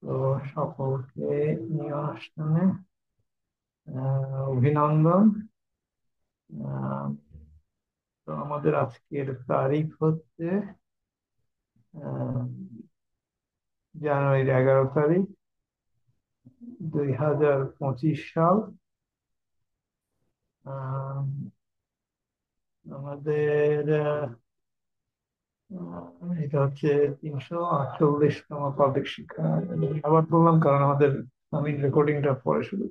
তো সকলকে নিয়ে অনুষ্ঠানে অভিনন্দন। আহ, তো আমাদের আজকের তারিখ হচ্ছে আহ, জানুয়ারির 11 তারিখ, 2025 সাল। আহ, আমাদের এটা হচ্ছে 348তম পাবলিক শিক্ষা। আবার বললাম কারণ আমাদের আমি রেকর্ডিংটা পরে শুরু।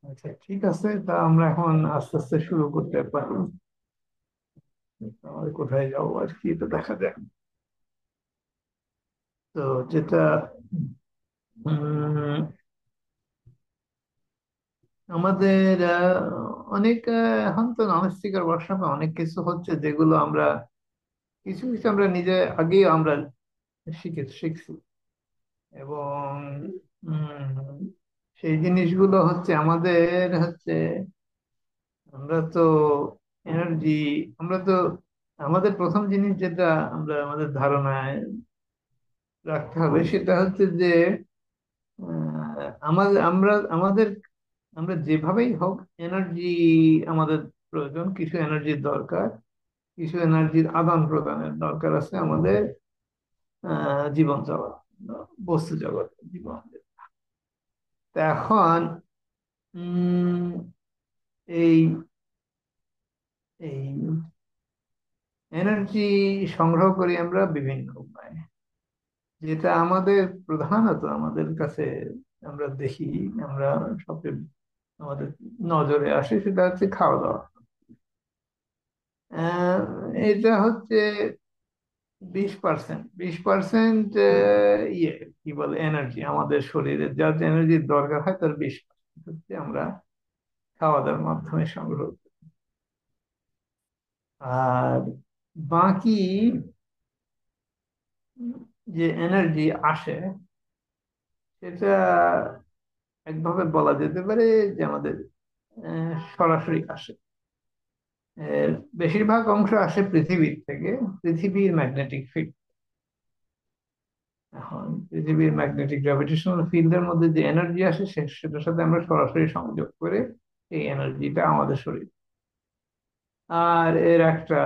আচ্ছা, ঠিক আছে, তা আমরা এখন আস্তে আস্তে শুরু করতে পারি। আমাদের কোথায় যাবো আর কি, তো দেখা যাক। তো যেটা উম, আমাদের অনেক এখন তো ননস্টিকের ওয়ার্কশপে অনেক কিছু হচ্ছে যেগুলো আমরা কিছু কিছু আমরা নিজে আগেই আমরা শিখছি। এবং উম, সেই জিনিসগুলো হচ্ছে আমাদের হচ্ছে আমরা তো এনার্জি আমরা তো আমাদের প্রথম জিনিস যেটা আমরা আমাদের ধারণায় রাখতে হবে সেটা হচ্ছে যে আমাদের আমরা যেভাবেই হোক এনার্জি আমাদের প্রয়োজন, কিছু এনার্জির দরকার, কিছু এনার্জির আদান প্রদানের দরকার আছে আমাদের জীবন জগৎ, বস্তু জগৎ জীবন। তা এখন উম এই এই এনার্জি সংগ্রহ করি আমরা বিভিন্ন উপায়ে, যেটা আমাদের প্রধানত আমাদের কাছে আমরা দেখি, আমরা সবচেয়ে আমাদের নজরে আসে সেটা হচ্ছে খাওয়া দাওয়া। আহ, এটা হচ্ছে 20% ইয়ে কি বলে এনার্জি, আমাদের শরীরে যার এনার্জির দরকার হয় তার 20% হচ্ছে আমরা খাওয়া দাওয়ার মাধ্যমে সংগ্রহ করি। আর বাকি যে এনার্জি আসে সেটা একভাবে বলা যেতে পারে যে আমাদের সরাসরি আসে। এর বেশিরভাগ অংশ আসে পৃথিবীর থেকে, পৃথিবীর ম্যাগনেটিক ফিল্ড। এখন পৃথিবীর ম্যাগনেটিক গ্র্যাভিটেশনাল ফিল্ডের মধ্যে যে এনার্জি আসে সেটার সাথে আমরা সরাসরি সংযোগ করে এই এনার্জিটা আমাদের শরীর। আর এর একটা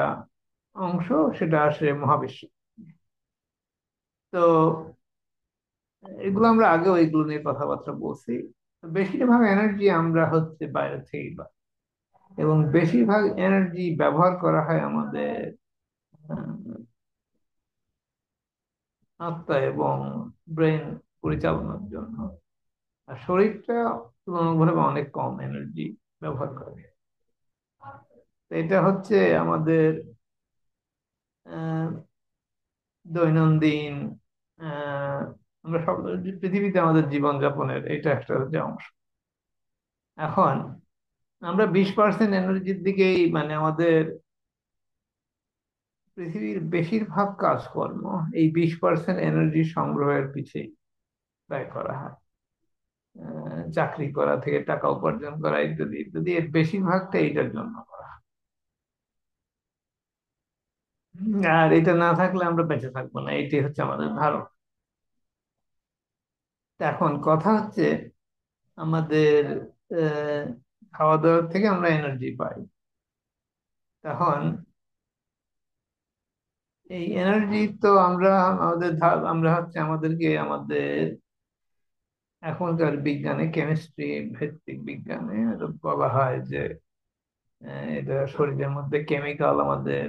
অংশ সেটা আসে মহাবিশ্ব। তো এগুলো আমরা আগেও এগুলো নিয়ে কথাবার্তা বলছি। তো বেশিরভাগ এনার্জি আমরা হচ্ছে বাইরে থেকেই পাই, এবং বেশিরভাগ এনার্জি ব্যবহার করা হয় আমাদের আহ, আত্মা এবং ব্রেন পরিচালনার জন্য। আর শরীরটা তুলনামূলকভাবে অনেক কম এনার্জি ব্যবহার করে। তো এটা হচ্ছে আমাদের আহ, দৈনন্দিন আহ, আমরা সব পৃথিবীতে আমাদের জীবনযাপনের এটা একটা হচ্ছে অংশ। এখন আমরা 20% এনার্জির দিকেই মানে আমাদের পৃথিবীর বেশিরভাগ কাজকর্ম এই 20% এনার্জি সংগ্রহের পিছেই ব্যয় করা হয়। চাকরি করা থেকে টাকা উপার্জন করা ইত্যাদি ইত্যাদি, এর বেশিরভাগটা এইটার জন্য করা হয়। আর এটা না থাকলে আমরা বেঁচে থাকবো না, এটাই হচ্ছে আমাদের ধারণা। তা এখন কথা হচ্ছে আমাদের আহ, খাওয়া দাওয়া থেকে আমরা এনার্জি পাই। তখন এই এনার্জি তো আমরা হচ্ছে আমাদেরকে আমাদের এখনকার বিজ্ঞানে, কেমিস্ট্রি ভিত্তিক বিজ্ঞানে এটা বলা হয় যে এটা শরীরের মধ্যে কেমিক্যাল আমাদের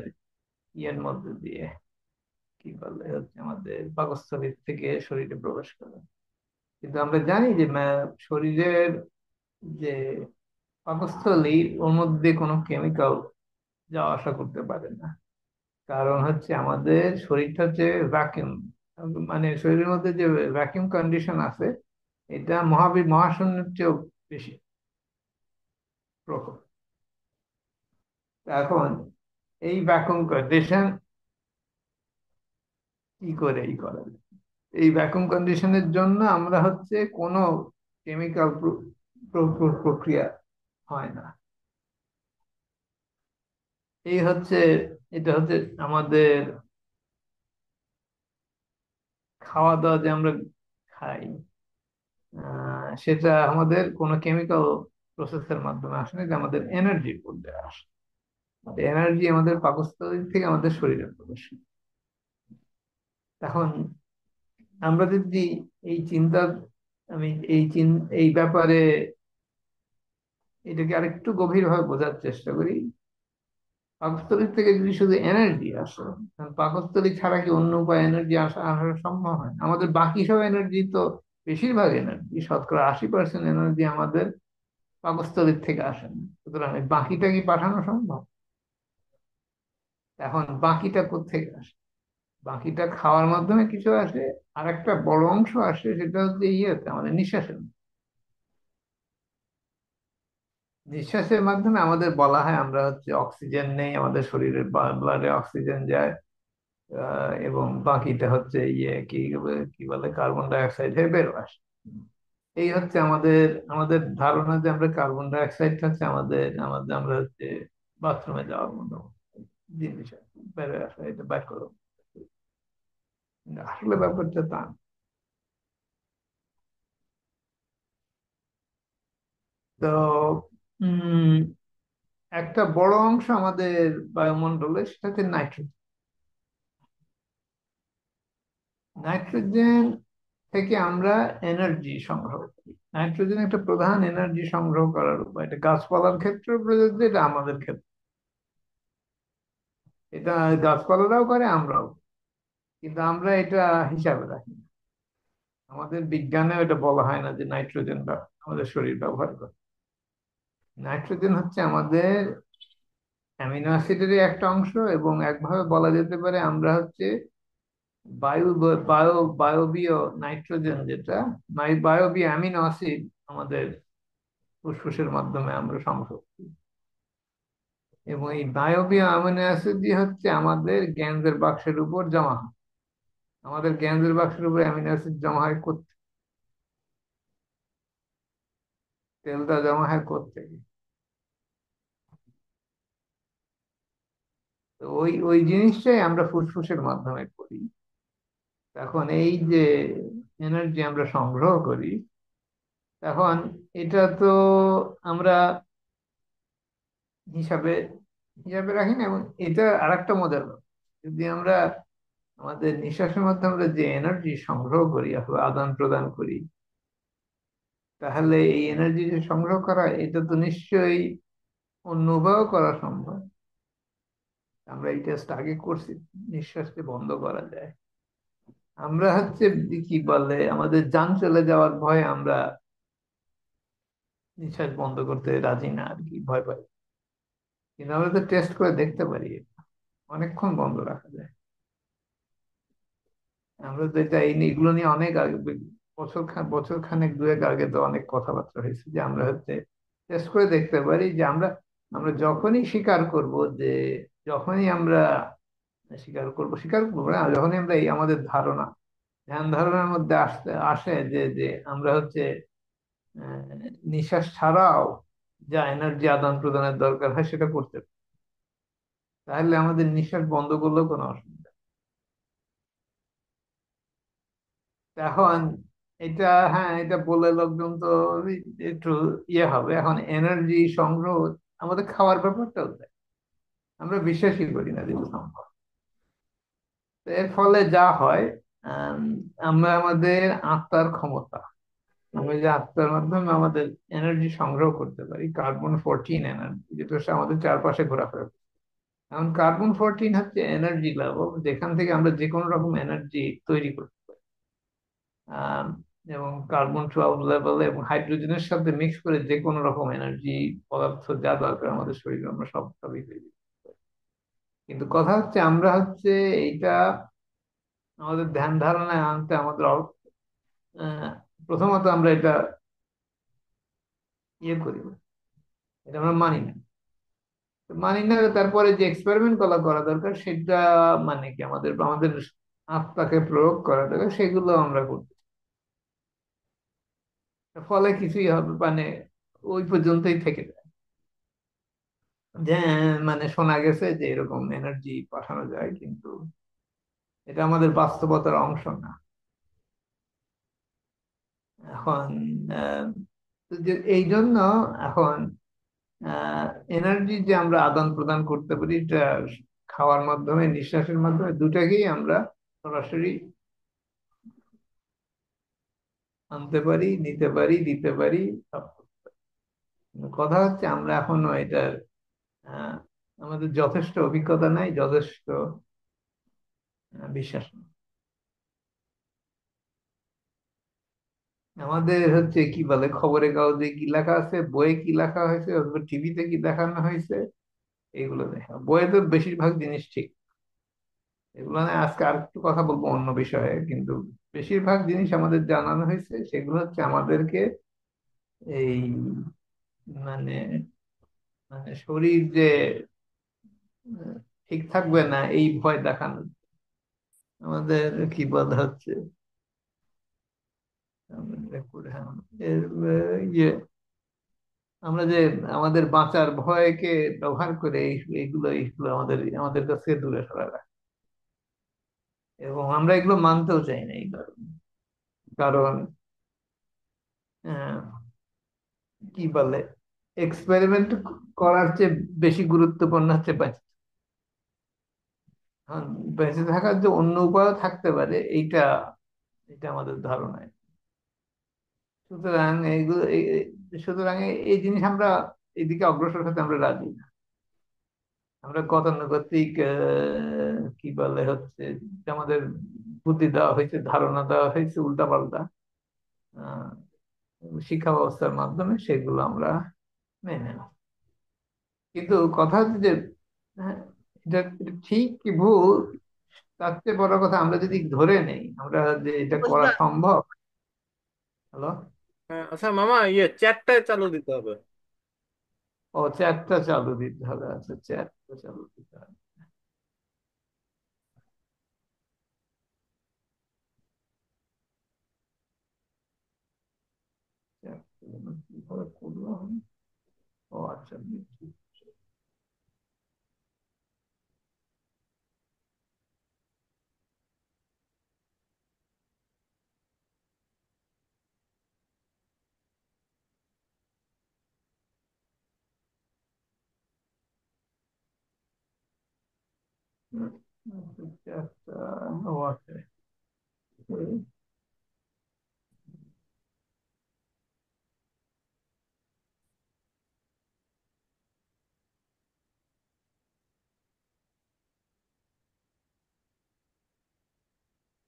ইয়ের মধ্যে দিয়ে কি বলে হচ্ছে আমাদের পাকস্থলী থেকে শরীরে প্রবেশ করে। কিন্তু আমরা জানি যে শরীরের যে পাকস্থলী ওর মধ্যে কোনো কেমিক্যাল যাওয়া আসা করতে পারে না। কারণ হচ্ছে আমাদের শরীরটা হচ্ছে ভ্যাকুয়াম, মানে শরীরের মধ্যে যে ভ্যাকুয়াম কন্ডিশন আছে এটা মহাশূন্যের চেয়েও বেশি প্রখর। এখন এই ভ্যাকুয়াম কন্ডিশন কি করে এই করা যায়? এই ভ্যাকুয়াম কন্ডিশনের জন্য আমরা হচ্ছে কোনো কেমিক্যাল প্রক্রিয়া হয় না। এই হচ্ছে এটা হচ্ছে আমাদের খাওয়া দাওয়া যে আমরা খাই, সেটা আমাদের কোনো কেমিক্যাল প্রসেসের মাধ্যমে আসে না, যে আমাদের এনার্জির মধ্যে আসে। এনার্জি আমাদের পাকস্থলী থেকে আমাদের শরীরে প্রবেশ করে। এখন আমরা যদি এই চিন্তা, আমি এই ব্যাপারে এটাকে আরেকটু গভীরভাবে বোঝার চেষ্টা করি। পাকস্থলী থেকে যদি শুধু এনার্জি আসে, তাহলে পাকস্থলী ছাড়া কি অন্য উপায় এনার্জি আসা সম্ভব হয়? আমাদের বাকি সব এনার্জি তো, বেশিরভাগ এনার্জি, শতকরা 80% এনার্জি আমাদের পাকস্থলীর থেকে আসে না। সুতরাং এই বাকিটা কি পাঠানো সম্ভব? এখন বাকিটা কোত্থেকে আসে? বাকিটা খাওয়ার মাধ্যমে কিছু আসে, আর একটা বড় অংশ আসে, সেটা হচ্ছে ইয়েতে, আমাদের নিঃশ্বাসের নিঃশ্বাসের মাধ্যমে। আমাদের বলা হয় আমরা হচ্ছে অক্সিজেন নেই, আমাদের শরীরের ব্লাডে অক্সিজেন যায়, এবং বাকিটা হচ্ছে কি বলে, কার্বন ডাই অক্সাইড হয়ে বেরো আসে। এই হচ্ছে আমাদের আমাদের ধারণা, যে আমরা কার্বন ডাই অক্সাইড হচ্ছে আমাদের আমাদের আমরা হচ্ছে বাথরুমে যাওয়ার মতো জিনিস আর কি, বেরো আসা, এটা বাইর করো। কিন্তু আসলে ব্যাপারটা তা না। তো উম একটা বড় অংশ আমাদের বায়ুমণ্ডলে, সেটা হচ্ছে নাইট্রোজেন। নাইট্রোজেন থেকে আমরা এনার্জি সংগ্রহ করি। নাইট্রোজেন একটা প্রধান এনার্জি সংগ্রহ করার উপায়। এটা গাছপালার ক্ষেত্রে প্রযোজ্য, এটা আমাদের ক্ষেত্রে, এটা গাছপালারাও করে, আমরাও। কিন্তু আমরা এটা হিসাবে রাখি না। আমাদের বিজ্ঞানেও এটা বলা হয় না যে নাইট্রোজেন আমাদের শরীর ব্যবহার করে। নাইট্রোজেন হচ্ছে আমাদের অ্যামিনো অ্যাসিডেরই একটা অংশ, এবং একভাবে বলা যেতে পারে আমরা হচ্ছে বায়ু বায়বীয় নাইট্রোজেন, যেটা বায়বীয় অ্যামিনো অ্যাসিড আমাদের ফুসফুসের মাধ্যমে আমরা সংগ্রহ করি। এবং এই বায়বীয় অ্যামিনো অ্যাসিড হচ্ছে আমাদের গ্যান্সের বাক্সের উপর জমা হয়। আমাদের গ্যান্সের বাক্সের উপর অ্যামিনো অ্যাসিড জমা হয় তেলটা জমা হয় কোত্থেকে? তো ওই ওই জিনিসটাই আমরা ফুসফুসের মাধ্যমে করি। এখন এই যে এনার্জি আমরা সংগ্রহ করি, এখন এটা তো আমরা হিসাবে হিসাবে রাখি না। এবং এটা আরেকটা মজার ব্যাপার, যদি আমরা আমাদের নিঃশ্বাসের মাধ্যমে আমরা যে এনার্জি সংগ্রহ করি অথবা আদান প্রদান করি, তাহলে এই এনার্জি যে সংগ্রহ করা, এটা তো নিশ্চয়ই অন্য উপায়েও করা সম্ভব। আমরা এই টেস্ট আগে করছি, নিঃশ্বাসকে বন্ধ করা যায়। আমরা হচ্ছে কি বলে, আমাদের যান চলে যাওয়ার ভয়ে আমরা নিঃশ্বাস বন্ধ করতে রাজি না আর কি, ভয় পাই। কিন্তু আমরা তো টেস্ট করে দেখতে পারি, অনেকক্ষণ বন্ধ রাখা যায়। আমরা তো এটা এগুলো নিয়ে অনেক আগে, বছর খানেক দুয়েক আগে তো অনেক কথাবার্তা হয়েছে, যে আমরা হচ্ছে টেস্ট করে দেখতে পারি যে আমরা আমরা যখনই স্বীকার করব যে, যখনই আমরা স্বীকার করবো না, যখনই আমরা এই আমাদের ধারণা, ধ্যান ধারণার মধ্যে আসে যে যে আমরা হচ্ছে আহ, নিঃশ্বাস ছাড়াও যা এনার্জি আদান প্রদানের দরকার হয় সেটা করতে পারি, তাহলে আমাদের নিঃশ্বাস বন্ধ করলেও কোনো অসুবিধা নেই। এখন এটা, হ্যাঁ, এটা বলে লোকজন তো একটু ইয়ে হবে। এখন এনার্জি সংগ্রহ আমাদের খাওয়ার ব্যাপারটাও তাই। আমরা বিশ্বাসই করি না যেটা সম্ভব। তো এর ফলে যা হয়, আম, আমরা আমাদের আত্মার ক্ষমতা, আমরা যে আত্মার মাধ্যমে আমাদের এনার্জি সংগ্রহ করতে পারি, কার্বন 14 এনার্জি, যেটা হচ্ছে আমাদের চারপাশে ঘোরাফেরা করে। এখন কার্বন 14 হচ্ছে এনার্জি লেভেল, যেখান থেকে আমরা যে কোনো রকম এনার্জি তৈরি করতে পারি। আম, এবং কার্বন 12 লেভেল এবং হাইড্রোজেনের সাথে মিক্স করে যে কোনো রকম এনার্জি পদার্থ যা দরকার আমাদের শরীরে, আমরা সবই তৈরি করতে পারি। কিন্তু কথা হচ্ছে আমরা হচ্ছে এইটা আমাদের ধ্যান ধারণায় আনতে আমাদের আহ, প্রথমত আমরা এটা ইয়ে করি না, এটা আমরা মানি না। তো মানি না, তারপরে যে এক্সপেরিমেন্ট করা করা দরকার সেটা, মানে কি, আমাদের আমাদের আত্মাকে প্রয়োগ করা দরকার, সেগুলো আমরা করতে, ফলে কিছুই হবে মানে ওই পর্যন্তই থেকে যায়। যে মানে শোনা গেছে যে এরকম এনার্জি পাঠানো যায়, কিন্তু এটা আমাদের বাস্তবতার অংশ না। এখন আহ, তো এই জন্য এখন এনার্জি যে আমরা আদান প্রদান করতে পারি, এটা খাওয়ার মাধ্যমে, নিঃশ্বাসের মাধ্যমে, দুটাকেই আমরা সরাসরি আনতে পারি, নিতে পারি, দিতে পারি। সব। কথা হচ্ছে আমরা এখনো এটার আহ, আমাদের যথেষ্ট অভিজ্ঞতা নাই, যথেষ্ট বিশ্বাস নেই। আমাদের হচ্ছে কি বলে, খবরের কাগজে কি লেখা আছে, বইয়ে কি লেখা হয়েছে, অথবা টিভিতে কি দেখানো হয়েছে, এগুলো দেখা। বইয়ে তো বেশিরভাগ জিনিস ঠিক। এগুলো নিয়ে আজকে আর একটু কথা বলবো অন্য বিষয়ে, কিন্তু বেশিরভাগ জিনিস আমাদের জানানো হয়েছে, সেগুলো হচ্ছে আমাদেরকে এই মানে মানে শরীর যে আহ, ঠিক থাকবে না এই ভয় দেখানো। আমাদের কি বলা হচ্ছে, হ্যাঁ, এর, ইয়ে আমরা যে আমাদের বাঁচার ভয়কে ব্যবহার করে এইগুলো এইগুলো আমাদের আমাদের কাছে দূরে সরা রাখে। এবং আমরা এগুলো মানতেও চাই না এই কারণে। কারণ আহ, কি বলে, এক্সপেরিমেন্ট করার চেয়ে বেশি গুরুত্বপূর্ণ হচ্ছে বেঁচে। এখন বেঁচে থাকার যে অন্য উপায়ও থাকতে পারে, এইটা এটা আমাদের ধারণায়। সুতরাং এইগুলো সুতরাং এই জিনিস আমরা এইদিকে অগ্রসর হতে আমরা রাজি না। আমরা গতানুগতিক কি বলে হচ্ছে যে আমাদের বুদ্ধি দেওয়া হয়েছে, ধারণা দেওয়া হয়েছে উল্টাপাল্টা আহ শিক্ষা ব্যবস্থার মাধ্যমে, সেগুলো আমরা মেনে নিই। কিন্তু কথা হচ্ছে যে হ্যাঁ, এটা ঠিক কি ভুল, তার চেয়ে বড় কথা আমরা যদি ধরে নেই আমরা যে এটা করা বুঝলা? সম্ভব। হ্যালো। আচ্ছা মামা, চ্যাটটা চালু দিতে হবে। ও, চ্যাটটা চালু দিতে হবে। আচ্ছা, চ্যাটটা চালু দিতে হবে। চ্যাট কিভাবে করলাম? ও আচ্ছা, দিচ্ছি। আচ্ছা, চ্যাটটা, ও আচ্ছা।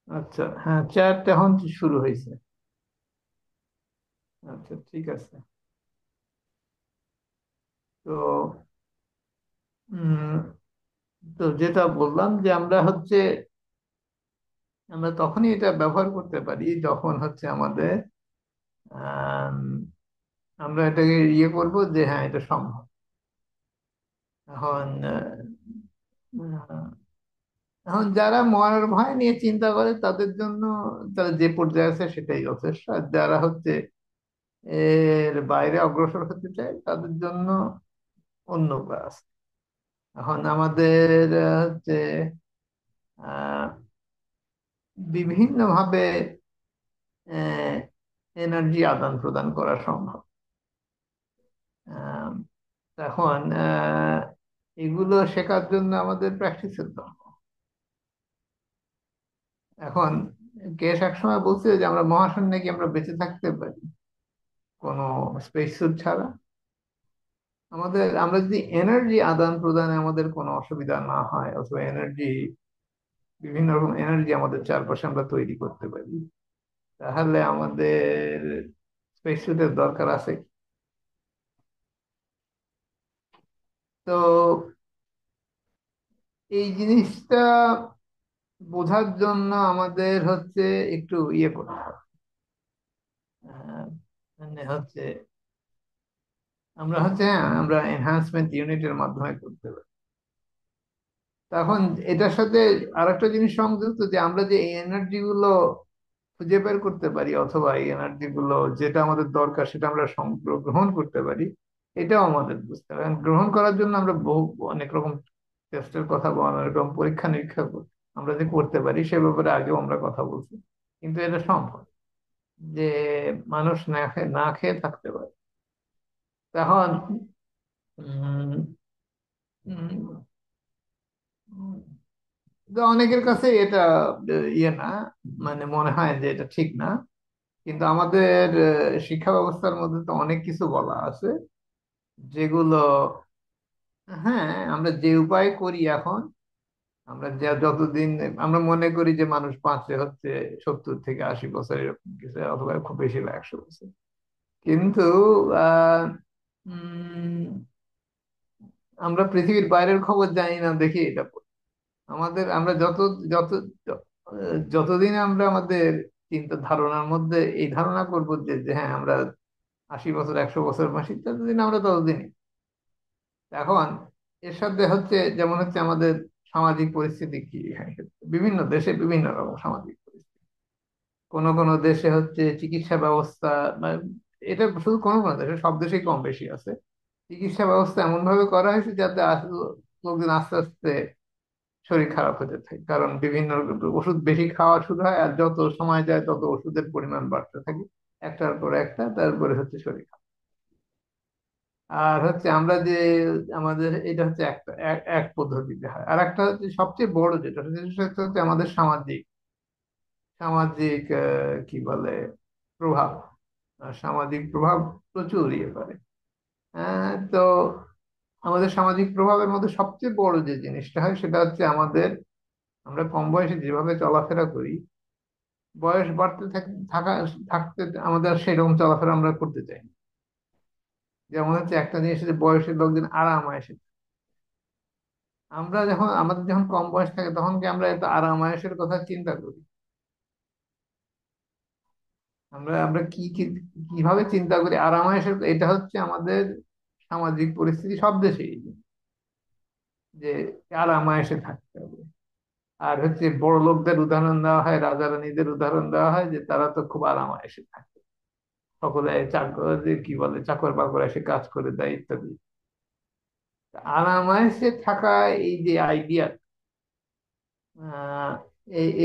আচ্ছা, হ্যাঁ, চ্যাট এখন শুরু হয়েছে। আচ্ছা, ঠিক আছে। তো উম, তো যেটা বললাম যে আমরা তখনই এটা ব্যবহার করতে পারি যখন হচ্ছে আমাদের আম, আমরা এটাকে করব যে হ্যাঁ, এটা সম্ভব। এখন এখন যারা মরার ভয় নিয়ে চিন্তা করে তাদের জন্য, তারা যে পর্যায়ে আছে সেটাই যথেষ্ট। আর যারা হচ্ছে এর বাইরে অগ্রসর হতে চায় তাদের জন্য অন্য উপায় আছে। এখন আমাদের হচ্ছে আহ বিভিন্ন ভাবে এনার্জি আদান প্রদান করা সম্ভব। আহ, এখন এগুলো শেখার জন্য আমাদের প্র্যাকটিসের দরকার। এখন কেশ একসময় বলছে যে আমরা মহাশূন্যে কি আমরা বেঁচে থাকতে পারি কোনো স্পেস স্যুট ছাড়া? আমরা যদি এনার্জি আদান প্রদানে আমাদের কোনো অসুবিধা না হয়, অথবা বিভিন্ন রকম এনার্জি আমাদের চারপাশে আমরা তৈরি করতে পারি, তাহলে আমাদের স্পেস স্যুটের দরকার আছে কি? তো এই জিনিসটা বোঝার জন্য আমাদের হচ্ছে একটু করতে হবে। আহ, মানে হচ্ছে আমরা এনহান্সমেন্ট ইউনিটের মাধ্যমে করতে পারি। তখন এটার সাথে আরেকটা জিনিস সংযুক্ত, যে আমরা যে এই এনার্জি গুলো খুঁজে বের করতে পারি, অথবা এই এনার্জি গুলো যেটা আমাদের দরকার সেটা আমরা গ্রহণ করতে পারি, এটাও আমাদের বুঝতে হবে। এবং গ্রহণ করার জন্য আমরা অনেক রকম টেস্টের কথা বা অনেক রকম পরীক্ষা নিরীক্ষা আমরা যে করতে পারি সে ব্যাপারে আগেও আমরা কথা বলছি, কিন্তু এটা সম্ভব। যে মানুষ না খেয়ে থাকতে পারে, তখন উম, উম, উম, তো অনেকের কাছে এটা ইয়ে না, মানে মনে হয় যে এটা ঠিক না। কিন্তু আমাদের শিক্ষা ব্যবস্থার মধ্যে তো অনেক কিছু বলা আছে যেগুলো, হ্যাঁ, আমরা যে উপায় করি এখন, আমরা যতদিন আমরা মনে করি যে মানুষ বাঁচে হচ্ছে 70 থেকে 80 বছর, এরকম কিছু, অথবা খুব বেশি হলে 100 বছর। কিন্তু আহ আমরা পৃথিবীর বাইরের খবর জানি না দেখি এটা আমরা যত যতদিন আমরা আমাদের চিন্তা ধারণার মধ্যে এই ধারণা করবো যে যে হ্যাঁ আমরা 80 বছর 100 বছর বাঁচি, ততদিন আমরা ততদিনই। এখন এর সাথে হচ্ছে যেমন হচ্ছে আমাদের সামাজিক পরিস্থিতি কি, হ্যাঁ, বিভিন্ন দেশে বিভিন্ন রকম সামাজিক পরিস্থিতি। কোন কোন দেশে হচ্ছে চিকিৎসা ব্যবস্থা, মানে এটা শুধু কোন কোন দেশে, সব দেশেই কম বেশি আছে, চিকিৎসা ব্যবস্থা এমন ভাবে করা হয়েছে যাতে লোকজন আস্তে আস্তে শরীর খারাপ হতে থাকে, কারণ বিভিন্ন ওষুধ বেশি খাওয়া শুরু হয়, আর যত সময় যায় তত ওষুধের পরিমাণ বাড়তে থাকে, একটার পর একটা, তারপরে হচ্ছে শরীর খারাপ। আর হচ্ছে আমরা যে আমাদের এটা হচ্ছে একটা এক পদ্ধতিতে হয়, আর একটা হচ্ছে সবচেয়ে বড় যেটা হচ্ছে, সেটা হচ্ছে আমাদের সামাজিক সামাজিক কি বলে, প্রভাব। সামাজিক প্রভাব প্রচুর ইয়ে করে। তো আমাদের সামাজিক প্রভাবের মধ্যে সবচেয়ে বড় যে জিনিসটা হয় সেটা হচ্ছে আমরা কম বয়সে যেভাবে চলাফেরা করি, বয়স বাড়তে থাকতে আমাদের আর সেরকম চলাফেরা আমরা করতে চাই না। যেমন হচ্ছে একটা জিনিস হচ্ছে বয়সের লোকজন আরাম আয়েসে, আমাদের যখন কম বয়স থাকে তখন কি আমরা এত আরাম আয়েসের কথা চিন্তা করি? আমরা আমরা কিভাবে চিন্তা করি আরাম আয়েসের? এটা হচ্ছে আমাদের সামাজিক পরিস্থিতি সব দেশেই, যে আরাম আয়েসে থাকতে হবে। আর হচ্ছে বড় লোকদের উদাহরণ দেওয়া হয়, রাজা রানীদের উদাহরণ দেওয়া হয় যে তারা তো খুব আরাম আয়েসে থাকে, সকলে চাকর, যে কি বলে, চাকর বাকর এসে কাজ করে দেয় ইত্যাদি। আরামায়েশে থাকা, এই যে আইডিয়া,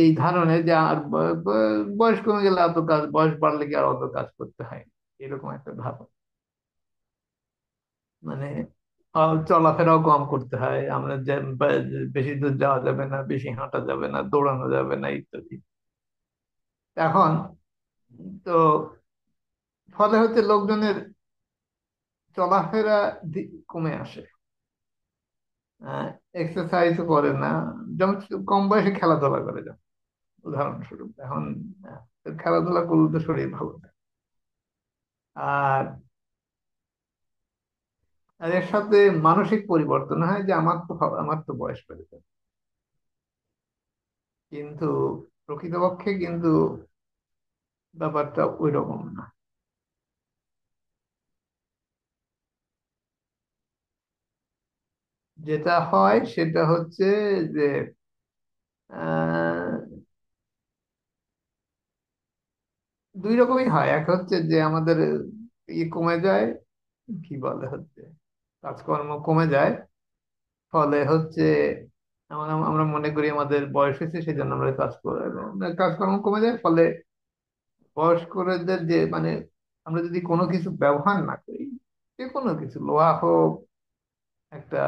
এই ধারণে যে আর বয়স কমে গেলে অত কাজ, বয়স বাড়লে কি আর অত কাজ করতে হয় না, এরকম একটা ধারণা। মানে চলাফেরাও কম করতে হয়, আমরা বেশি দূর যাওয়া যাবে না, বেশি হাঁটা যাবে না, দৌড়ানো যাবে না ইত্যাদি। এখন তো ফলে হচ্ছে লোকজনের চলাফেরা কমে আসে, এক্সারসাইজ করে না। যেমন কম বয়সে খেলাধুলা করে, উদাহরণস্বরূপ এখন খেলাধুলা করলে তো শরীর ভালো থাকে। আর আর এর সাথে মানসিক পরিবর্তন হয় যে আমার তো বয়স বেড়ে যায়, কিন্তু প্রকৃতপক্ষে কিন্তু ব্যাপারটা ওই রকম না। যেটা হয় সেটা হচ্ছে যে আহ, দুই রকমই হয়। এক হচ্ছে যে আমাদের কমে যায়, কি বলে হচ্ছে কাজকর্ম কমে যায়, ফলে হচ্ছে আমরা মনে করি আমাদের বয়স হয়েছে সেজন্য আমরা কাজকর্ম কমে যায়, ফলে বয়স্কদের যে মানে আমরা যদি কোনো কিছু ব্যবহার না করি, যে কোনো কিছু, লোহা হোক, একটা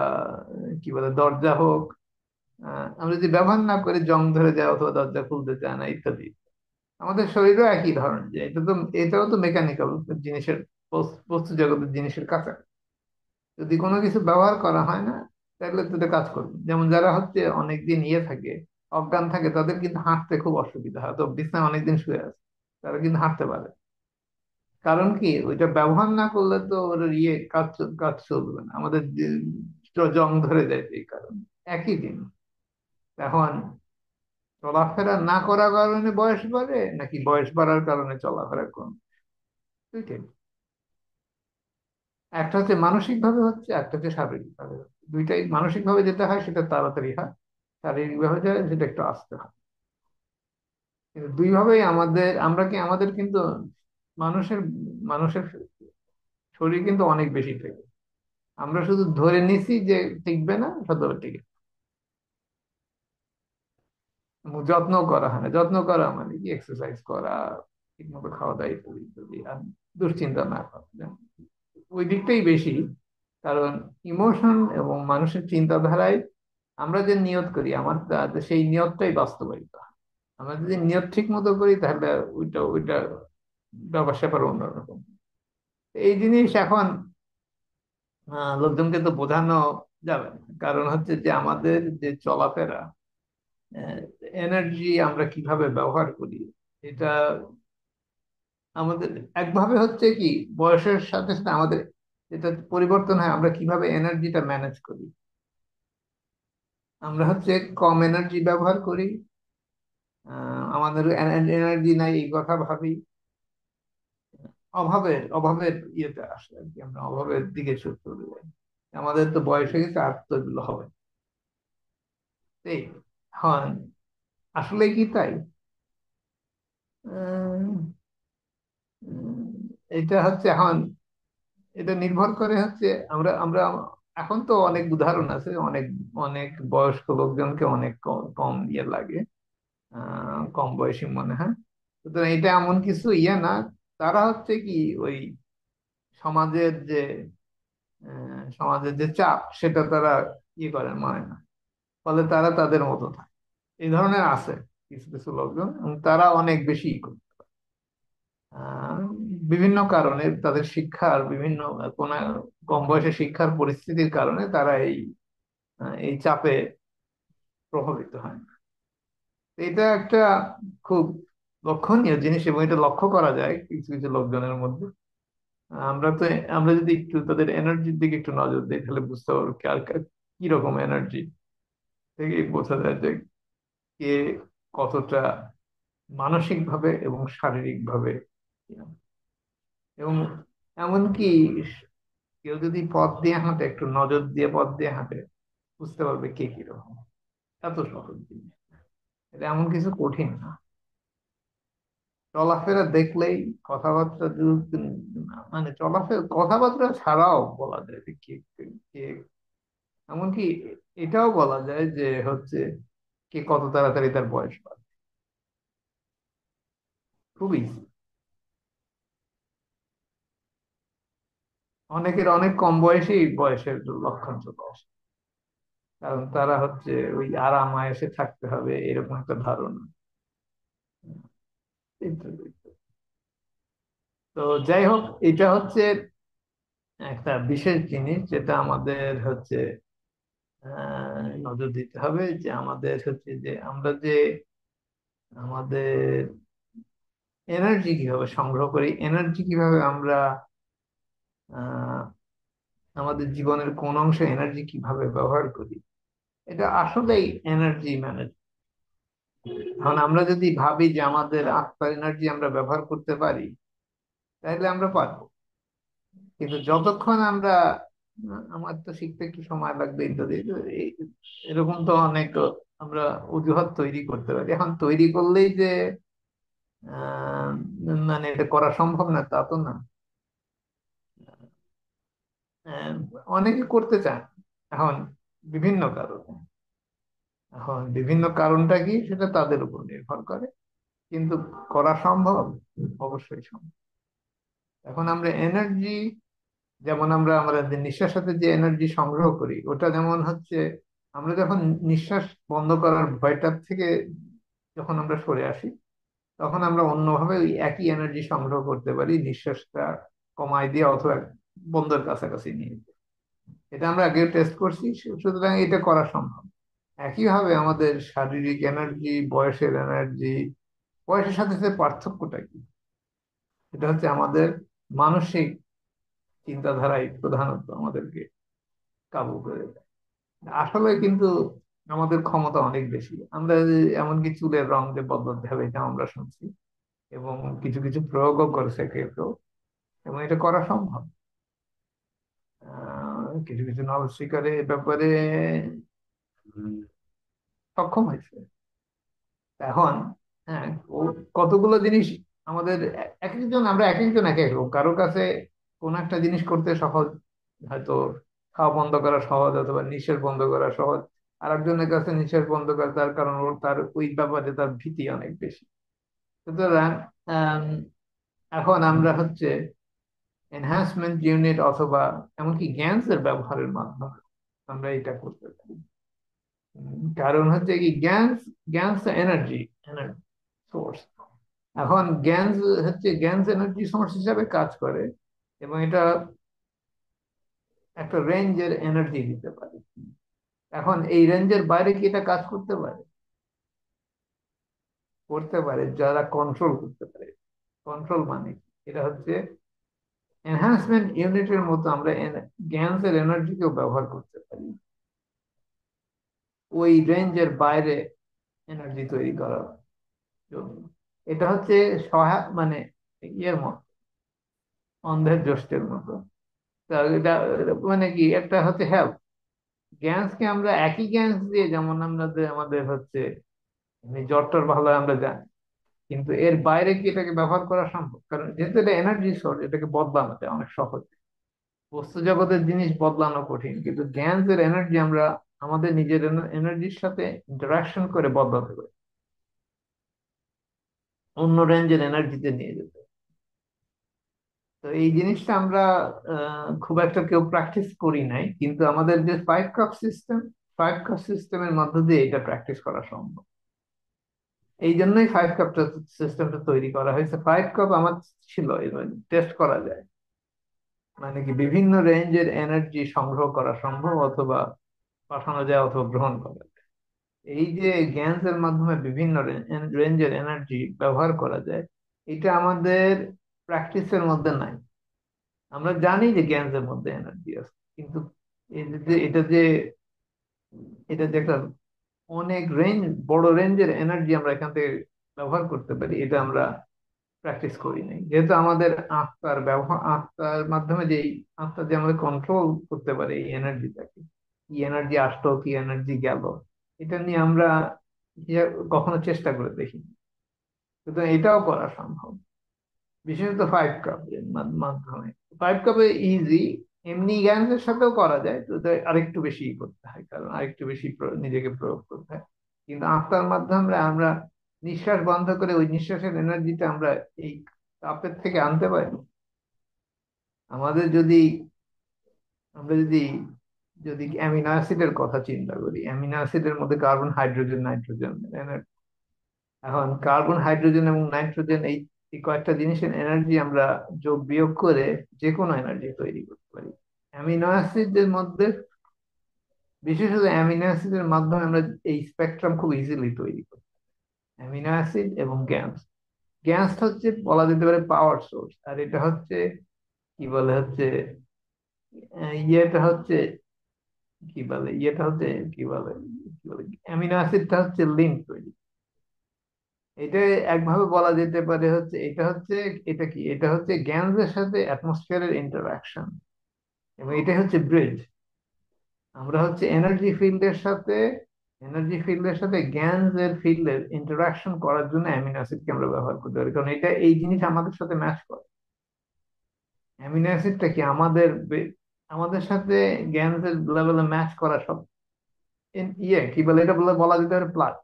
কি বলে দরজা হোক, আমরা যদি ব্যবহার না করি জং ধরে যায় অথবা দরজা খুলতে চায় না ইত্যাদি। আমাদের শরীরও একই ধরনের, যে এটাও তো মেকানিক্যাল জিনিসের, বস্তু জগতের জিনিসের কাছে, যদি কোনো কিছু ব্যবহার করা হয় না তাহলে তো এটা কাজ করবে। যেমন যারা হচ্ছে অনেকদিন ইয়ে থাকে, অজ্ঞান থাকে, তাদের কিন্তু হাঁটতে খুব অসুবিধা হয়, তো বিছানায় অনেকদিন শুয়ে আছে, তারা কিন্তু হাঁটতে পারে। কারণ কি, ওইটা ব্যবহার না করলে তো ওর কাজ চলবে না, আমাদের জং ধরে যায় এই কারণে। একই দিন। এখন চলাফেরা না করার কারণে বয়স বাড়ে, নাকি বয়স বাড়ার কারণে চলাফেরা কম, দুইটাই। একটা হচ্ছে মানসিক ভাবে হচ্ছে, একটা হচ্ছে শারীরিক ভাবে হচ্ছে। দুইটাই, মানসিক ভাবে যেটা হয় সেটা তাড়াতাড়ি হয়, শারীরিক ভাবে যেটা একটু আস্তে হয়। কিন্তু দুই ভাবেই আমাদের কিন্তু মানুষের মানুষের শরীর কিন্তু অনেক বেশি থাকে। আমরা শুধু ধরে নিছি যে টিকবে না, সতর্ক টিকে, যত্ন করা হয় না। যত্ন করা মানে কি, এক্সারসাইজ করা, ঠিক মতো খাওয়া দাওয়া ইত্যাদি ইত্যাদি, আর দুশ্চিন্তা না করা, ওই দিকটাই বেশি। কারণ ইমোশন এবং মানুষের চিন্তাধারায় আমরা যে নিয়ত করি, সেই নিয়তটাই বাস্তবায়িত হয়। আমরা যদি নিয়ত ঠিক মতো করি তাহলে ওইটা ওইটা ব্যাপার স্যাপার অন্যরকম। এই জিনিস এখন লোকজনকে তো বোঝানো যাবে না। কারণ হচ্ছে যে আমাদের যে চলাফেরা, এনার্জি আমরা কিভাবে ব্যবহার করি, এটা আমাদের একভাবে হচ্ছে কি, বয়সের সাথে সাথে আমাদের যেটা পরিবর্তন হয়, আমরা কিভাবে এনার্জিটা ম্যানেজ করি। আমরা হচ্ছে কম এনার্জি ব্যবহার করি, আমাদের এনার্জি নাই এই কথা ভাবি, অভাবের ইয়েতে আসে আর কি, আমরা অভাবের দিকে চলে যাই। আমাদের তো বয়স হয়ে গেছে, আর তো এগুলো হবে না। এই, হ্যাঁ, আসলে কি তাই? আহ, উম, এটা হচ্ছে এখন, এটা নির্ভর করে হচ্ছে, আমরা আমরা এখন তো অনেক উদাহরণ আছে, অনেক অনেক বয়স্ক লোকজনকে অনেক কম কম ইয়ে লাগে, কম বয়সী মনে হয়। সুতরাং এটা এমন কিছু ইয়ে না, তারা হচ্ছে কি ওই সমাজের যে সমাজের যে চাপ, সেটা তারা ইয়ে করেন মানে না, ফলে তারা তাদের মতো থাকে। এই ধরনের আছে কিছু কিছু লোকজন, এবং তারা অনেক বেশি ই করে। আহ, বিভিন্ন কারণে তাদের শিক্ষার বিভিন্ন কোন কম বয়সে শিক্ষার পরিস্থিতির কারণে তারা এই চাপে প্রভাবিত হয়। এটা একটা খুব লক্ষণীয় জিনিস, এবং এটা লক্ষ্য করা যায় কিছু কিছু লোকজনের মধ্যে। আমরা তো, আমরা যদি একটু তাদের এনার্জির দিকে একটু নজর দিই তাহলে বুঝতে পারবো কি রকম এনার্জি, থেকেই বোঝা যায় যে কে কতটা মানসিক ভাবে এবং শারীরিক ভাবে। এবং এমনকি কেউ যদি পথ দিয়ে হাঁটে, একটু নজর দিয়ে পথ দিয়ে হাঁটে, বুঝতে পারবে কে কিরকম। এত সহজ জিনিস, এটা এমন কিছু কঠিন না। চলাফেরা দেখলেই, কথাবার্তা মানে চলাফেরা কথাবার্তা ছাড়াও বলা যায় যে কে, এমনকি এটাও বলা যায় যে হচ্ছে কে কত তাড়াতাড়ি তার বয়স বাড়ে। খুব ইজি। অনেকের অনেক কম বয়সেই বয়সের লক্ষণ চলে আসে, কারণ তারা হচ্ছে ওই আরাম আয়েসে থাকতে হবে এরকম একটা ধারণা। এই তো, এই তো। তো যাই হোক, এটা হচ্ছে একটা বিশেষ জিনিস যেটা আমাদের হচ্ছে নজর দিতে হবে, যে আমাদের হচ্ছে যে আমরা যে আমাদের এনার্জি কিভাবে সংগ্রহ করি, এনার্জি কিভাবে আমরা আহ আমাদের জীবনের কোন অংশে এনার্জি কিভাবে ব্যবহার করি, এটা আসলেই এনার্জি ম্যানেজ। এখন আমরা যদি ভাবি যে আমাদের আত্মার এনার্জি আমরা ব্যবহার করতে পারি, তাহলে আমরা পারবো। কিন্তু যতক্ষণ আমরা আমার তো শিখতে একটু সময় লাগবে ইত্যাদি এরকম তো অনেক আমরা অজুহাত তৈরি করতে পারি। এখন তৈরি করলেই যে আহ মানে এটা করা সম্ভব না তা তো না। আহ, অনেকে করতে চান এখন, বিভিন্ন কারণে। এখন বিভিন্ন কারণটা কি সেটা তাদের উপর নির্ভর করে, কিন্তু করা সম্ভব, অবশ্যই সম্ভব। এখন আমরা এনার্জি, যেমন আমরা আমাদের নিঃশ্বাস সাথে যে এনার্জি সংগ্রহ করি, ওটা যেমন হচ্ছে আমরা যখন নিঃশ্বাস বন্ধ করার ভয়টার থেকে যখন আমরা সরে আসি, তখন আমরা অন্যভাবে ওই একই এনার্জি সংগ্রহ করতে পারি, নিঃশ্বাসটা কমাই দিয়ে অথবা বন্ধের কাছাকাছি নিয়ে যেতে। এটা আমরা আগে টেস্ট করছি, সুতরাং এটা করা সম্ভব। একইভাবে আমাদের শারীরিক এনার্জি, বয়সের এনার্জি, বয়সের সাথে সাথে পার্থক্যটা কি, এটা হচ্ছে আমাদের মানসিক চিন্তাধারাই প্রধানত আমাদেরকে কাবু করে দেয়। আসলে কিন্তু আমাদের ক্ষমতা অনেক বেশি। আমরা এমনকি চুলের রং যে বদলাতে হবে, এটা আমরা শুনছি, এবং কিছু কিছু প্রয়োগও করেছে কেউ কেউ, এবং এটা করা সম্ভব। কিছু কিছু নল শিকারে এ ব্যাপারে সক্ষম হয়েছে। এখন, হ্যাঁ, ও কতগুলো জিনিস আমাদের এক একজন, আমরা এক একজন এক এক রকম। কারো কাছে কোন একটা জিনিস করতে সহজ, হয়তো খাওয়া বন্ধ করা সহজ অথবা নিঃশ্বাস বন্ধ করা সহজ। আর একজনের কাছে নিঃশ্বাস বন্ধ করা, তার কারণ ওর তার ওই ব্যাপারে তার ভীতি অনেক বেশি। সুতরাং আম, এখন আমরা হচ্ছে এনহ্যান্সমেন্ট ইউনিট অথবা এমনকি গ্যাসের ব্যবহারের মাধ্যমে আমরা এটা করতে পারি। কারণ হচ্ছে কি gas, gas energy, energy source. এখন গ্যাস হচ্ছে গ্যাস এনার্জি সোর্স হিসাবে কাজ করে এবং এটা একটা রেঞ্জের এনার্জি দিতে পারে। এখন এই রেঞ্জের বাইরে কি এটা কাজ করতে পারে? করতে পারে, যারা কন্ট্রোল করতে পারে। কন্ট্রোল মানে কি? এটা হচ্ছে এনহ্যান্সমেন্ট ইউনিটের মতো আমরা গ্যাসের এনার্জিকেও ব্যবহার করতে পারি ওই রেঞ্জের বাইরে এনার্জি তৈরি করার জন্য। এটা হচ্ছে সহায় মানে ইয়ের মতো, অন্ধের যষ্টের মতো। তা এটা মানে কি একটা হচ্ছে হেল্প। গ্যাসকে আমরা একই গ্যাস দিয়ে, যেমন আমাদের হচ্ছে এমনি জ্বর টর ভালো হয় আমরা জানি, কিন্তু এর বাইরে কি এটাকে ব্যবহার করা সম্ভব? কারণ যেহেতু এটা এনার্জি সোর্স, এটাকে বদলানো যায় অনেক সহজ। বস্তু জগতের জিনিস বদলানো কঠিন, কিন্তু গ্যাসের এনার্জি আমরা আমাদের নিজের এনার্জির সাথে ইন্টারাকশন করে বদলাতে পারি, অন্য রেঞ্জের এনার্জিতে নিয়ে যেতে। তো এই জিনিসটা আমরা খুব একটা কেউ প্র্যাকটিস করি নাই, কিন্তু আমাদের যে ফাইভ কাপ সিস্টেমের মধ্য দিয়ে এটা প্র্যাকটিস করা সম্ভব। এই জন্যই ফাইভ কাপটা সিস্টেমটা তৈরি করা হয়েছে। ফাইভ কাপ আমার ছিল, টেস্ট করা যায়, মানে কি বিভিন্ন রেঞ্জের এনার্জি সংগ্রহ করা সম্ভব অথবা পাঠানো যায় অথবা গ্রহণ করা যায়। এই যে জ্ঞানের মাধ্যমে বিভিন্ন রেঞ্জের এনার্জি ব্যবহার করা যায়, এটা আমাদের প্র্যাকটিসের মধ্যে নাই। আমরা জানি যে জ্ঞানের মধ্যে এনার্জি আছে, কিন্তু এটা যে একটা অনেক রেঞ্জ, বড় রেঞ্জের এনার্জি আমরা এখান থেকে ব্যবহার করতে পারি, এটা আমরা প্র্যাকটিস করি নাই। যেহেতু আমাদের আত্মার মাধ্যমে যে আত্মা যে আমাদের কন্ট্রোল করতে পারে এই এনার্জিটাকে, কি এনার্জি আসলো কি এনার্জি গেল, এটা নিয়ে আমরা কখনো চেষ্টা করে দেখিনি। কিন্তু এটাও করা সম্ভব, বিশেষত ফাইভ কাপের মাধ্যমে। ফাইভ কাপে ইজি, এমনি জ্ঞানের সাথেও করা যায়, তো এটা আরেকটু বেশি করতে হয়, কারণ আরেকটু বেশি নিজেকে প্রয়োগ করতে হয়। কিন্তু আত্মার মাধ্যমে আমরা নিঃশ্বাস বন্ধ করে ওই নিঃশ্বাসের এনার্জিটা আমরা এই কাপের থেকে আনতে পারি। আমাদের যদি আমরা যদি যদি অ্যামিনো অ্যাসিডের কথা চিন্তা করি, অ্যামিনো অ্যাসিডের মধ্যে কার্বন, হাইড্রোজেন, নাইট্রোজেন। এখন কার্বন, হাইড্রোজেন এবং নাইট্রোজেন, এই এই কয়েকটা জিনিসের এনার্জি আমরা যোগ বিয়োগ করে যে কোনো এনার্জি তৈরি করতে পারি। অ্যামিনো অ্যাসিডের মধ্যে, বিশেষত অ্যামিনো অ্যাসিডের মাধ্যমে আমরা এই স্পেকট্রাম খুব ইজিলি তৈরি করি। অ্যামিনো অ্যাসিড এবং গ্যাস। গ্যাসটা হচ্ছে বলা যেতে পারে পাওয়ার সোর্স, আর এটা হচ্ছে কি বলে হচ্ছে ইয়েটা হচ্ছে কি বলে অ্যামিনো অ্যাসিডটা হচ্ছে লিঙ্ক তৈরি। এটা একভাবে বলা যেতে পারে হচ্ছে এটা হচ্ছে গ্যাসের সাথে অ্যাটমসফিয়ারের ইন্টারাকশন, এবং এটাই হচ্ছে ব্রিজ। আমরা হচ্ছে এনার্জি ফিল্ডের সাথে গ্যাসের ফিল্ডের ইন্টারাকশন করার জন্য অ্যামিনো অ্যাসিডকে আমরা ব্যবহার করতে পারি, কারণ এটা এই জিনিস আমাদের সাথে ম্যাচ করে। অ্যামিনো অ্যাসিডটা কি আমাদের সাথে গ্যাসের লেভেলে ম্যাচ করা সব কি বলে এটা বলে বলা যেতে পারে প্লাগ।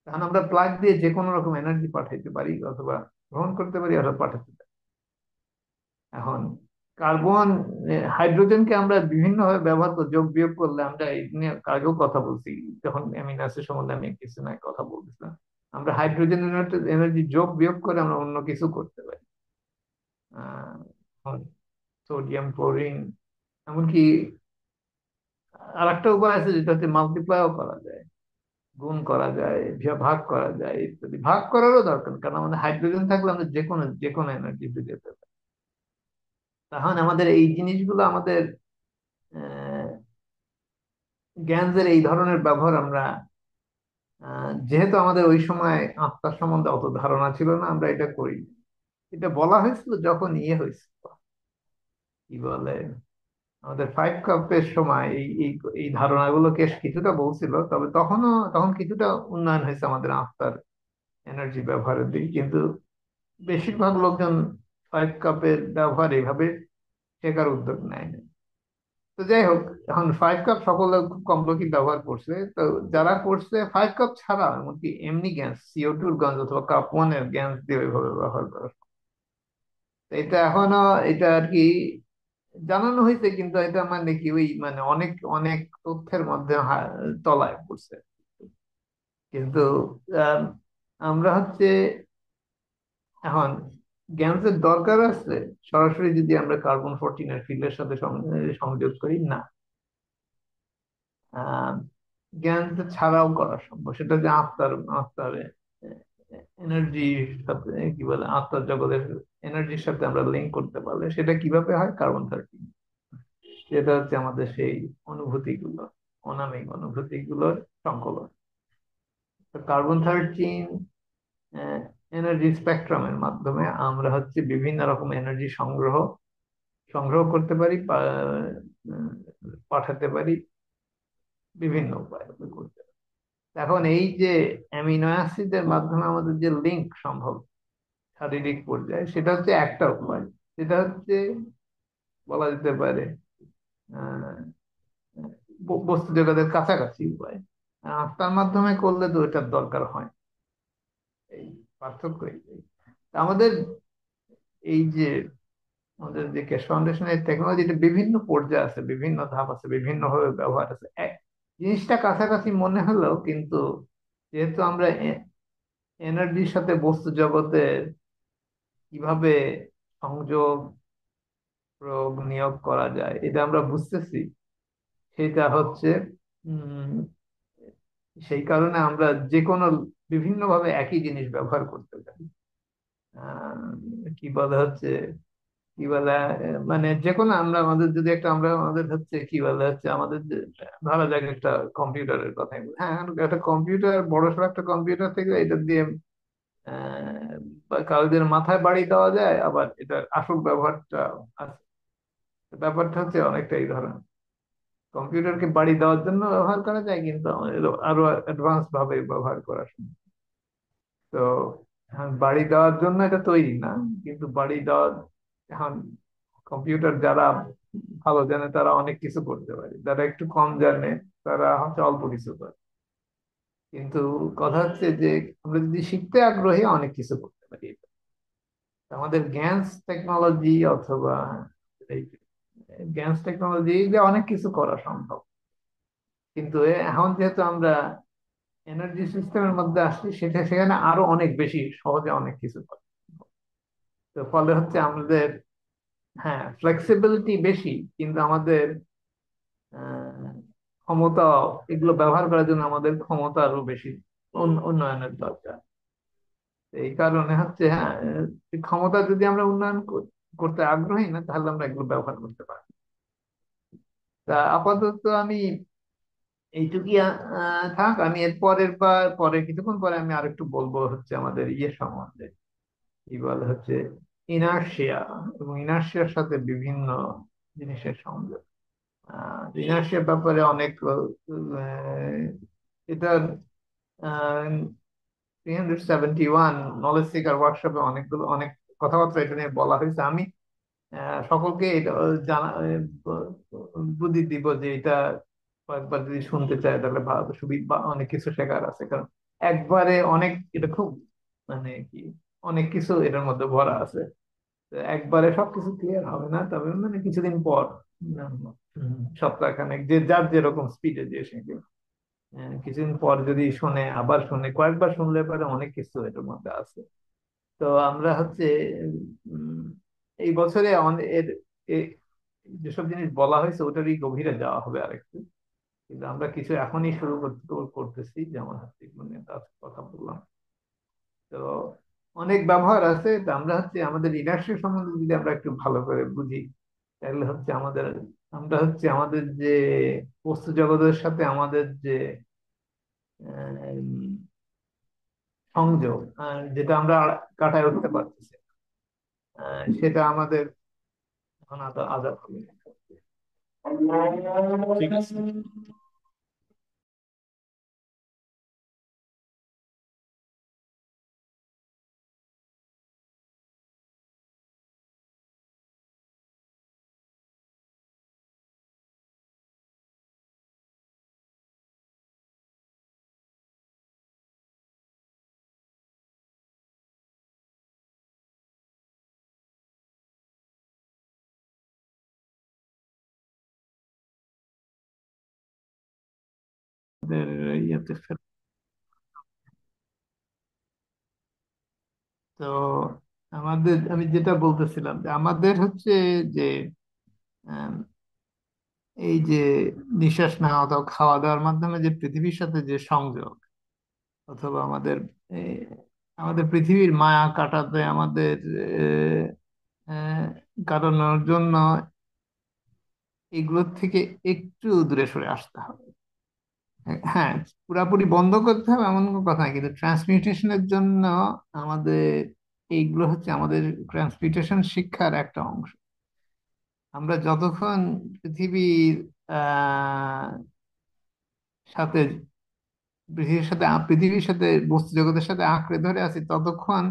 তখন আমরা প্লাগ দিয়ে যে কোনো রকম এনার্জি পাঠাইতে পারি, অথবা গ্রহণ করতে পারি অথবা পাঠাতে পারি। এখন কার্বন, হাইড্রোজেনকে আমরা বিভিন্ন ভাবে ব্যবহার করে যোগ বিয়োগ করলে, আমরা এই নিয়ে আগেও কথা বলছি, যখন অ্যামিনো অ্যাসিড সম্বন্ধে আমি কিছু না কথা বলছিলাম, আমরা হাইড্রোজেন এনার্জি যোগ বিয়োগ করে আমরা অন্য কিছু করতে পারি। সোডিয়াম, ক্লোরিন, এমনকি আর একটা উপায় আছে যেটা হচ্ছে মাল্টিপ্লাইও করা যায়, গুণ করা যায়, ভাগ করা যায় ইত্যাদি। ভাগ করারও দরকার নেই, কারণ আমাদের হাইড্রোজেন থাকলে আমরা যে কোনো এনার্জি যেতে পারি। তখন আমাদের এই জিনিসগুলো আমাদের জ্ঞানের এই ধরনের ব্যবহার আমরা যেহেতু আমাদের ওই সময় আত্মার সম্বন্ধে অত ধারণা ছিল না, আমরা এটা করি। এটা বলা হয়েছিল যখন হয়েছিল, কি বলে আমাদের ফাইভ কাপের সময় এই ধারণাগুলোকে কিছুটা বলছিল, তবে তখন কিছুটা উন্নয়ন হয়েছে আমাদের আত্মার এনার্জি ব্যবহারের দিকে, কিন্তু বেশিরভাগ লোকজন ফাইভ কাপের ব্যবহার এইভাবে শেখার উদ্যোগ নেয় না। তো যাই হোক, এখন 5 কাপ সকলে খুব কম লোকই ব্যবহার করছে। তো যারা করছে 5 কাপ ছাড়া এমনকি এমনি গ্যাস CO2 গ্যাস অথবা কাপ 1 এর গ্যাস দিয়ে ওইভাবে ব্যবহার করা সম্ভব। তো এটা এখনো, এটা আর কি জানানো হয়েছে, কিন্তু এটা মানে কি ওই মানে অনেক অনেক তথ্যের মধ্যে তলায় পড়ছে। কিন্তু আম, আমরা হচ্ছে এখন গ্যাসের দরকার আছে সরাসরি যদি আমরা কার্বন 14 এর ফিল্ডের সাথে সংযোগ করি না। আহ জ্ঞান ছাড়াও করা সম্ভব, সেটা যে আত্মার আত্মার এনার্জির সাথে কি বলে আত্মার জগতের এনার্জির সাথে আমরা লিঙ্ক করতে পারলে সেটা কিভাবে হয়, কার্বন 13। সেটা হচ্ছে আমাদের সেই অনুভূতি গুলো, অনামিক অনুভূতি গুলোর সংকলন। তো কার্বন 13 এনার্জি স্পেকট্রামের মাধ্যমে আমরা হচ্ছে বিভিন্ন রকম এনার্জি সংগ্রহ সংগ্রহ করতে পারি, আহ, পাঠাতে পারি, বিভিন্ন উপায়ে করতে পারি। এখন এই যে অ্যামিনো অ্যাসিডের মাধ্যমে আমাদের যে লিঙ্ক সম্ভব শারীরিক পর্যায়ে, সেটা হচ্ছে একটা উপায়। সেটা হচ্ছে বলা যেতে পারে আহ বস্তু জগতের কাছাকাছি উপায়। তার মাধ্যমে করলে তো এটার দরকার হয়। এই পার্থক্য এইটাই। তা আমাদের এই যে আমাদের যে ক্যাশ ফাউন্ডেশনের টেকনোলজিতে বিভিন্ন পর্যায়ে আছে, বিভিন্ন ধাপ আছে, বিভিন্ন ভাবে ব্যবহার আছে। জিনিসটা কাছাকাছি মনে হলেও কিন্তু যেহেতু আমরা এনার্জির সাথে বস্তু জগতের কিভাবে সংযোগ প্রয়োগ নিয়োগ করা যায় এটা আমরা বুঝতেছি, সেটা হচ্ছে উম সেই কারণে আমরা যে কোনো বিভিন্ন ভাবে একই জিনিস ব্যবহার করতে পারি। আহ, কি বলে হচ্ছে কি বলে মানে যে কোনো আমরা আমাদের যদি একটা আমরা আমাদের হচ্ছে কি বলে হচ্ছে আমাদের যে ধরা যাক একটা কম্পিউটারের কথাই বলি। হ্যাঁ, একটা কম্পিউটার, বড়সড় একটা কম্পিউটার থেকে এটা দিয়ে বা কাগজের মাথায় বাড়ি দেওয়া যায়, আবার এটার আসল ব্যবহারটা আছে। ব্যাপারটা হচ্ছে অনেকটা এই ধরনের। কম্পিউটারকে বাড়ি দেওয়ার জন্য ব্যবহার করা যায়, কিন্তু আমাদের আরো অ্যাডভান্স ভাবে ব্যবহার করা সম্ভব। তো এখন বাড়ি দেওয়ার জন্য এটা তৈরি না, কিন্তু বাড়ি দেওয়ার এখন কম্পিউটার যারা ভালো জানে তারা অনেক কিছু করতে পারে, যারা একটু কম জানে তারা হচ্ছে অল্প কিছু করে। কিন্তু কথা হচ্ছে যে আমরা যদি শিখতে আগ্রহী অনেক কিছু করতে পারি। আমাদের গ্যাস টেকনোলজি অথবা এই গ্যাস টেকনোলজি দিয়ে অনেক কিছু করা সম্ভব। কিন্তু এখন যেহেতু আমরা এনার্জি সিস্টেমের মধ্যে আসছি, সেখানে আরো অনেক বেশি সহজে অনেক কিছু করা সম্ভব। তো ফলে হচ্ছে আমাদের, হ্যাঁ, ফ্লেক্সিবিলিটি বেশি, কিন্তু আমাদের আহ, ক্ষমতা, এগুলো ব্যবহার করার জন্য আমাদের ক্ষমতা আরো বেশি উন্নয়নের দরকার। তো এই কারণে হচ্ছে, হ্যাঁ, এই ক্ষমতা যদি আমরা উন্নয়ন করতে আগ্রহী না, তাহলে আমরা এগুলো ব্যবহার করতে পারি। তা আপাতত আমি এইটুকুই থাক। আমি এর পরের বার পরে কিছুক্ষণ পরে আমি আরেকটু বলবো হচ্ছে আমাদের ইয়ে সম্বন্ধে, কি বলে হচ্ছে ইনার্শিয়া, এবং ইনার্শিয়ার সাথে বিভিন্ন জিনিসের সংযোগ। ইনার্শিয়ার ব্যাপারে অনেক এটার 371 নলেজ সিকার ওয়ার্কশপে অনেকগুলো অনেক কথাবার্তা এটা নিয়ে বলা হয়েছে। আমি সকলকে এটা জানা বুদ্ধি দিব যে এটা কয়েকবার যদি শুনতে চায় তাহলে ভালো সুবিধা, অনেক কিছু শেখার আছে। কারণ একবারে অনেক, এটা খুব মানে কি অনেক কিছু এটার মধ্যে ভরা আছে। তো একবারে সবকিছু ক্লিয়ার হবে না, তবে মানে কিছুদিন পর সপ্তাহখানেক যে যার যেরকম স্পিডে যে শিখে, কিছুদিন পর যদি শুনে, আবার শুনে, কয়েকবার শুনলে পরে অনেক কিছু এটার মধ্যে আছে। তো আমরা হচ্ছে উম, এই বছরে যেসব জিনিস বলা হয়েছে ওটারই গভীরে যাওয়া হবে আরেকটু। কিন্তু আমরা কিছু এখনই শুরু করতেছি, যেমন হচ্ছে মানে তার কথা বললাম। তো অনেক ব্যবহার আছে। তো আমরা হচ্ছে আমাদের ইন্ডাস্ট্রি সম্বন্ধে যদি আমরা একটু ভালো করে বুঝি, তাহলে হচ্ছে আমরা হচ্ছে আমাদের যে বস্তু জগতের সাথে আমাদের যে আহ, সংযোগ, যেটা আমরা কাটায় উঠতে পারতেছি, সেটা আমাদের এখন আদা হবে। ঠিক আছে। ইয়েতে তো আমাদের, আমি যেটা বলতেছিলাম যে আমাদের হচ্ছে যে আম, এই যে নিঃশ্বাস নেওয়া অথবা খাওয়া দাওয়ার মাধ্যমে যে পৃথিবীর সাথে যে সংযোগ, অথবা আমাদের এই, আমাদের পৃথিবীর মায়া কাটাতে আমাদের কাটানোর জন্য এগুলোর থেকে একটু দূরে সরে আসতে হবে। হ্যাঁ, পুরাপুরি বন্ধ করতে হবে এমন কোনো কথা নাই, কিন্তু ট্রান্সমিউটেশনের জন্য আমাদের এইগুলো হচ্ছে আমাদের ট্রান্সমিউটেশন শিক্ষার একটা অংশ। আমরা যতক্ষণ পৃথিবীর আহ সাথে পৃথিবীর সাথে বস্তু জগতের সাথে আঁকড়ে ধরে আছি, ততক্ষণ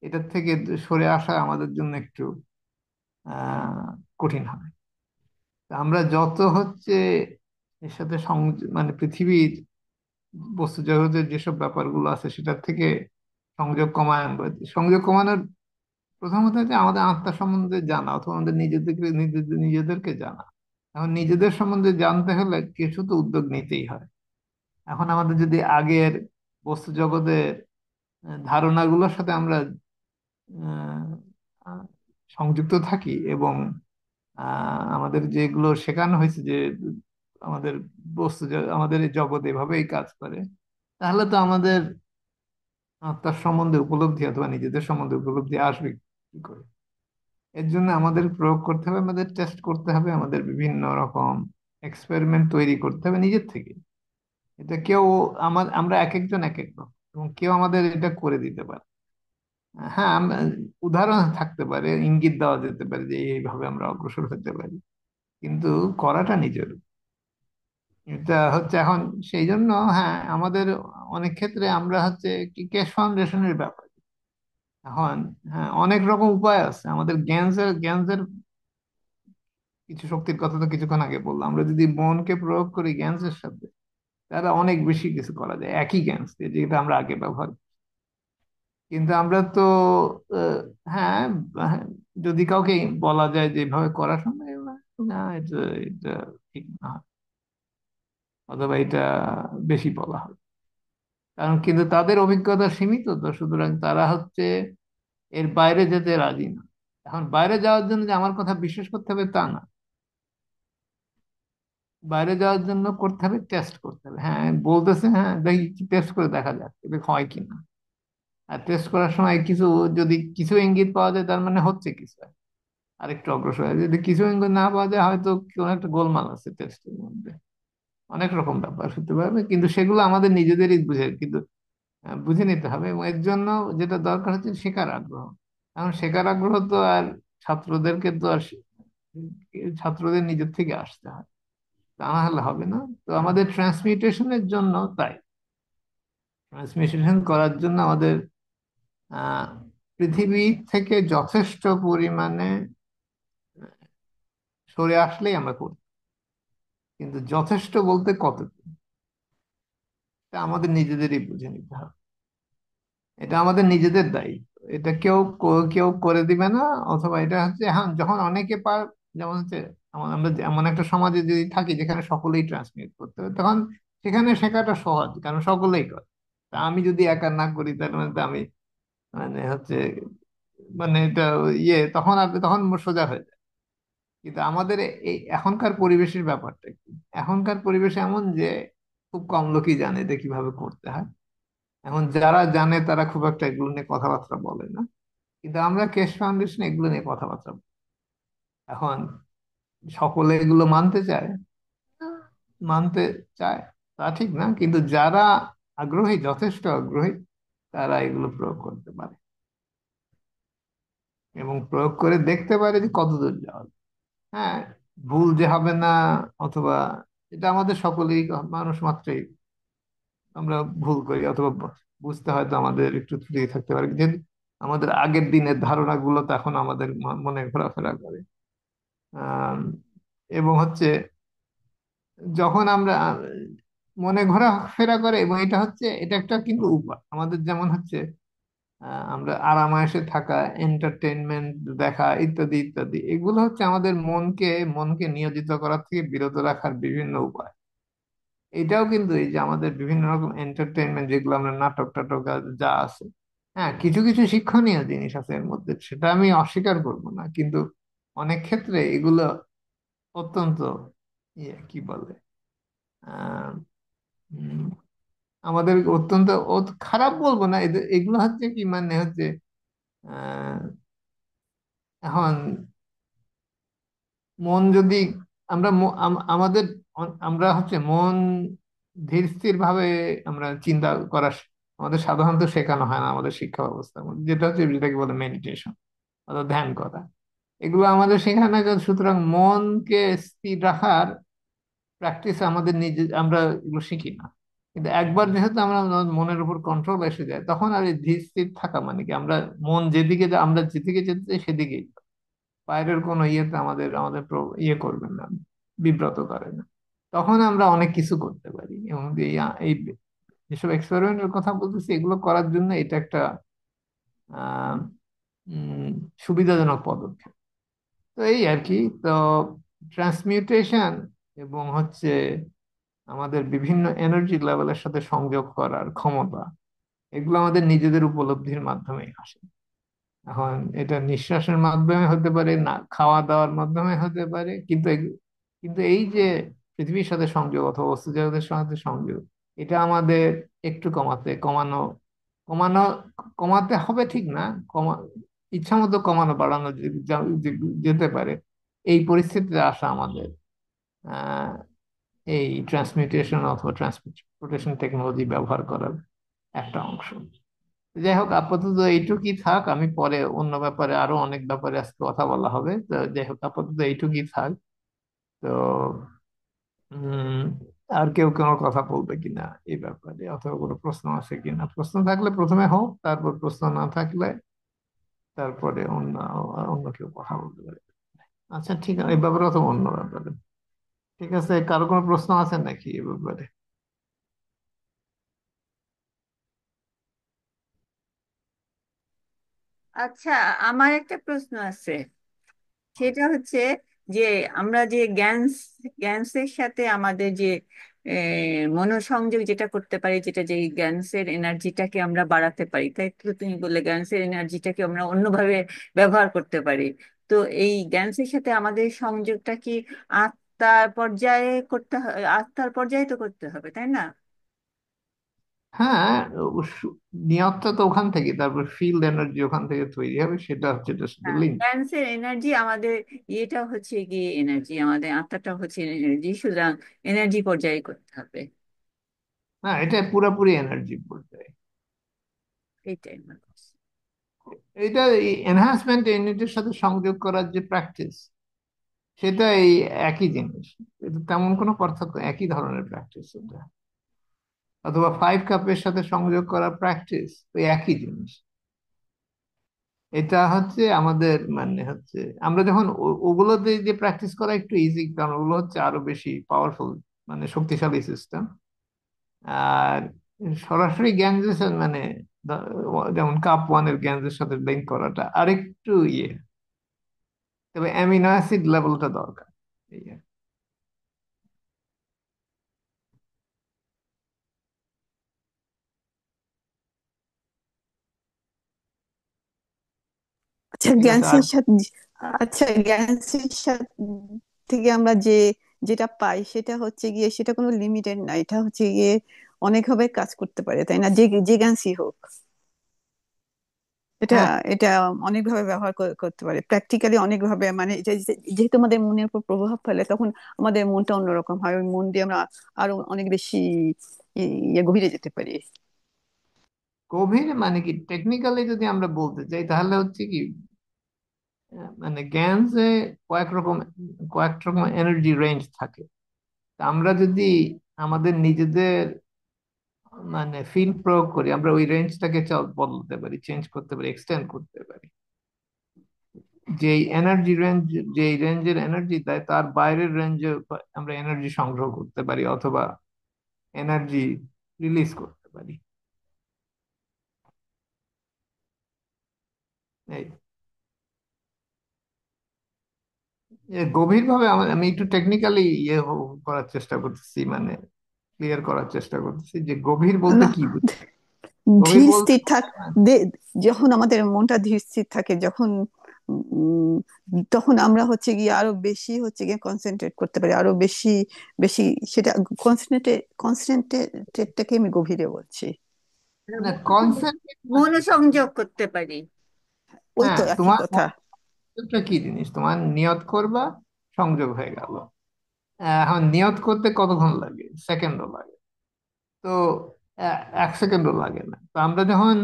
এটার থেকে সরে আসা আমাদের জন্য একটু আহ কঠিন হবে। তা আমরা যত হচ্ছে এর সাথে মানে পৃথিবীর বস্তু জগতের যেসব ব্যাপারগুলো আছে সেটার থেকে সংযোগ কমায় আনবো। সংযোগ কমানোর প্রথমত হচ্ছে আমাদের আত্মা সম্বন্ধে জানা, অথবা আমাদের নিজেদেরকে জানা। এখন নিজেদের সম্বন্ধে জানতে হলে কিছু তো উদ্যোগ নিতেই হয়। এখন আমাদের যদি আগের বস্তু জগতের ধারণাগুলোর সাথে আমরা আহ, আহ, সংযুক্ত থাকি, এবং আমাদের যেগুলো শেখানো হয়েছে যে আমাদের আমাদের এই জগৎ এভাবেই কাজ করে, তাহলে তো আমাদের আত্মার সম্বন্ধে উপলব্ধি অথবা নিজেদের সম্বন্ধে উপলব্ধি আসবে কি করে? এর জন্য আমাদের প্রয়োগ করতে হবে, আমাদের টেস্ট করতে হবে, আমাদের বিভিন্ন রকম এক্সপেরিমেন্ট তৈরি করতে হবে নিজের থেকে। এটা কেউ আমরা এক একজন এক এক রকম, এবং কেউ আমাদের এটা করে দিতে পারে। হ্যাঁ, উদাহরণ থাকতে পারে, ইঙ্গিত দেওয়া যেতে পারে যে এইভাবে আমরা অগ্রসর হতে পারি, কিন্তু করাটা নিজের। এটা হচ্ছে এখন সেই জন্য, হ্যাঁ, আমাদের অনেক ক্ষেত্রে আমরা হচ্ছে কি ক্যাশ ফাউন্ডেশনের ব্যাপার। এখন হ্যাঁ, অনেক রকম উপায় আছে আমাদের। জ্ঞানের কিছু শক্তির কথা তো কিছুক্ষণ আগে বললাম। আমরা যদি মনকে প্রয়োগ করি জ্ঞানের সাথে, তাহলে অনেক বেশি কিছু করা যায় একই জ্ঞান দিয়ে, যেটা আমরা আগে ব্যবহার করি। কিন্তু আমরা তো আহ, হ্যাঁ, হ্যাঁ, যদি কাউকে বলা যায় যে এভাবে করা সম্ভব, না, এটা এটা ঠিক না, অথবা এটা বেশি বলা হয়। কারণ কিন্তু তাদের অভিজ্ঞতা সীমিত, তো সুতরাং তারা হচ্ছে এর বাইরে যেতে রাজি না। এখন বাইরে যাওয়ার জন্য যে আমার কথা বিশ্বাস করতে হবে তা না। বাইরে যাওয়ার জন্য করতে হবে, টেস্ট করতে হবে। হ্যাঁ, বলতেছে, হ্যাঁ দেখি, টেস্ট করে দেখা যাক এটা হয় কিনা। আর টেস্ট করার সময় কিছু, যদি কিছু ইঙ্গিত পাওয়া যায় তার মানে হচ্ছে কিছু, আরেকটু অগ্রসর হয়। যদি কিছু ইঙ্গিত না পাওয়া যায়, হয়তো কোনো একটা গোলমাল আছে টেস্টের মধ্যে। অনেক রকম ব্যাপার হতে পারবে, কিন্তু সেগুলো আমাদের নিজেদেরই বুঝে, কিন্তু বুঝে নিতে হবে। এবং এর জন্য যেটা দরকার হচ্ছে শেখার আগ্রহ। এখন শেখার আগ্রহ তো আর ছাত্রদেরকে তো আর ছাত্রদের নিজের থেকে আসতে হয়, তা না হলে হবে না। তো আমাদের ট্রান্সমিউটেশনের জন্য তাই, ট্রান্সমিউটেশন করার জন্য আমাদের আহ পৃথিবী থেকে যথেষ্ট পরিমাণে সরে আসলেই আমরা করি। কিন্তু যথেষ্ট বলতে কত, তা আমাদের নিজেদেরই বুঝে নিতে হবে। এটা আমাদের নিজেদের দায়িত্ব। এটা কেউ করে দিবে না। অথবা এটা হচ্ছে, হ্যাঁ, যখন অনেকে যেমন হচ্ছে আমরা এমন একটা সমাজে যদি থাকি যেখানে সকলেই ট্রান্সমিট করতে হবে, তখন সেখানে শেখাটা সহজ, কারণ সকলেই করে। তা আমি যদি একা না করি, তাহলে মানে তো আমি মানে হচ্ছে মানে এটা তখন সোজা হয়ে যায়। কিন্তু আমাদের এই এখনকার পরিবেশের ব্যাপারটা কি, এখনকার পরিবেশ এমন যে খুব কম লোকই জানে যে কিভাবে করতে হয়। এখন যারা জানে তারা খুব একটা এগুলো নিয়ে কথাবার্তা বলে না, কিন্তু আমরা কেশ ফাউন্ডেশন এগুলো নিয়ে কথাবার্তা বলি। এখন সকলে এগুলো মানতে চায় না, মানতে চায় তা ঠিক না, কিন্তু যারা আগ্রহী, যথেষ্ট আগ্রহী, তারা এগুলো প্রয়োগ করতে পারে এবং প্রয়োগ করে দেখতে পারে যে কতদূর যাওয়া যায়। হ্যাঁ, ভুল যে হবে না, অথবা এটা আমাদের সকলেই, মানুষ মাত্রই আমরা ভুল করি, অথবা বুঝতে হয়তো আমাদের একটু ত্রুটি থাকতে পারে, যে আমাদের আগের দিনের ধারণাগুলো তো এখন আমাদের মনে ঘোরাফেরা করে। আম, এবং হচ্ছে যখন আমরা মনে ঘোরাফেরা করে, এবং এটা একটা কিন্তু উপায় আমাদের, যেমন হচ্ছে আমরা আরামায়েশে থাকা, এন্টারটেনমেন্ট দেখা, ইত্যাদি ইত্যাদি, এগুলো হচ্ছে আমাদের মনকে নিয়োজিত করার থেকে বিরত রাখার বিভিন্ন উপায়। এটাও কিন্তু এই যে আমাদের বিভিন্ন রকম এন্টারটেইনমেন্ট যেগুলো আমরা নাটক টাটক যা আছে, হ্যাঁ কিছু কিছু শিক্ষণীয় জিনিস আছে এর মধ্যে, সেটা আমি অস্বীকার করব না, কিন্তু অনেক ক্ষেত্রে এগুলো অত্যন্ত কি বলে আহ উম, আমাদের অত্যন্ত খারাপ বলবো না, এগুলো হচ্ছে কি মানে হচ্ছে আহ এখন মন যদি আমরা আমাদের আমরা হচ্ছে মন ধীর স্থির ভাবে আমরা চিন্তা করা আমাদের সাধারণত শেখানো হয় না আমাদের শিক্ষা ব্যবস্থার মধ্যে, যেটা হচ্ছে যেটাকে বলে মেডিটেশন অর্থাৎ ধ্যান করা। এগুলো আমাদের শেখানো যায়, সুতরাং মনকে স্থির রাখার প্র্যাকটিস আমাদের নিজে আমরা এগুলো শিখি না। কিন্তু একবার যেহেতু আমরা মনের উপর কন্ট্রোল এসে যায়, তখন আর এই ধীর স্থির থাকা মানে কি আমরা মন যেদিকে আমরা যেদিকে যেতে চাই সেদিকেই, বাইরের কোনো ইয়েতে আমাদের আমাদের ইয়ে করবেন না, বিব্রত করে না। তখন আমরা অনেক কিছু করতে পারি, এবং এই যেসব এক্সপেরিমেন্টের কথা বলতেছি এগুলো করার জন্য এটা একটা আহ উম, সুবিধাজনক পদক্ষেপ। তো এই আর কি। তো ট্রান্সমিউটেশন এবং হচ্ছে আমাদের বিভিন্ন এনার্জি লেভেলের সাথে সংযোগ করার ক্ষমতা, এগুলো আমাদের নিজেদের উপলব্ধির মাধ্যমেই আসে। এখন এটা নিঃশ্বাসের মাধ্যমে হতে পারে, না খাওয়া দাওয়ার মাধ্যমে হতে পারে, কিন্তু কিন্তু এই যে পৃথিবীর সাথে সংযোগ অথবা বস্তু জগতের সাথে সংযোগ, এটা আমাদের একটু কমানো কমানো কমাতে হবে ঠিক না, কমা ইচ্ছা মতো কমানো বাড়ানো যেতে পারে। এই পরিস্থিতিতে আসা আমাদের আহ এই ট্রান্সমিউটেশন অথবা ট্রান্সপোর্টেশন টেকনোলজি ব্যবহার করার একটা অংশ। যাই হোক, আপাতত এইটুকুই থাক, আমি পরে অন্য ব্যাপারে আরো অনেক ব্যাপারে আজকে কথা বলা হবে, তো যাই হোক আপাতত এইটুকুই থাক। তো উম আর কেউ কোনো কথা বলবে কিনা এই ব্যাপারে, অথবা কোনো প্রশ্ন আছে কিনা? প্রশ্ন থাকলে প্রথমে হোক, তারপর প্রশ্ন না থাকলে তারপরে অন্য অন্য কেউ কথা বলতে পারে। আচ্ছা ঠিক আছে, এই ব্যাপারে অথবা অন্য ব্যাপারে। ঠিক আছে, কারো কোনো প্রশ্ন আছে নাকি এই ব্যাপারে? আচ্ছা, আমার একটা প্রশ্ন আছে। সেটা হচ্ছে যে আমরা যে জ্ঞানসের সাথে আমাদের যে মনোসংযোগ যেটা করতে পারি, যেটা যে জ্ঞানসের এনার্জিটাকে আমরা বাড়াতে পারি, তাই তো তুমি বললে জ্ঞানসের এনার্জিটাকে আমরা অন্যভাবে ব্যবহার করতে পারি। তো এই জ্ঞানসের সাথে আমাদের সংযোগটা কি আত্মার পর্যায়ে তো করতে হবে, তাই না? হ্যাঁ, নিয়তটা তো ওখান থেকে, তারপর ফিল্ড এনার্জি ওখান থেকে তৈরি হবে, সেটা হচ্ছে এটার সাথে হ্যাঁ, লিঙ্ক। জ্ঞানসের এনার্জি আমাদের ইয়েটা হচ্ছে গিয়ে এনার্জি, আমাদের আত্মাটা হচ্ছে এনার্জি, সুতরাং এনার্জি পর্যায়ে করতে হবে। না, এটা পুরোপুরি এনার্জি পর্যায়ে। এইটাই আমার কথা। এটা এনহান্সমেন্ট ইউনিটের সাথে সংযোগ করার যে প্র্যাকটিস, সেটা এই একই জিনিস। এটা তেমন কোনো পার্থক্য, একই ধরনের প্র্যাকটিস এটা। অথবা 5 কাপের সাথে সংযোগ করার প্র্যাকটিস, ওই একই জিনিস। এটা হচ্ছে আমাদের মানে হচ্ছে আমরা যখন ওগুলোতে যে প্র্যাকটিস করা একটু ইজি, কারণ ওগুলো হচ্ছে আরো বেশি পাওয়ারফুল, মানে শক্তিশালী সিস্টেম। আর সরাসরি গ্যাঞ্জেস মানে যেমন কাপ 1-এর গ্যাঞ্জের সাথে লিঙ্ক করাটা আরেকটু ইয়ে, তবে অ্যামিনো অ্যাসিড লেভেলটা দরকার। এই আর কি। আচ্ছা, ঠিক আছে। আর জ্ঞানসের সাথে আচ্ছা, জ্ঞানসের সাথে থেকে আমরা যেটা পাই সেটা হচ্ছে গিয়ে, সেটা কোনো লিমিটেড না, এটা হচ্ছে গিয়ে অনেকভাবে কাজ করতে পারে, তাই না? যে যে জ্ঞানসই হোক, এটা হ্যাঁ, এটা অনেকভাবে ব্যবহার করতে পারে প্র্যাকটিক্যালি, অনেকভাবে, মানে এটা যেহেতু আমাদের মনের উপর প্রভাব ফেলে, তখন আমাদের মনটা অন্যরকম হয়, ওই মন দিয়ে আমরা আরো অনেক বেশি গভীরে যেতে পারি। গভীর মানে কি টেকনিক্যালি যদি আমরা বলতে চাই তাহলে হচ্ছে কি মানে জ্ঞানসে কয়েক রকম কয়েক রকম এনার্জি রেঞ্জ থাকে। তা আমরা যদি আমাদের নিজেদের মানে ফিল প্রয়োগ করি, আমরা ওই রেঞ্জটাকে বদলাতে পারি, চেঞ্জ করতে পারি, এক্সটেন্ড করতে পারি। যে এনার্জি রেঞ্জ, যে রেঞ্জের এনার্জি দেয় তার বাইরের রেঞ্জে আমরা এনার্জি সংগ্রহ করতে পারি অথবা এনার্জি রিলিজ করতে পারি। এই গভীরভাবে আমি একটু টেকনিক্যালি করার চেষ্টা করতেছি, মানে ক্লিয়ার করার চেষ্টা করতেছি যে গভীর বলতে না, কি বুঝি। গভীর ধীর বলতে স্থির থাক দে- যখন আমাদের মনটা ধীর স্থির থাকে, যখন উম, তখন আমরা হচ্ছে গিয়ে আরো বেশি হচ্ছে গিয়ে কনসেন্ট্রেট করতে পারি, আরো বেশি বেশি সেটা কনসেন্ট্রেটটাকে আমি গভীরে বলছি। না, কনসেন্ট্রেট মানে কি? মনোসংযোগ করতে পারি। ওই হ্যাঁ, তো একই তোমার কথা। মনোযোগটা কি জিনিস, তোমার নিয়ত করবা, সংযোগ হয়ে গেল। এখন নিয়ত করতে কতক্ষণ লাগে? সেকেন্ডও লাগে। তো 1 সেকেন্ডও লাগে না। তো আমরা যখন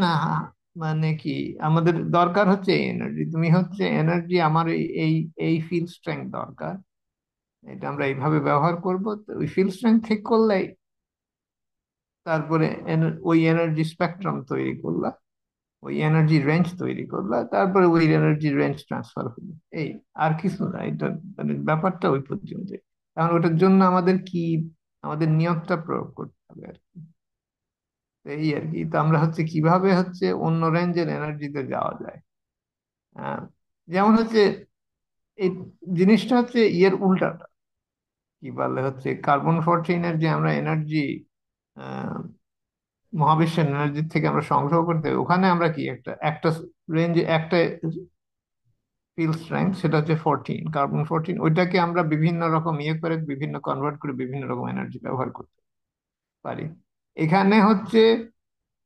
মানে কি, আমাদের দরকার হচ্ছে এনার্জি, তুমি হচ্ছে এনার্জি, আমার এই এই এই ফিল স্ট্রেংথ দরকার, এটা আমরা এইভাবে ব্যবহার করব। তো ওই ফিল স্ট্রেংথ ঠিক করলেই তারপরে ওই এনার্জি স্পেকট্রাম তৈরি করলা, ওই এনার্জি রেঞ্জ তৈরি করলা, তারপরে ওই এনার্জি রেঞ্জ ট্রান্সফার হলো। এই, আর কিছু না, এটা মানে ব্যাপারটা ওই পর্যন্ত। কারণ ওটার জন্য আমাদের কি, আমাদের নিয়তটা প্রয়োগ করতে হবে আর কি। তো এই আর কি। তো আমরা হচ্ছে কিভাবে হচ্ছে অন্য রেঞ্জের এনার্জিতে যাওয়া যায়। আহ, যেমন হচ্ছে এই জিনিসটা হচ্ছে ইয়ের উল্টাটা, কি বলে হচ্ছে কার্বন 14-এর যে আমরা এনার্জি মহাবিশ্বের এনার্জি থেকে আমরা সংগ্রহ করতে হবে, ওখানে আমরা কি একটা একটা রেঞ্জে একটা ফিল স্ট্রেংথ, সেটা হচ্ছে 14, কার্বন 14, ওইটাকে আমরা বিভিন্ন রকম ইয়ে করে, বিভিন্ন কনভার্ট করে বিভিন্ন রকম এনার্জি ব্যবহার করতে পারি। এখানে হচ্ছে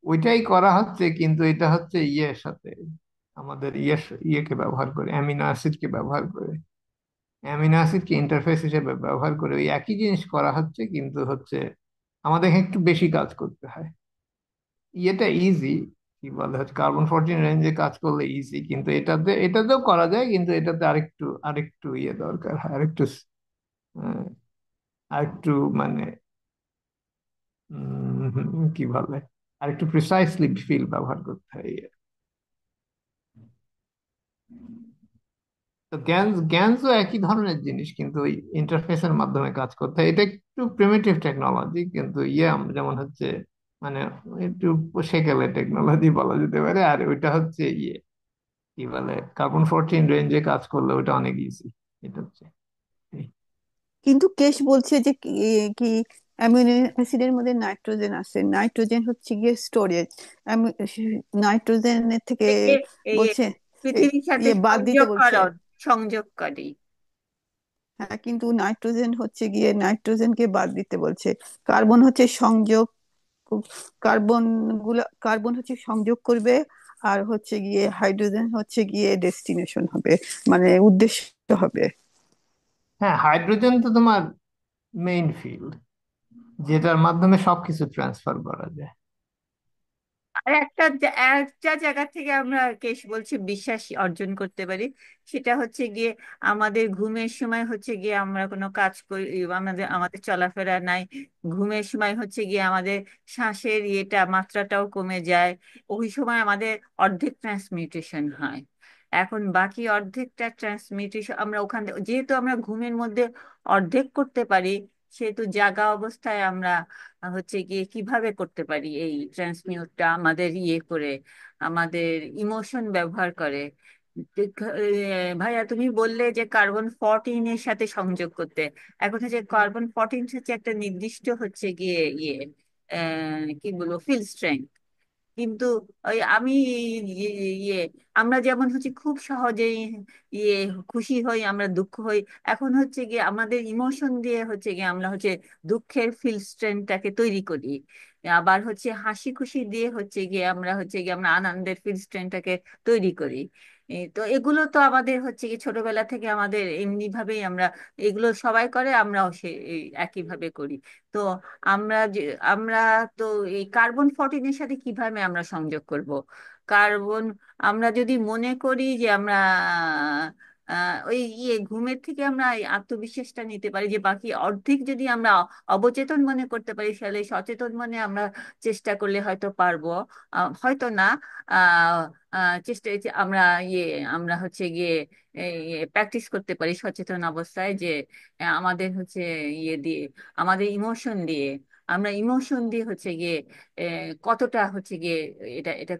ওইটাই করা হচ্ছে, কিন্তু এটা হচ্ছে ইয়ের সাথে, আমাদের ইয়েকে ব্যবহার করে, অ্যামিনো অ্যাসিডকে ব্যবহার করে, অ্যামিনো অ্যাসিডকে ইন্টারফেস হিসেবে ব্যবহার করে ওই একই জিনিস করা হচ্ছে, কিন্তু হচ্ছে আমাদের একটু বেশি কাজ করতে হয়। ইয়েটা ইজি, কি বলে হচ্ছে কার্বন 14 রেঞ্জে কাজ করলে ইজি, কিন্তু এটাতেও করা যায়, কিন্তু এটাতে আরেকটু আরেকটু ইয়ে দরকার হয়, আরেকটু আহ, আরেকটু মানে কি বলে, আরেকটু প্রিসাইসলি ফিল ব্যবহার করতে হয়। তো জ্ঞানও একই ধরনের জিনিস, কিন্তু ওই ইন্টারফেসের মাধ্যমে কাজ করতে হয়। এটা একটু প্রিমিটিভ টেকনোলজি, কিন্তু ইয়ে যেমন হচ্ছে মানে একটু সেকেলে টেকনোলজি বলা যেতে পারে। আর ওইটা হচ্ছে ইয়ে, কি বলে কার্বন 14 রেঞ্জে কাজ করলে ওইটা অনেক ইজি। এটা হচ্ছে এই। কিন্তু কেশ বলছে যে কি অ্যামিনো অ্যাসিডের মধ্যে নাইট্রোজেন আছে, নাইট্রোজেন হচ্ছে গিয়ে স্টোরেজ, নাইট্রোজেনের থেকে থেকে এই বলছে পৃথিবীর সাথে ইয়ে বাদ দিতে বলছে। সংযোগকরণ, সংযোগকারী। হ্যাঁ, কিন্তু নাইট্রোজেন হচ্ছে গিয়ে নাইট্রোজেনকে বাদ দিতে বলছে। কার্বন হচ্ছে সংযোগ, কার্বন কার্বন হচ্ছে সংযোগ করবে, আর হচ্ছে গিয়ে হাইড্রোজেন হচ্ছে গিয়ে ডেস্টিনেশন হবে, মানে উদ্দেশ্য হবে। হ্যাঁ, হাইড্রোজেন তো তোমার মেইন ফিল্ড, যেটার মাধ্যমে সবকিছু ট্রান্সফার করা যায়। আর একটা জায়গা থেকে আমরা কেশ বলছি বিশ্বাস অর্জন করতে পারি, সেটা হচ্ছে গিয়ে আমাদের ঘুমের সময় হচ্ছে গিয়ে আমরা কোনো কাজ করি, আমাদের আমাদের চলাফেরা নাই, ঘুমের সময় হচ্ছে গিয়ে আমাদের শ্বাসের মাত্রাটাও কমে যায়। ওই সময় আমাদের অর্ধেক ট্রান্সমিউটেশন হয়। এখন বাকি অর্ধেকটা ট্রান্সমিউটেশন আমরা ওখান থেকে, যেহেতু আমরা ঘুমের মধ্যে অর্ধেক করতে পারি, সেহেতু জাগা অবস্থায় আমরা হচ্ছে গিয়ে কিভাবে করতে পারি এই ট্রান্সমিউটটা আমাদের করে, আমাদের ইমোশন ব্যবহার করে। ভাইয়া তুমি বললে যে কার্বন 14 এর সাথে সংযোগ করতে। এখন হচ্ছে কার্বন 14 হচ্ছে একটা নির্দিষ্ট হচ্ছে গিয়ে কি বলবো ফিল স্ট্রেংথ। কিন্তু ওই আমি ইয়ে ইয়ে, আমরা যেমন হচ্ছে খুব সহজেই ইয়ে খুশি হই, আমরা দুঃখ হই। এখন হচ্ছে গিয়ে আমাদের ইমোশন দিয়ে হচ্ছে গিয়ে আমরা হচ্ছে দুঃখের ফিল স্ট্রেংথটাকে তৈরি করি। আবার হচ্ছে হাসি খুশি দিয়ে হচ্ছে গিয়ে আমরা আনন্দের ফিল স্ট্রেংথটাকে তৈরি করি। তো এগুলো তো আমাদের হচ্ছে কি ছোটবেলা থেকে আমাদের এমনি ভাবেই আমরা, এগুলো সবাই করে, আমরাও একই ভাবে করি। তো আমরা যে আমরা তো এই কার্বন 14 এর সাথে কিভাবে আমরা সংযোগ করব? কার্বন, আমরা যদি মনে করি যে আমরা ওই ঘুমের থেকে আমরা এই আত্মবিশ্বাসটা নিতে পারি, যে বাকি অর্ধেক যদি আমরা অবচেতন মনে করতে পারি, তাহলে সচেতন মনে আমরা চেষ্টা করলে হয়তো পারবো। হয়তো না, আহ চেষ্টা আমরা ইয়ে আমরা হচ্ছে গিয়ে প্র্যাকটিস করতে পারি সচেতন অবস্থায়, যে আমাদের হচ্ছে দিয়ে, আমাদের ইমোশন দিয়ে হচ্ছে গিয়ে কতটা হচ্ছে গিয়ে এটা এটা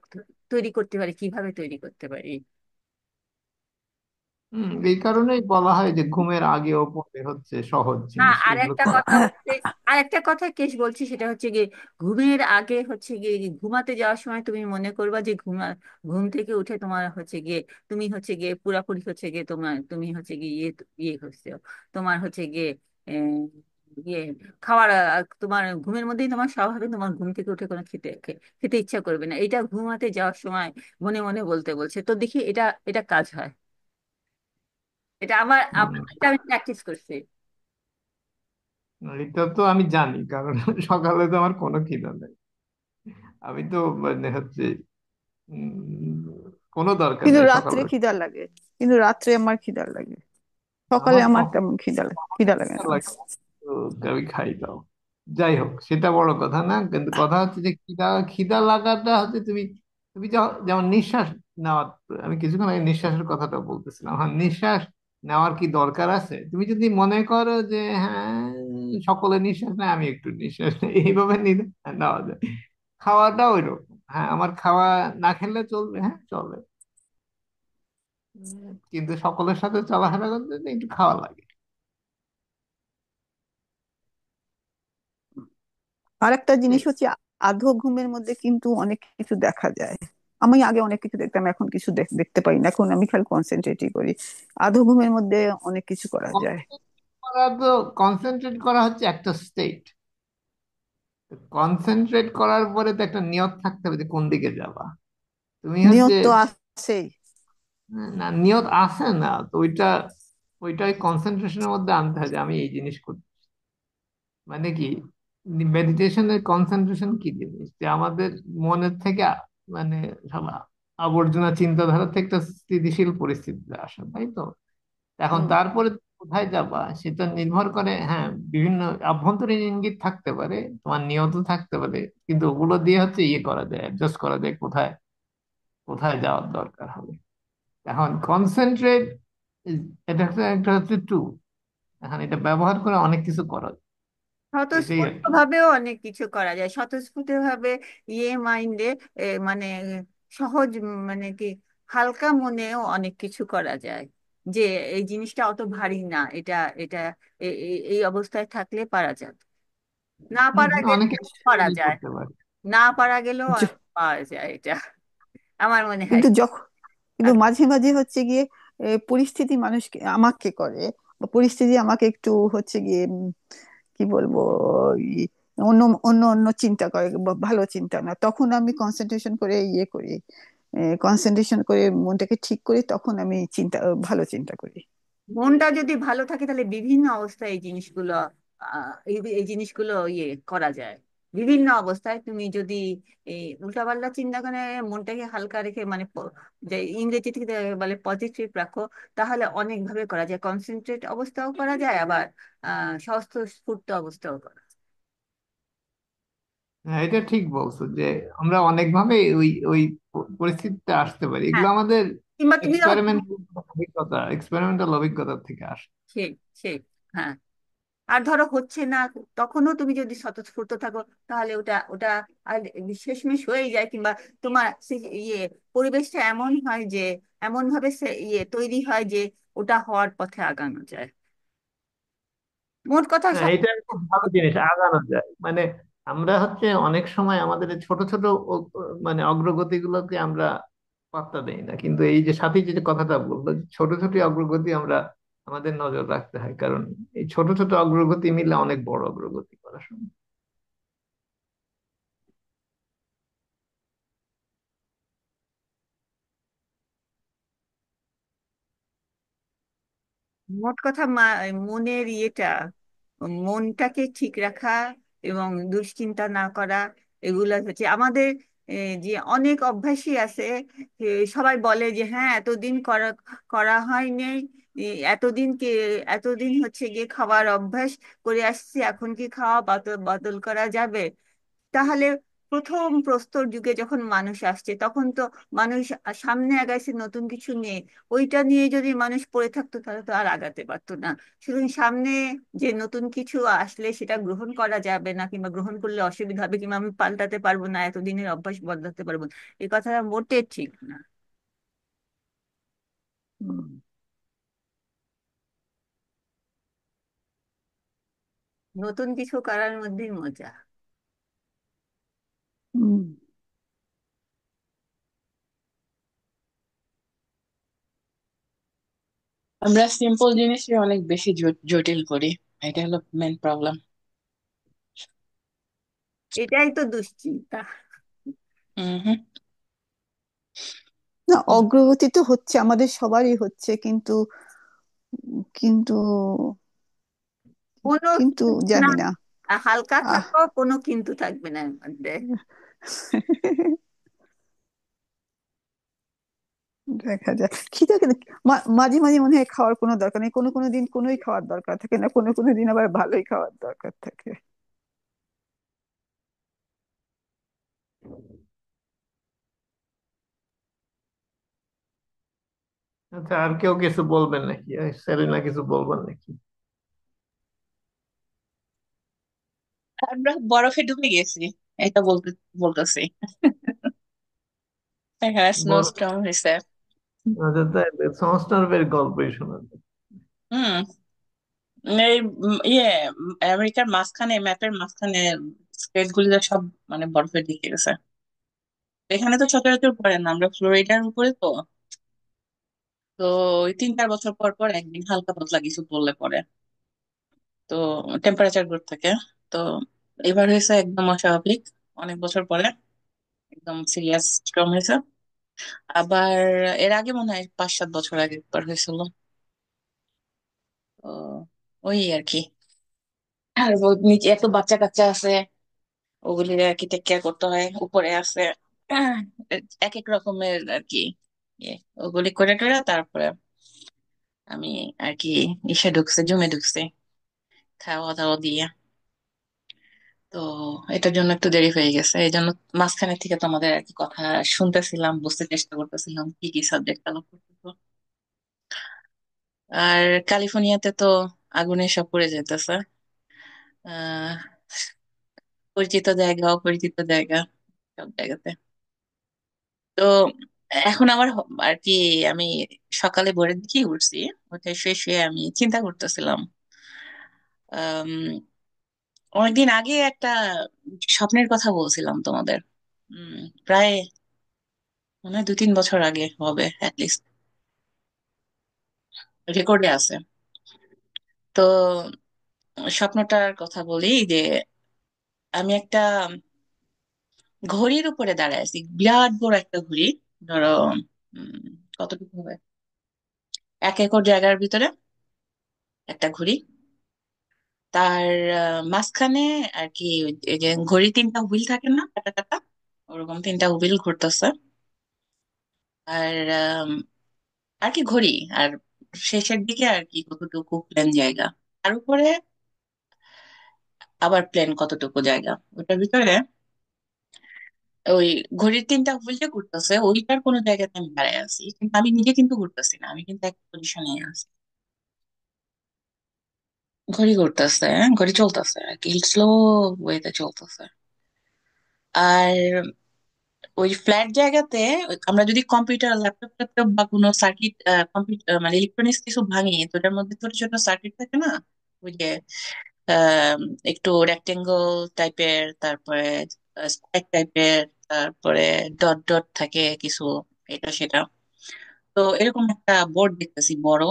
তৈরি করতে পারি, কিভাবে তৈরি করতে পারি। এই কারণেই বলা হয় যে ঘুমের আগে ও পরে হচ্ছে সহজ হ্যাঁ, জিনিস আর এগুলো একটা করা। কথা হচ্ছে, আর একটা কথা কেশ বলছি, সেটা হচ্ছে গিয়ে ঘুমের আগে হচ্ছে গিয়ে ঘুমাতে যাওয়ার সময় তুমি মনে করবা যে ঘুম থেকে উঠে তোমার হচ্ছে গিয়ে তুমি হচ্ছে গিয়ে পুরাপুরি হচ্ছে গিয়ে তুমি হচ্ছে গিয়ে ইয়ে হচ্ছে, তোমার হচ্ছে গিয়ে আহ, ইয়ে খাওয়ার তোমার ঘুমের মধ্যেই তোমার স্বাভাবিক তোমার ঘুম থেকে উঠে কোনো খেতে ইচ্ছা করবে না। এটা ঘুমাতে যাওয়ার সময় মনে মনে বলতে বলছে, তো দেখি এটা এটা কাজ হয়। এটা আমার উম, আমার এটা আমি প্র্যাকটিস করছি। এটা তো আমি জানি, কারণ সকালে তো আমার কোনো খিদা নেই। আমি তো মানে হচ্ছে উম, কোনো দরকার কিন্তু নেই রাত্রে সকালে। খিদা লাগে, কিন্তু রাত্রে আমার খিদা লাগে, সকালে আমার আমার সকালে তেমন খিদা লাগে না। লাগে, তো আমি খাই দাও। যাই হোক, সেটা বড় কথা না, কিন্তু কথা হচ্ছে যে খিদা খিদা লাগাটা হচ্ছে তুমি তুমি যেমন নিঃশ্বাস নেওয়ার, আমি কিছুক্ষণ আগে নিঃশ্বাসের কথাটা বলতেছিলাম। হ্যাঁ, নিঃশ্বাস নেওয়ার কি দরকার আছে? তুমি যদি মনে করো যে হ্যাঁ সকলে নিঃশ্বাস নেয়, আমি একটু নিঃশ্বাস নেই, এইভাবে নিলে নেওয়া যায়। খাওয়াটা ওই রকম, হ্যাঁ আমার খাওয়া না খেলে চলবে, হ্যাঁ চলে। কিন্তু সকলের সাথে চলাফেরা করতে হলে একটু খাওয়া লাগে। আর একটা জিনিস হচ্ছে, আধো ঘুমের মধ্যে কিন্তু অনেক কিছু দেখা যায়। আমি আগে অনেক কিছু দেখতাম, এখন কিছু দেখতে পাই না, এখন আমি খালি কনসেন্ট্রেটই করি। আধো ঘুমের মধ্যে অনেক কিছু করা যায়। করা তো, কনসেন্ট্রেট করা হচ্ছে একটা স্টেট। কনসেন্ট্রেট করার পরে তো একটা নিয়ত থাকতে হবে যে কোন দিকে যাবা। তুমি হচ্ছে নিয়ত তো আছেই। না, নিয়ত আছে না তো ওইটা, ওইটাই কনসেন্ট্রেশনের মধ্যে আনতে হয় যে আমি এই জিনিস করছি। মানে কি, মেডিটেশনের কনসেন্ট্রেশন কি জিনিস, যে আমাদের মনের থেকে মানে সব আবর্জনা চিন্তাধারা থেকে একটা স্থিতিশীল পরিস্থিতিতে আসা, তাই তো? এখন হুম। তারপরে কোথায় যাবা সেটা নির্ভর করে, হ্যাঁ বিভিন্ন আভ্যন্তরীণ ইঙ্গিত থাকতে পারে, তোমার নিয়ত থাকতে পারে, কিন্তু ওগুলো দিয়ে হচ্ছে ইয়ে করা যায়, অ্যাডজাস্ট করা যায় কোথায় কোথায় যাওয়ার দরকার হবে। এখন কনসেন্ট্রেট, এটা একটা একটা হচ্ছে টু, এখন এটা ব্যবহার করে অনেক কিছু করা যায়, এটাই আর স্বতঃস্ফূর্ত কি। ভাবেও অনেক কিছু করা যায়, স্বতঃস্ফূর্ত ভাবে ইয়ে মাইন্ডে, মানে সহজ, মানে কি হালকা মনেও অনেক কিছু করা যায়। যে এই জিনিসটা অত ভারী না, এটা এটা এই অবস্থায় থাকলে পারা যায়, না পারা গেলে অনেকে পারা ই যায়, করতে পারে। না পারা গেলেও য- পারা যায়, এটা আমার মনে হয়। কিন্তু যখন, কিন্তু মাঝে মাঝে হচ্ছে গিয়ে পরিস্থিতি মানুষকে আমাকে করে, বা পরিস্থিতি আমাকে একটু হচ্ছে গিয়ে কি বলবো, ই, অন্য অন্য অন্য চিন্তা করে, বা ভালো চিন্তা না, তখন আমি কনসেন্ট্রেশন করে ইয়ে করি, কনসেন্ট্রেশন করে মনটাকে ঠিক করি, তখন আমি ভালো চিন্তা করি। মনটা যদি ভালো থাকে তাহলে বিভিন্ন অবস্থায় এই জিনিসগুলো এই জিনিসগুলো ইয়ে করা যায়। বিভিন্ন অবস্থায় তুমি যদি এই উল্টাপাল্টা চিন্তা করে মনটাকে হালকা রেখে, মানে যে ইংরেজি থেকে বলে পজিটিভ রাখো, তাহলে অনেক ভাবে করা যায়, কনসেন্ট্রেট অবস্থাও করা যায়, আবার স্বতঃস্ফূর্ত অবস্থাও করা যায়। হ্যাঁ, এটা ঠিক বলছো যে আমরা অনেকভাবে ওই ওই পরিস্থিতিতে আসতে পারি, হ্যাঁ, এগুলো আমাদের কিংবা তুমি এক্সপেরিমেন্টাল অভিজ্ঞতা থেকে আসে। সেই সেই হ্যাঁ, আর ধরো হচ্ছে না, তখনও তুমি যদি স্বতঃস্ফূর্ত থাকো, তাহলে ওটা ওটা আর শেষমেশ হয়ে যায়, কিংবা তোমার ইয়ে পরিবেশটা এমন হয় যে, এমন ভাবে সে ইয়ে তৈরি হয় যে ওটা হওয়ার পথে আগানো যায়। মোট কথা হ্যাঁ, সব। এটা খুব ভালো জিনিস, আগানো যায় মানে। আমরা হচ্ছে অনেক সময় আমাদের এই ছোট ছোট মানে অগ্রগতি গুলোকে আমরা পাত্তা দেই না, কিন্তু এই যে সাথী যে কথাটা বললো, যে ছোট ছোট অগ্রগতি আমরা আমাদের নজর রাখতে হয়, কারণ এই ছোট ছোট অগ্রগতি মিলে অনেক বড় অগ্রগতি করা সম্ভব। মোট কথা মনের ইয়েটা, মনটাকে ঠিক রাখা এবং দুশ্চিন্তা না করা, এগুলা হচ্ছে আমাদের যে অনেক অভ্যাসই আছে। সবাই বলে যে হ্যাঁ এতদিন করা করা হয়নি, এতদিন এতদিন হচ্ছে গিয়ে খাবার অভ্যাস করে আসছি, এখন কি খাওয়া বদল বদল করা যাবে? তাহলে প্রথম প্রস্তর যুগে যখন মানুষ আসছে, তখন তো মানুষ সামনে আগাইছে নতুন কিছু নিয়ে, ওইটা নিয়ে যদি মানুষ পড়ে থাকতো তাহলে তো আর আগাতে পারতো না। সুতরাং সামনে যে নতুন কিছু আসলে সেটা গ্রহণ করা যাবে না, কিংবা গ্রহণ করলে অসুবিধা হবে, কিংবা আমি পাল্টাতে পারবো না, এতদিনের অভ্যাস বদলাতে পারবো না, এই কথাটা মোটে ঠিক না। হুম। নতুন কিছু করার মধ্যেই মজা। হুম। আমরা সিম্পল জিনিসে অনেক বেশি জটিল করি, এটা হলো মেন প্রবলেম। এটাই তো দুশ্চিন্তা। হুম। না, অগ্রগতি তো হচ্ছে, আমাদের সবারই হচ্ছে, কিন্তু কিন্তু কোনো কিন্তু কিন্তু না, জানি না। হালকা আহ থাকো, কোনো কিন্তু থাকবে না এর মধ্যে। দেখা যাক। খিদে কিন্তু মাঝে মাঝে মনে হয় খাওয়ার কোনো দরকার নেই, কোনো কোনো দিন কোনোই খাওয়ার দরকার থাকে না, কোনো কোনো দিন আবার ভালোই খাওয়ার দরকার থাকে। আচ্ছা, আর কেউ কিছু বলবেন নাকি? সেলিনা কিছু বলবেন নাকি? আমরা বরফে ডুবে গেছি, এটা বলতেছি। এখানে স্নো বল। স্টর্ম হয়েছে। আচ্ছা, তাই সংস্কারের গল্পই শোনান। হুম। এই ইয়ে আমেরিকার মাঝখানে, ম্যাপের মাঝখানে স্টেট গুলো সব মানে বরফে ঢেকে গেছে। এখানে তো সচরাচর পড়ে না, আমরা ফ্লোরিডার উপরে তো। তো ওই 3-4 বছর পর পর একদিন হালকা পাতলা কিছু পড়লে পরে, তো টেম্পারেচার গ্রোথ থাকে। তো এবার হয়েছে একদম অস্বাভাবিক, অনেক বছর পরে একদম সিরিয়াস স্টর্ম হয়েছে। আবার এর আগে মনে হয় 5-7 বছর আগে একবার হয়েছিল। তো ওই আর কি। আর নিচে এত বাচ্চা কাচ্চা আছে, ওগুলি আর কি টেক কেয়ার করতে হয়। উপরে আছে আহ, এক এক রকমের আর কি ইয়ে, ওগুলি করে টোরে তারপরে আমি আর কি ইসে ঢুকছে, জমে ঢুকছে খাওয়া দাওয়া দিয়ে। তো এটার জন্য একটু দেরি হয়ে গেছে, এই জন্য মাঝখানে থেকে তোমাদের আর কি কথা শুনতেছিলাম, বুঝতে চেষ্টা করতেছিলাম কি কি সাবজেক্ট আলোক করতেছো। আর ক্যালিফোর্নিয়াতে তো আগুনে সব পড়ে যেতেছে। আহ পরিচিত জায়গা, অপরিচিত জায়গা, সব জায়গাতে। তো এখন আমার আর কি, আমি সকালে ভোরের দিকেই উঠছি, উঠে শুয়ে শুয়ে আমি চিন্তা করতেছিলাম। আম, অনেকদিন আগে একটা স্বপ্নের কথা বলছিলাম তোমাদের। উম, প্রায় মনে হয় 2-3 বছর আগে হবে অ্যাটলিস্ট, রেকর্ডে আছে। তো স্বপ্নটার কথা বলি যে আমি একটা ঘড়ির উপরে দাঁড়ায় আছি, বিরাট বড় একটা ঘড়ি। ধরো উম, কতটুকু হবে, 1 একর জায়গার ভিতরে একটা ঘড়ি। তার মাঝখানে আর কি এই যে ঘড়ি 3টা হুইল থাকে না, কাটা কাটা, ওরকম 3টা হুইল ঘুরতেছে। আর আর কি ঘড়ি, আর শেষের দিকে আর কি কতটুকু প্লেন জায়গা, তার উপরে আবার প্লেন কতটুকু জায়গা, ওটার ভিতরে ওই ঘড়ির 3টা হুইল যে ঘুরতেছে ওইটার কোনো জায়গাতে আমি দাঁড়ায় আছি, কিন্তু আমি নিজে কিন্তু ঘুরতেছি না, আমি কিন্তু এক পজিশনে আছি। ঘড়ি ঘুরতেছে, ঘড়ি চলতেছে আর কি, স্লো ওয়েতে চলতেছে। আর ওই ফ্ল্যাট জায়গাতে আমরা যদি কম্পিউটার, ল্যাপটপ ট্যাপটপ বা কোনো সার্কিট, কম্পিউটার মানে ইলেকট্রনিক্স কিছু ভাঙি, তো ওটার মধ্যে ছোট ছোট সার্কিট থাকে না, ওই যে আহ, একটু রেক্টেঙ্গল টাইপের, তারপরে স্কোয়ার টাইপের, তারপরে ডট ডট থাকে কিছু, এটা সেটা। তো এরকম একটা বোর্ড দেখতেছি বড়।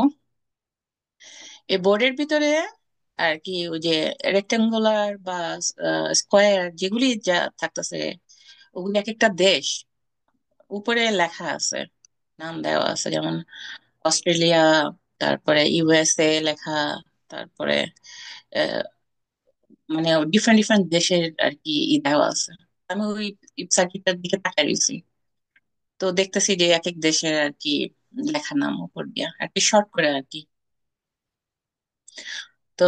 এই বোর্ডের ভিতরে আর কি ওই যে রেক্টেঙ্গুলার বা স্কোয়ার যেগুলি যা থাকতেছে, ওগুলি এক একটা দেশ উপরে লেখা আছে, নাম দেওয়া আছে, যেমন অস্ট্রেলিয়া, তারপরে ইউএসএ লেখা, তারপরে আহ, মানে ডিফারেন্ট ডিফারেন্ট দেশের আর কি দেওয়া আছে। আমি ওই সার্কিটটার দিকে তাকাই রয়েছি, তো দেখতেছি যে এক এক দেশের আর কি লেখা নাম উপর দিয়া আর কি শর্ট করে আর কি। তো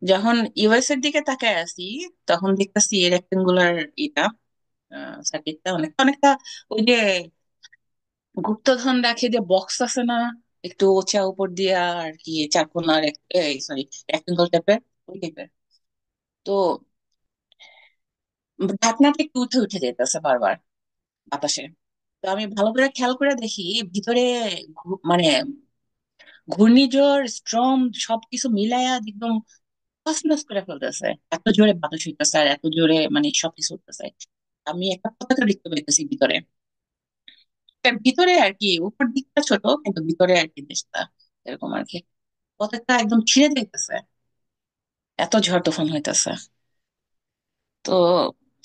যখন ইউএস এর দিকে তাকায় আছি, তখন দেখতেছি রেক্টেঙ্গুলার এটা সার্কিটটা অনেকটা অনেকটা ওই যে গুপ্তধন রাখে যে বক্স আছে না, একটু উঁচা উপর দিয়া আর কি, চারকোনার সরি রেক্টেঙ্গল টাইপের, ওই টাইপের। তো ঢাকনাটা একটু উঠে উঠে যেতেছে বারবার বাতাসে। তো আমি ভালো করে খেয়াল করে দেখি ভিতরে মানে ঘূর্ণিঝড়, স্ট্রম, সবকিছু মিলায়া একদম তছনছ করে ফেলতেছে, এত জোরে বাতাস হইতেছে আর এত জোরে মানে সবকিছু উঠতেছে। আমি একটা পতাকা দেখতে পাইতেছি ভিতরে, তার ভিতরে আর কি, উপর দিকটা ছোট কিন্তু ভিতরে আর কি দেশটা এরকম আর কি। পতাকা একদম ছিঁড়ে যাইতেছে, এত ঝড় তুফান হইতেছে। তো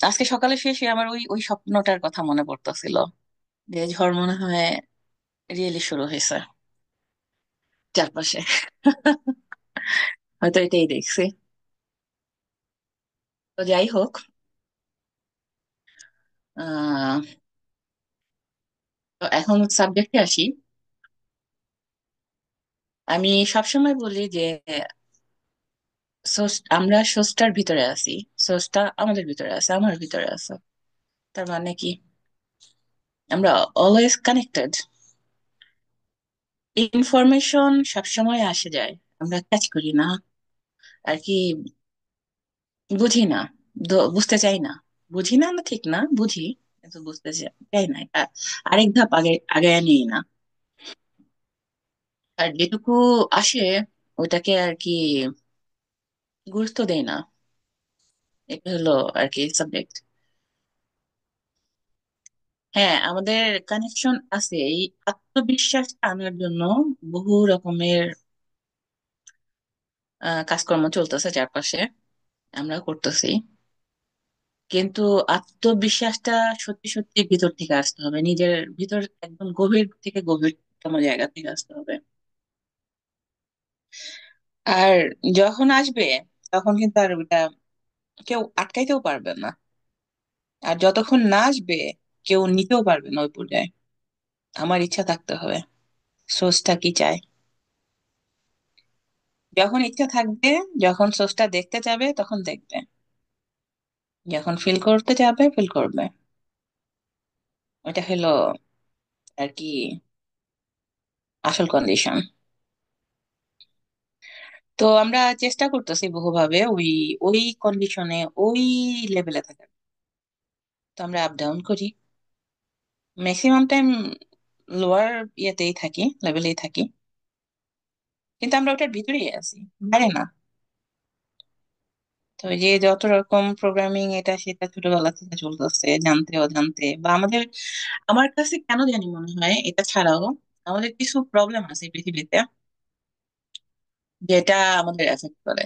আজকে সকালে শেষে আমার ওই ওই স্বপ্নটার কথা মনে পড়তেছিল, যে ঝড় মনে হয় রিয়েলি শুরু হয়েছে চারপাশে। হয়তো এটাই দেখছি। তো যাই হোক, আহ তো এখন সাবজেক্টে আসি। আমি সবসময় বলি যে আমরা স্রষ্টার ভিতরে আছি, স্রষ্টা আমাদের ভিতরে আছে, আমার ভিতরে আছে। তার মানে কি, আমরা অলওয়েজ কানেক্টেড। ইনফরমেশন সবসময় আসে যায়, আমরা ক্যাচ করি না আর কি, বুঝি না, বুঝতে চাই না। বুঝি না, না ঠিক না, বুঝি কিন্তু বুঝতে চাই না। এটা আরেক ধাপ আগে আগে নিই না। আর যেটুকু আসে ওইটাকে আর কি গুরুত্ব দেই না। এটা হলো আর কি সাবজেক্ট। হ্যাঁ, আমাদের কানেকশন আছে, এই আত্মবিশ্বাসটা আনার জন্য বহু রকমের কাজকর্ম চলতেছে চারপাশে, আমরা করতেছি। কিন্তু আত্মবিশ্বাসটা সত্যি সত্যি ভিতর থেকে আসতে হবে, নিজের ভিতর একদম গভীর থেকে গভীরতম জায়গা থেকে আসতে হবে। আর যখন আসবে তখন কিন্তু আর ওটা কেউ আটকাইতেও পারবে না। আর যতক্ষণ না আসবে কেউ নিতেও পারবে না ওই পর্যায়ে। আমার ইচ্ছা থাকতে হবে, সোর্সটা কি চায়। যখন ইচ্ছা থাকবে, যখন সোর্সটা দেখতে যাবে তখন দেখবে, যখন ফিল করতে যাবে ফিল করবে। ওটা হলো আর কি আসল কন্ডিশন। তো আমরা চেষ্টা করতেছি বহুভাবে ওই ওই কন্ডিশনে, ওই লেভেলে থাকার। তো আমরা আপ ডাউন করি, ম্যাক্সিমাম টাইম লোয়ার ইয়েতেই থাকি, লেভেলেই থাকি, কিন্তু আমরা ওটার ভিতরেই আছি, বাইরে না। তো এই যে যত রকম প্রোগ্রামিং এটা সেটা ছোটবেলা থেকে চলতেছে, জানতে অজান্তে বা আমাদের, আমার কাছে কেন জানি মনে হয় এটা ছাড়াও আমাদের কিছু প্রবলেম আছে এই পৃথিবীতে যেটা আমাদের এফেক্ট করে।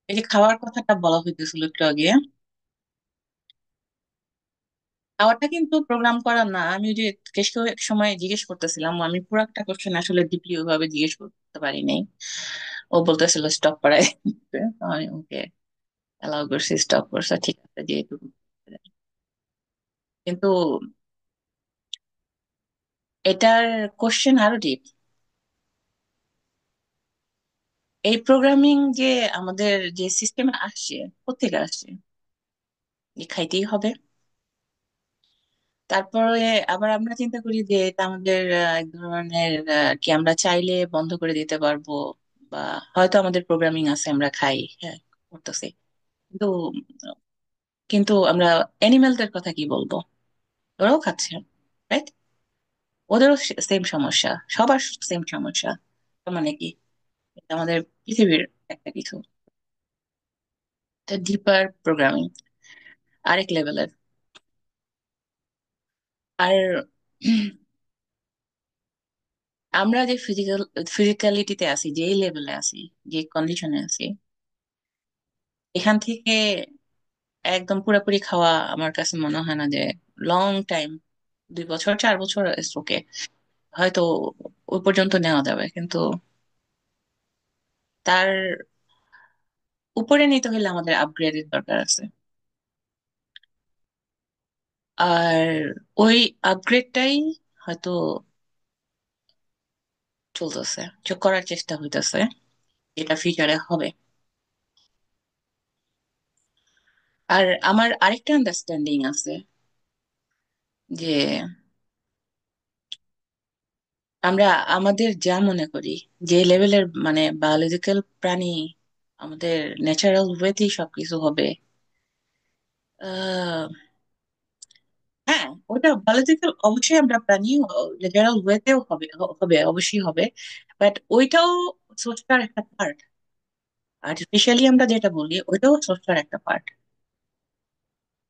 এই যে খাওয়ার কথাটা বলা হইতেছিল একটু আগে, খাওয়াটা কিন্তু প্রোগ্রাম করা না। আমি ওই যে কেশকে এক সময় জিজ্ঞেস করতেছিলাম, আমি পুরো একটা কোশ্চেন আসলে ডিপলি ওইভাবে জিজ্ঞেস করতে পারি নাই। ও বলতেছিল স্টপ করাই দিতে। আমি ওকে অ্যালাউ করছি, স্টপ করছে, ঠিক আছে যেহেতু। কিন্তু এটার কোশ্চেন আরো ডিপ। এই প্রোগ্রামিং যে আমাদের যে সিস্টেমে আসছে, কোত্থেকে আসছে, যে খাইতেই হবে। তারপরে আবার আমরা চিন্তা করি যে এটা আমাদের এক ধরনের কি আমরা চাইলে বন্ধ করে দিতে পারবো, বা হয়তো আমাদের প্রোগ্রামিং আছে আমরা খাই, হ্যাঁ করতেছি। কিন্তু কিন্তু আমরা অ্যানিমেলদের কথা কি বলবো, ওরাও খাচ্ছে, রাইট? ওদেরও সেম সমস্যা, সবার সেম সমস্যা। তার মানে কি, এটা আমাদের পৃথিবীর একটা কিছু, ডিপার প্রোগ্রামিং, আরেক লেভেলের। আর আমরা যে ফিজিক্যালিটিতে আছি, যে লেভেলে আছি, যে কন্ডিশনে আছি, এখান থেকে একদম পুরোপুরি খাওয়া আমার কাছে মনে হয় না যে লং টাইম, 2 বছর 4 বছর ওকে, হয়তো ওই পর্যন্ত নেওয়া যাবে, কিন্তু তার উপরে নিতে হলে আমাদের আপগ্রেডের দরকার আছে। আর ওই আপগ্রেডটাই হয়তো চলতেছে, করার চেষ্টা হইতেছে, এটা ফিউচারে হবে। আর আমার আরেকটা আন্ডারস্ট্যান্ডিং আছে যে আমরা আমাদের যা মনে করি, যে লেভেলের মানে বায়োলজিক্যাল প্রাণী, আমাদের ন্যাচারাল ওয়েতেই সবকিছু হবে। আহ হ্যাঁ, ওটা বায়োলজিক্যাল, অবশ্যই আমরা প্রাণী, ন্যাচারাল ওয়েতেও হবে, হবে অবশ্যই হবে। বাট ওইটাও সোচটার একটা পার্ট। আর্টিফিশিয়ালি আমরা যেটা বলি ওইটাও স্রষ্টার একটা পার্ট,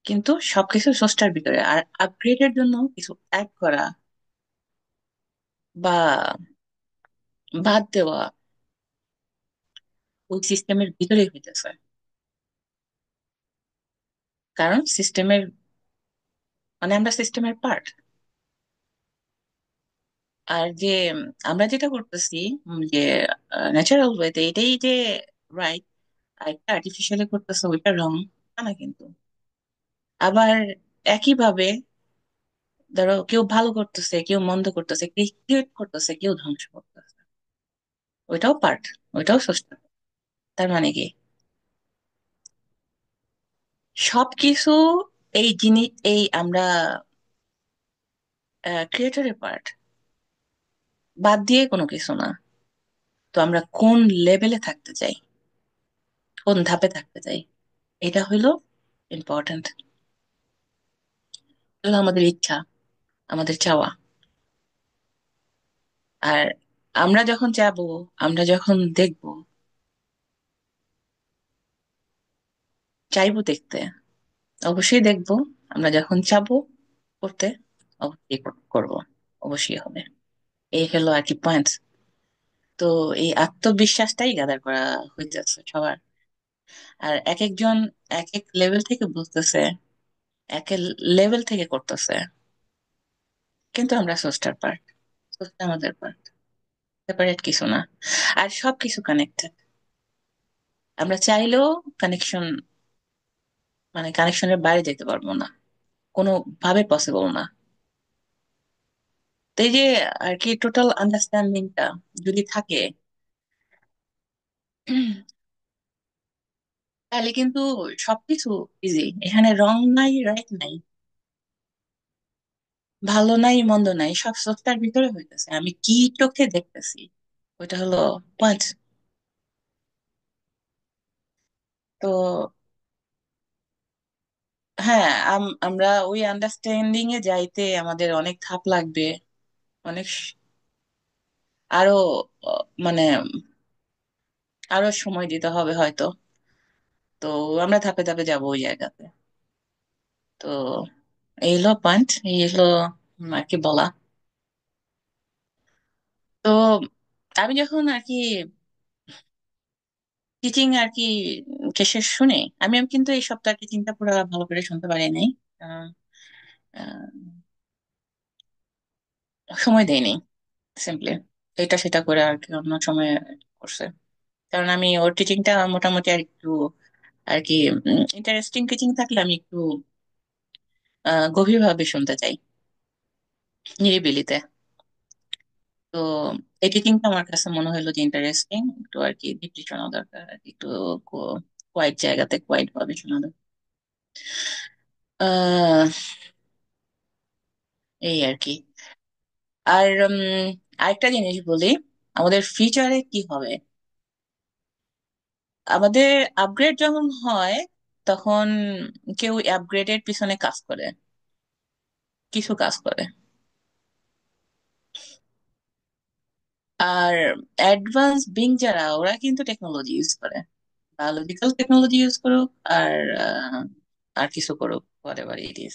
কিন্তু সবকিছু স্রষ্টার ভিতরে। আর আপগ্রেডের জন্য কিছু অ্যাড করা বা বাদ দেওয়া ওই সিস্টেমের ভিতরেই হইতেছে, কারণ সিস্টেমের মানে আমরা সিস্টেমের পার্ট। আর যে আমরা যেটা করতেছি যে ন্যাচারাল ওয়েতে এটাই যে রাইট, আর একটা আর্টিফিশিয়ালি করতেছে ওইটা রং, তা না কিন্তু। আবার একইভাবে ধরো কেউ ভালো করতেছে, কেউ মন্দ করতেছে, কেউ ক্রিয়েট করতেছে, কেউ ধ্বংস করতেছে, ওইটাও পার্ট, ওইটাও সৃষ্টি। তার মানে কি সবকিছু এই জিনিস, এই আমরা ক্রিয়েটরের পার্ট, বাদ দিয়ে কোনো কিছু না। তো আমরা কোন লেভেলে থাকতে চাই, কোন ধাপে থাকতে চাই, এটা হইলো ইম্পর্ট্যান্ট, হলো আমাদের ইচ্ছা, আমাদের চাওয়া। আর আমরা যখন চাবো, আমরা যখন দেখবো, চাইবো দেখতে, অবশ্যই দেখবো। আমরা যখন চাবো করতে, অবশ্যই করবো, অবশ্যই হবে। এই হলো আর কি পয়েন্ট। তো এই আত্মবিশ্বাসটাই গাদার করা হইতেছে সবার। আর এক একজন এক এক লেভেল থেকে বুঝতেছে, এক এক লেভেল থেকে করতেছে, কিন্তু আমরা সোস্টার পার্ট, সোস্টা আমাদের পার্ট, সেপারেট কিছু না। আর সবকিছু কানেক্টেড, আমরা চাইলেও কানেকশন, মানে কানেকশনের বাইরে যেতে পারবো না, কোনো ভাবে পসিবল না। তো এই যে আর কি টোটাল আন্ডারস্ট্যান্ডিংটা যদি থাকে, তাহলে কিন্তু সবকিছু ইজি। এখানে রং নাই, রাইট নাই, ভালো নাই, মন্দ নাই, সব সত্তার ভিতরে হইতেছে, আমি কি চোখে দেখতেছি, ওইটা হলো পয়েন্ট। তো হ্যাঁ, আমরা ওই আন্ডারস্ট্যান্ডিং এ যাইতে আমাদের অনেক ধাপ লাগবে, অনেক আরো মানে আরো সময় দিতে হবে হয়তো। তো আমরা ধাপে ধাপে যাবো ওই জায়গাতে। তো এই হলো পয়েন্ট, এই হলো আর কি বলা। তো আমি যখন আর কি টিচিং আর কি কেসে শুনে, আমি কিন্তু এই সপ্তাহে টিচিংটা পুরো ভালো করে শুনতে পারি নাই, কারণ আহ, সময় দেয়নি সিম্পলি, এটা সেটা করে আর কি অন্য সময় করছে। কারণ আমি ওর টিচিংটা মোটামুটি আর একটু আর কি ইন্টারেস্টিং টিচিং থাকলে আমি একটু গভীরভাবে শুনতে চাই, নিরিবিলিতে। তো এই টিচিংটা আমার কাছে মনে হলো যে ইন্টারেস্টিং, একটু আর কি ডিপলি শোনা দরকার, আর কি একটু কোয়াইট জায়গাতে কোয়াইট ভাবে শোনা দরকার। আহ এই আর কি। আর আরেকটা জিনিস বলি, আমাদের ফিউচারে কি হবে। আমাদের আপগ্রেড যখন হয়, তখন কেউ আপগ্রেডের পিছনে কাজ করে, কিছু কাজ করে। আর অ্যাডভান্স বিং যারা, ওরা কিন্তু টেকনোলজি ইউজ করে, বায়োলজিক্যাল টেকনোলজি ইউজ করুক আর আর কিছু করুক, হোয়াটএভার ইট ইজ,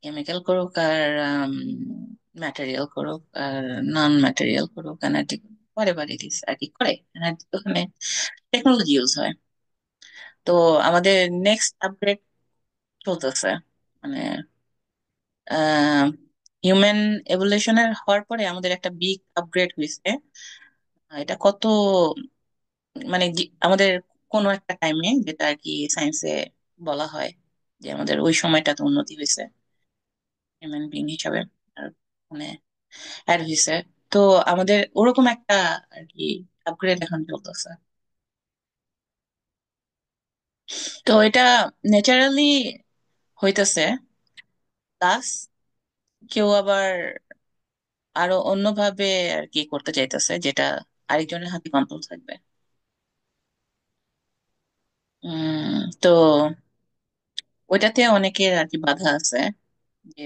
কেমিক্যাল করুক আর ম্যাটেরিয়াল করুক আর নন ম্যাটেরিয়াল করুক, এনার্জি, হোয়াটএভার ইট ইজ আর কি করে, ওখানে টেকনোলজি ইউজ হয়। তো আমাদের নেক্সট আপগ্রেড চলতেছে, মানে হিউম্যান এভলিউশনের হওয়ার পরে আমাদের একটা বিগ আপগ্রেড হয়েছে। এটা কত মানে আমাদের কোনো একটা টাইমে, যেটা আর কি সায়েন্সে বলা হয় যে আমাদের ওই সময়টাতে উন্নতি হয়েছে হিউম্যান বিং হিসাবে, আর মানে অ্যাড হয়েছে। তো আমাদের ওরকম একটা আর কি আপগ্রেড এখন চলতেছে। তো এটা ন্যাচারালি হইতেছে, প্লাস কেউ আবার আরো অন্যভাবে আর কি করতে চাইতেছে, যেটা আরেকজনের হাতে কন্ট্রোল থাকবে। তো ওইটাতে অনেকের আর কি বাধা আছে, যে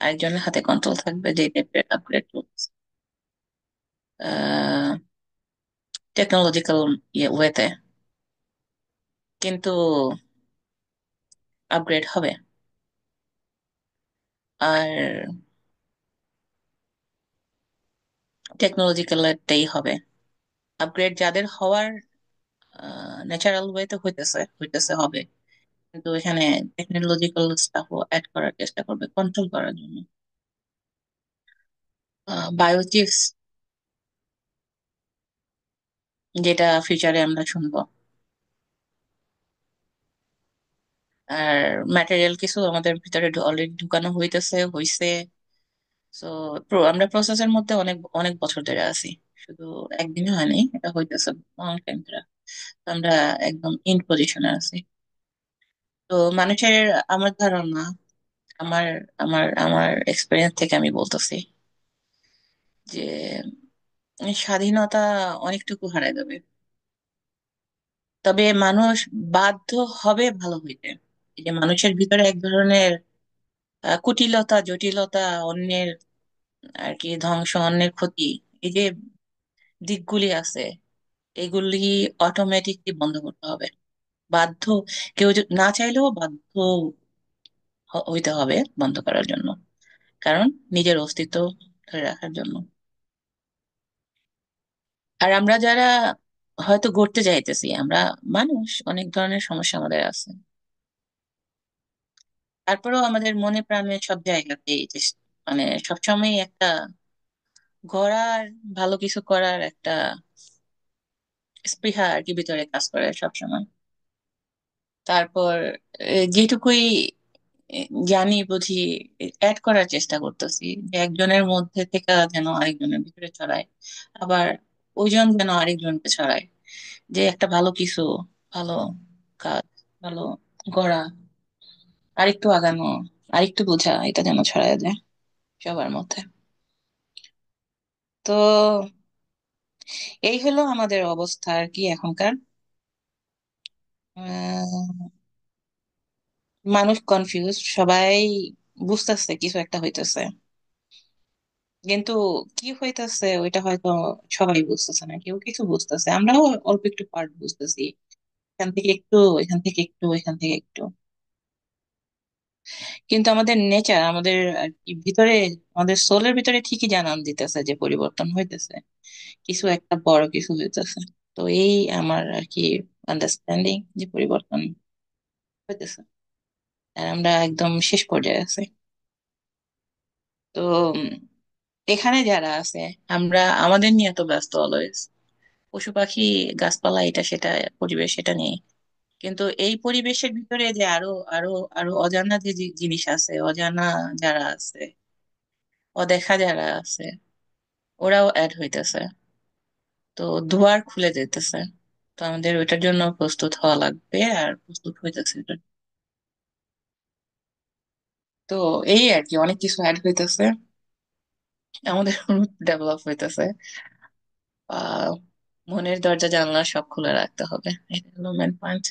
আরেকজনের হাতে কন্ট্রোল থাকবে, যে টাইপের আপগ্রেড টেকনোলজিক্যাল ওয়েতে। কিন্তু আপগ্রেড হবে। আর টেকনোলজিক্যালটাই হবে। আপগ্রেড যাদের হওয়ার ন্যাচারাল ওয়েতে হইতেছে হইতেছে হবে, কিন্তু এখানে টেকনোলজিক্যাল স্টাফও অ্যাড করার চেষ্টা করবে কন্ট্রোল করার জন্য। বায়োচিপস, যেটা ফিউচারে আমরা শুনবো। আর ম্যাটেরিয়াল কিছু আমাদের ভিতরে অলরেডি ঢুকানো হইছে। তো আমরা প্রসেসের মধ্যে অনেক অনেক বছর ধরে আছি, শুধু একদিনে হয়নি, এটা হইতেছে লং টাইম ধরে। তো আমরা একদম ইন পজিশনে আছি। তো মানুষের, আমার ধারণা, আমার আমার আমার এক্সপিরিয়েন্স থেকে আমি বলতেছি যে স্বাধীনতা অনেকটুকু হারায় যাবে। তবে মানুষ বাধ্য হবে ভালো হইতে। এই যে মানুষের ভিতরে এক ধরনের কুটিলতা, জটিলতা, অন্যের আর কি ধ্বংস, অন্যের ক্ষতি, এই যে দিকগুলি আছে, এগুলি অটোমেটিকলি বন্ধ করতে হবে। বাধ্য, কেউ না চাইলেও বাধ্য হইতে হবে বন্ধ করার জন্য, কারণ নিজের অস্তিত্ব ধরে রাখার জন্য। আর আমরা যারা হয়তো গড়তে চাইতেছি, আমরা মানুষ, অনেক ধরনের সমস্যা আমাদের আছে, তারপরেও আমাদের মনে প্রাণে সব জায়গাতেই মানে সবসময় একটা গড়ার, ভালো কিছু করার একটা স্পৃহা আর কি ভিতরে কাজ করে সবসময়। তারপর যেটুকুই জানি বুঝি অ্যাড করার চেষ্টা করতেছি, যে একজনের মধ্যে থেকে যেন আরেকজনের ভিতরে ছড়ায়, আবার ওইজন যেন আরেকজনকে ছড়ায়, যে একটা ভালো কিছু, ভালো কাজ, ভালো গড়া, আরেকটু আগানো, আরেকটু বোঝা, এটা যেন ছড়ায় যায় সবার মধ্যে। তো এই হলো আমাদের অবস্থা আর কি এখনকার। আহ, মানুষ কনফিউজ, সবাই বুঝতেছে কিছু একটা হইতেছে, কিন্তু কি হইতেছে ওইটা হয়তো সবাই বুঝতেছে না, কেউ কিছু বুঝতেছে, আমরাও অল্প একটু পার্ট বুঝতেছি, এখান থেকে একটু, এখান থেকে একটু, এখান থেকে একটু। কিন্তু আমাদের নেচার, আমাদের আর কি ভিতরে, আমাদের সোলের ভিতরে ঠিকই জানান দিতেছে যে পরিবর্তন হইতেছে, কিছু একটা বড় কিছু হইতেছে। তো এই আমার আর কি আন্ডারস্ট্যান্ডিং, যে পরিবর্তন হইতেছে, আর আমরা একদম শেষ পর্যায়ে আছি। তো এখানে যারা আছে, আমরা আমাদের নিয়ে তো ব্যস্ত অলওয়েজ, পশু পাখি, গাছপালা, এটা সেটা, পরিবেশ, এটা নিয়ে। কিন্তু এই পরিবেশের ভিতরে যে আরো আরো আরো অজানা যে জিনিস আছে, অজানা যারা আছে, অদেখা যারা আছে, ওরাও অ্যাড হইতেছে। তো দুয়ার খুলে যেতেছে। তো আমাদের ওইটার জন্য প্রস্তুত হওয়া লাগবে, আর প্রস্তুত হইতেছে এটা। তো এই আর কি, অনেক কিছু অ্যাড হইতেছে, আমাদের ডেভেলপ হইতেছে। আহ মনের দরজা জানলা সব খুলে রাখতে হবে, এটা হলো মেন পয়েন্ট।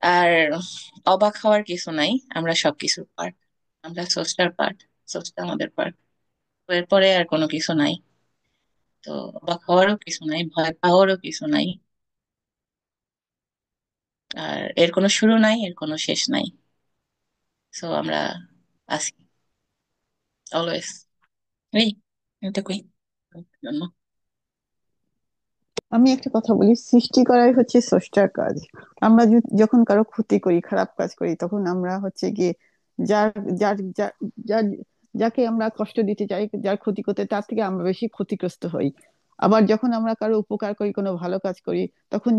আর অবাক হওয়ার কিছু নাই, আমরা সবকিছুর পার্ট, আমরা স্রষ্টার পার্ট, স্রষ্টা আমাদের পার্ট। এরপরে আর কোনো কিছু নাই। তো অবাক হওয়ারও কিছু নাই, ভয় পাওয়ারও কিছু নাই। আর এর কোনো শুরু নাই, এর কোনো শেষ নাই। সো আমরা আছি অলওয়েজ, এই এটুকুই জন্য। আমি একটা কথা বলি, সৃষ্টি করাই হচ্ছে স্রষ্টার কাজ। আমরা যখন কারো ক্ষতি করি, খারাপ কাজ করি, তখন আমরা হচ্ছে গিয়ে যার যার যার যার- যাকে আমরা কষ্ট দিতে চাই, যার ক্ষতি করতে, তার থেকে আমরা বেশি ক্ষতিগ্রস্ত হই। আবার যখন আমরা কারো উপকার করি, কোনো ভালো কাজ করি, তখন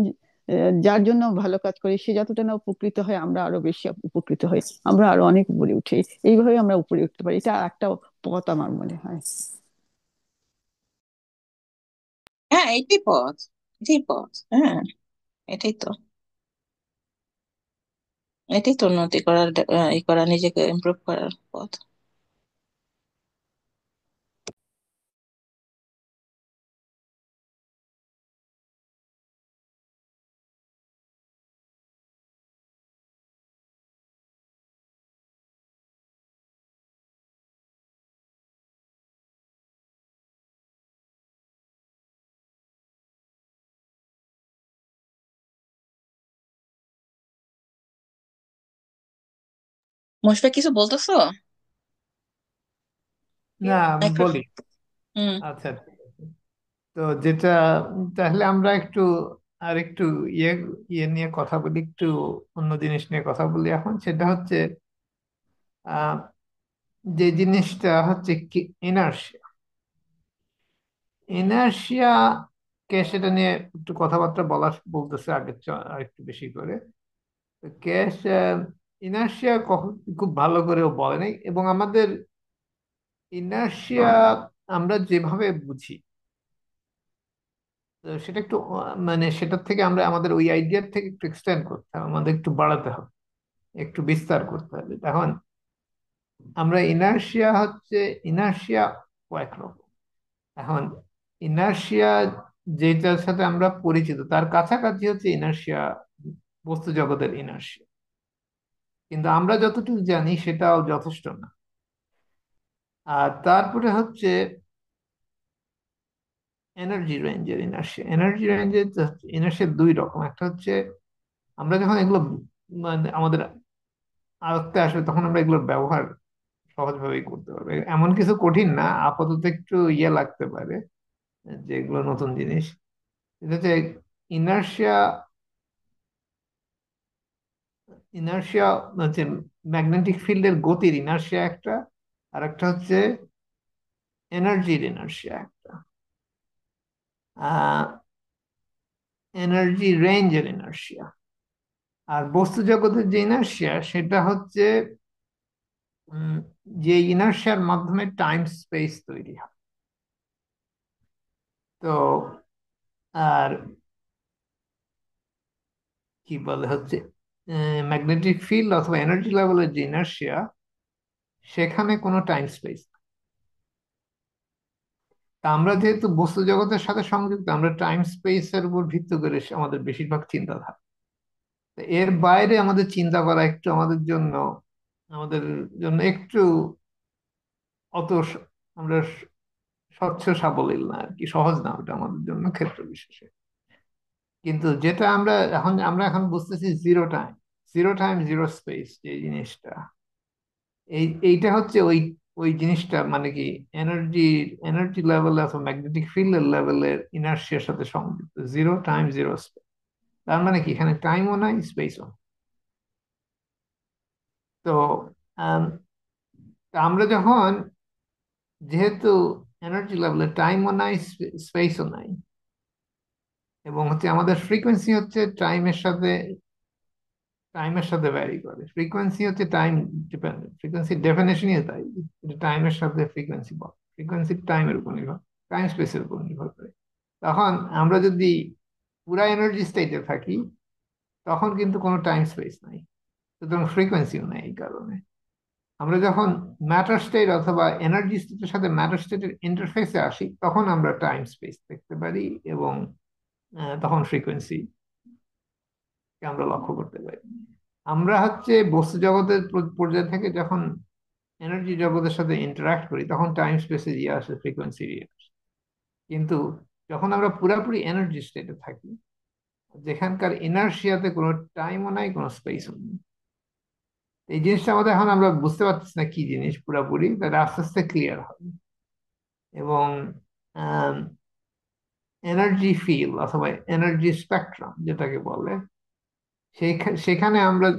যার জন্য ভালো কাজ করি সে যতটা না উপকৃত হয়, আমরা আরো বেশি উপকৃত হই, আমরা আরো অনেক উপরে উঠি। এইভাবে আমরা উপরে উঠতে পারি, এটা একটা পথ আমার মনে হয়। হ্যাঁ, এটাই পথ, এটাই পথ, হ্যাঁ, এটাই তো, এটাই তো উন্নতি করার, ই করা, নিজেকে ইমপ্রুভ করার পথ। মুশফিক কিছু বলতেছো? না, আমি মাইক্রো বলি। হুম। আচ্ছা, ঠিক আছে। তো যেটা, তাহলে আমরা একটু আর একটু ইয়ে ইয়ে নিয়ে কথা বলি, একটু অন্য জিনিস নিয়ে কথা বলি এখন। সেটা হচ্ছে আহ, যে জিনিসটা হচ্ছে কি, ইনার্শিয়া। ইনার্শিয়া কে, সেটা নিয়ে একটু কথাবার্তা বলতেছে আগে আর একটু বেশি করে। তো ক্যাশ ইনার্শিয়া কখন খুব ভালো করেও বলে নাই, এবং আমাদের ইনার্শিয়া আমরা যেভাবে বুঝি, তো সেটা একটু মানে সেটার থেকে আমরা আমাদের ওই আইডিয়ার থেকে একটু এক্সটেন্ড করতে হবে, আমাদের একটু বাড়াতে হবে, একটু বিস্তার করতে হবে। এখন আমরা ইনার্শিয়া কয়েক রকম। এখন ইনার্শিয়া যেটার সাথে আমরা পরিচিত তার কাছাকাছি হচ্ছে ইনার্শিয়া, বস্তু জগতের ইনার্শিয়া। কিন্তু আমরা যতটুকু জানি সেটাও যথেষ্ট না। আর তারপরে হচ্ছে এনার্জি রেঞ্জের ইনার্শিয়া দুই রকম। একটা হচ্ছে আমরা যখন এগুলো মানে আমাদের আয়ত্তে আসবে, তখন আমরা এগুলোর ব্যবহার সহজভাবেই করতে পারবে। এমন কিছু কঠিন না, আপাতত একটু ইয়ে লাগতে পারে যে এগুলো নতুন জিনিস। এটা হচ্ছে ইনার্শিয়া ইনার্শিয়া হচ্ছে ম্যাগনেটিক ফিল্ডের গতির ইনার্শিয়া একটা, আর একটা হচ্ছে এনার্জির ইনার্শিয়া একটা। আহ এনার্জি রেঞ্জের ইনার্শিয়া। আর বস্তু জগতের যে ইনার্শিয়া সেটা হচ্ছে উম, যে ইনার্শিয়ার মাধ্যমে টাইম স্পেস তৈরি হয়। তো আর কি বলে হচ্ছে ম্যাগনেটিক ফিল্ড অথবা এনার্জি লেভেলের যে ইনার্শিয়া, সেখানে কোনো টাইম স্পেস। তা আমরা যেহেতু বস্তু জগতের সাথে সংযুক্ত, আমরা টাইম স্পেসের উপর ভিত্তি করে আমাদের বেশিরভাগ চিন্তাধারা। তো এর বাইরে আমাদের চিন্তা করা একটু আমাদের জন্য একটু অত আমরা স্বচ্ছ সাবলীল না আর কি, সহজ না ওটা আমাদের জন্য ক্ষেত্র বিশেষে। কিন্তু যেটা আমরা এখন বুঝতেছি, জিরো টাইম জিরো স্পেস যে জিনিসটা, এইটা হচ্ছে ওই ওই জিনিসটা মানে কি, এনার্জি এনার্জি লেভেল অথবা ম্যাগনেটিক ফিল্ডের লেভেলের ইনার্শিয়ার সাথে সংযুক্ত। জিরো টাইম জিরো স্পেস, তার মানে কি এখানে টাইমও নাই, স্পেসও। তো আম, তা আমরা যখন, যেহেতু এনার্জি লেভেলে টাইমও নাই, স্পেসও নাই, এবং হচ্ছে আমাদের ফ্রিকোয়েন্সি হচ্ছে টাইমের সাথে ভ্যারি করে। ফ্রিকোয়েন্সি হচ্ছে টাইম ডিপেন্ডেন্ট, ফ্রিকোয়েন্সি ডেফিনেশনই তাই, এটা টাইমের সাথে ফ্রিকোয়েন্সি বল, ফ্রিকোয়েন্সি টাইমের উপর নির্ভর, টাইম স্পেসের উপর নির্ভর করে। তখন আমরা যদি পুরা এনার্জি স্টেটে থাকি, তখন কিন্তু কোনো টাইম স্পেস নাই, সুতরাং ফ্রিকোয়েন্সিও নাই। এই কারণে আমরা যখন ম্যাটার স্টেট অথবা এনার্জি স্টেটের সাথে ম্যাটার স্টেটের ইন্টারফেসে আসি, তখন আমরা টাইম স্পেস দেখতে পারি, এবং তখন ফ্রিকোয়েন্সি কে আমরা লক্ষ্য করতে পারি। আমরা হচ্ছে বস্তু জগতের পর্যায় থেকে যখন এনার্জি জগতের সাথে ইন্টারাক্ট করি, তখন টাইম স্পেসে ইয়ে আসে, ফ্রিকোয়েন্সি ইয়ে আসে। কিন্তু যখন আমরা পুরাপুরি এনার্জি স্টেটে থাকি, যেখানকার ইনার্শিয়াতে কোনো টাইমও নাই, কোনো স্পেসও নেই, এই জিনিসটা আমাদের এখন আমরা বুঝতে পারতেছি না কি জিনিস পুরাপুরি, তাহলে আস্তে আস্তে ক্লিয়ার হবে। এবং এনার্জি ফিল্ড অথবা এনার্জি স্পেকট্রাম যেটাকে বলে, সেখানে আমরা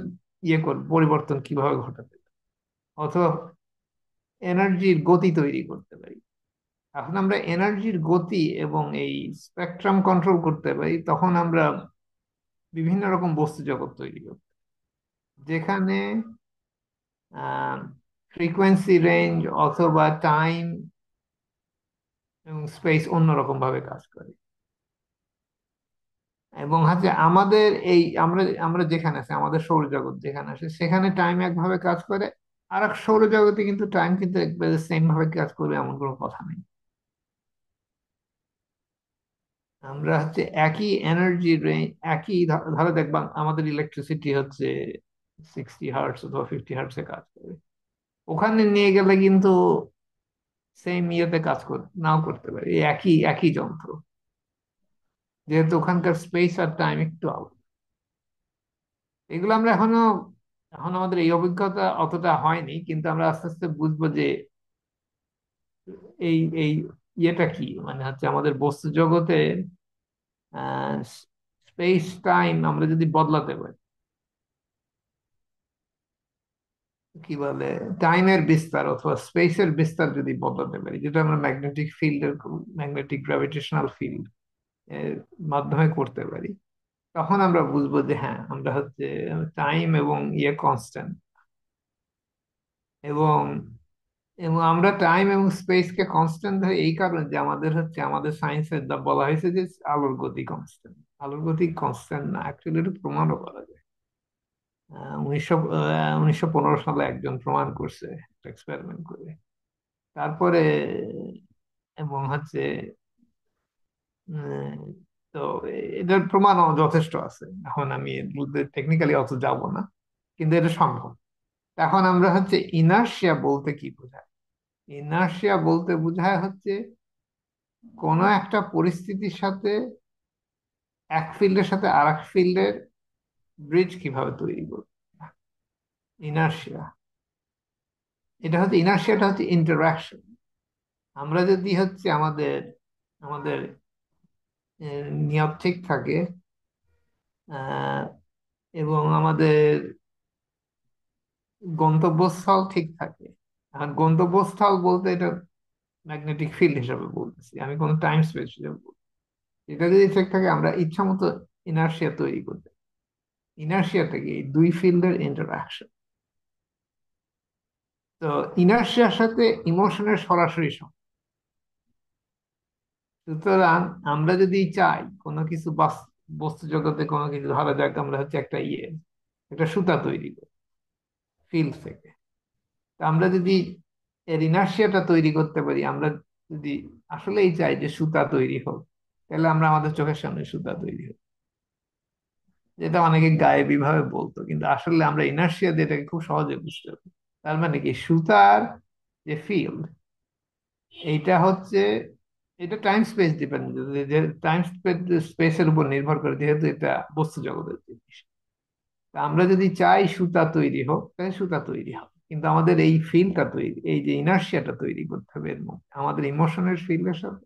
পরিবর্তন কিভাবে ঘটাতে পারি, অথবা এনার্জির গতি তৈরি করতে পারি। এখন আমরা এনার্জির গতি এবং এই স্পেকট্রাম কন্ট্রোল করতে পারি, তখন আমরা বিভিন্ন রকম বস্তু জগৎ তৈরি করি, যেখানে ফ্রিকোয়েন্সি রেঞ্জ অথবা টাইম এবং স্পেস অন্যরকম ভাবে কাজ করে। এবং হচ্ছে আমাদের এই আমরা আমরা যেখানে আছি, আমাদের সৌরজগৎ যেখানে আছে, সেখানে টাইম একভাবে কাজ করে। আর এক সৌরজগতে কিন্তু টাইম কিন্তু একবারে সেম ভাবে কাজ করবে এমন কোনো কথা নেই। আমরা হচ্ছে একই এনার্জি রেঞ্জ, ধরো দেখবা আমাদের ইলেকট্রিসিটি হচ্ছে 60 হার্টস অথবা 50 হার্টসে কাজ করে, ওখানে নিয়ে গেলে কিন্তু সেম ইয়েতে নাও করতে পারে, এই একই একই যন্ত্র, যেহেতু ওখানকার স্পেস আর টাইম একটু আলাদা। এগুলো আমরা এখনো এখন আমাদের এই অভিজ্ঞতা অতটা হয়নি, কিন্তু আমরা আস্তে আস্তে বুঝবো যে এই এই ইয়েটা কি, মানে হচ্ছে আমাদের বস্তু জগতে স্পেস টাইম আমরা যদি বদলাতে পারি, কি বলে, টাইমের বিস্তার অথবা স্পেসের বিস্তার যদি বদলাতে পারি, যেটা আমরা ম্যাগনেটিক ফিল্ডের, ম্যাগনেটিক গ্র্যাভিটেশনাল ফিল্ড এর মাধ্যমে করতে পারি, তখন আমরা বুঝবো যে হ্যাঁ, আমরা হচ্ছে টাইম এবং ইয়ে কনস্ট্যান্ট, এবং এবং আমরা টাইম এবং স্পেস কে কনস্ট্যান্ট ধরে এই কারণে যে আমাদের হচ্ছে আমাদের সায়েন্সে বলা হয়েছে যে আলোর গতি কনস্ট্যান্ট। আলোর গতি কনস্ট্যান্ট না, অ্যাকচুয়ালি এটা প্রমাণও করা যায়। 1915 সালে একজন প্রমাণ করছে এক্সপেরিমেন্ট করে। তারপরে এবং হচ্ছে উম, তো এটার প্রমাণও যথেষ্ট আছে। এখন আমি এর মধ্যে টেকনিক্যালি অত যাব না, কিন্তু এটা সম্ভব। এখন আমরা হচ্ছে ইনার্শিয়া বলতে কি বোঝায়? ইনার্শিয়া বলতে বোঝায় হচ্ছে কোনো একটা পরিস্থিতির সাথে এক ফিল্ডের সাথে আর এক ফিল্ডের ব্রিজ কিভাবে তৈরি করবে, ইনার্শিয়া। এটা হচ্ছে ইনার্শিয়াটা হচ্ছে ইন্টারাকশন। আমরা যদি হচ্ছে আমাদের আমাদের নিয়ত ঠিক থাকে, আহ, এবং আমাদের গন্তব্যস্থল ঠিক থাকে। এখন গন্তব্যস্থল বলতে এটা ম্যাগনেটিক ফিল্ড হিসাবে বলতেছি, আমি কোনো টাইম স্পেস হিসাবে বলছি। এটা যদি ঠিক থাকে আমরা ইচ্ছা মতো ইনার্শিয়া তৈরি করতে। ইনার্শিয়াটা কি? এই দুই ফিল্ডের ইন্টারাকশন। তো ইনার্শিয়ার সাথে ইমোশনের সরাসরি সম্পর্ক। সুতরাং আমরা যদি চাই কোনো কিছু বস্তু জগতে কোনো কিছু, ধরা যাক আমরা হচ্ছে একটা সুতা তৈরি করি ফিল্ড থেকে, তা আমরা যদি এর ইনার্শিয়াটা তৈরি করতে পারি, আমরা যদি আসলেই চাই যে সুতা তৈরি হোক, তাহলে আমরা আমাদের চোখের সামনে সুতা তৈরি হোক। যেটা অনেকে গায়েবী ভাবে বলতো, কিন্তু আসলে আমরা ইনার্শিয়া দিয়ে এটাকে খুব সহজে বুঝতে পারি। তার মানে কি, সুতার যে ফিল্ড, এইটা হচ্ছে, এটা টাইম স্পেস ডিপেন্ডেন্ট, যে টাইম স্পেসের উপর নির্ভর করে, যেহেতু এটা বস্তু জগতের জিনিস। তা আমরা যদি চাই সুতা তৈরি হোক, তাহলে সুতা তৈরি হবে, কিন্তু আমাদের এই ফিল্ডটা তৈরি, এই যে ইনার্শিয়াটা তৈরি করতে হবে এর মধ্যে, আমাদের ইমোশনের ফিল্ডের সাথে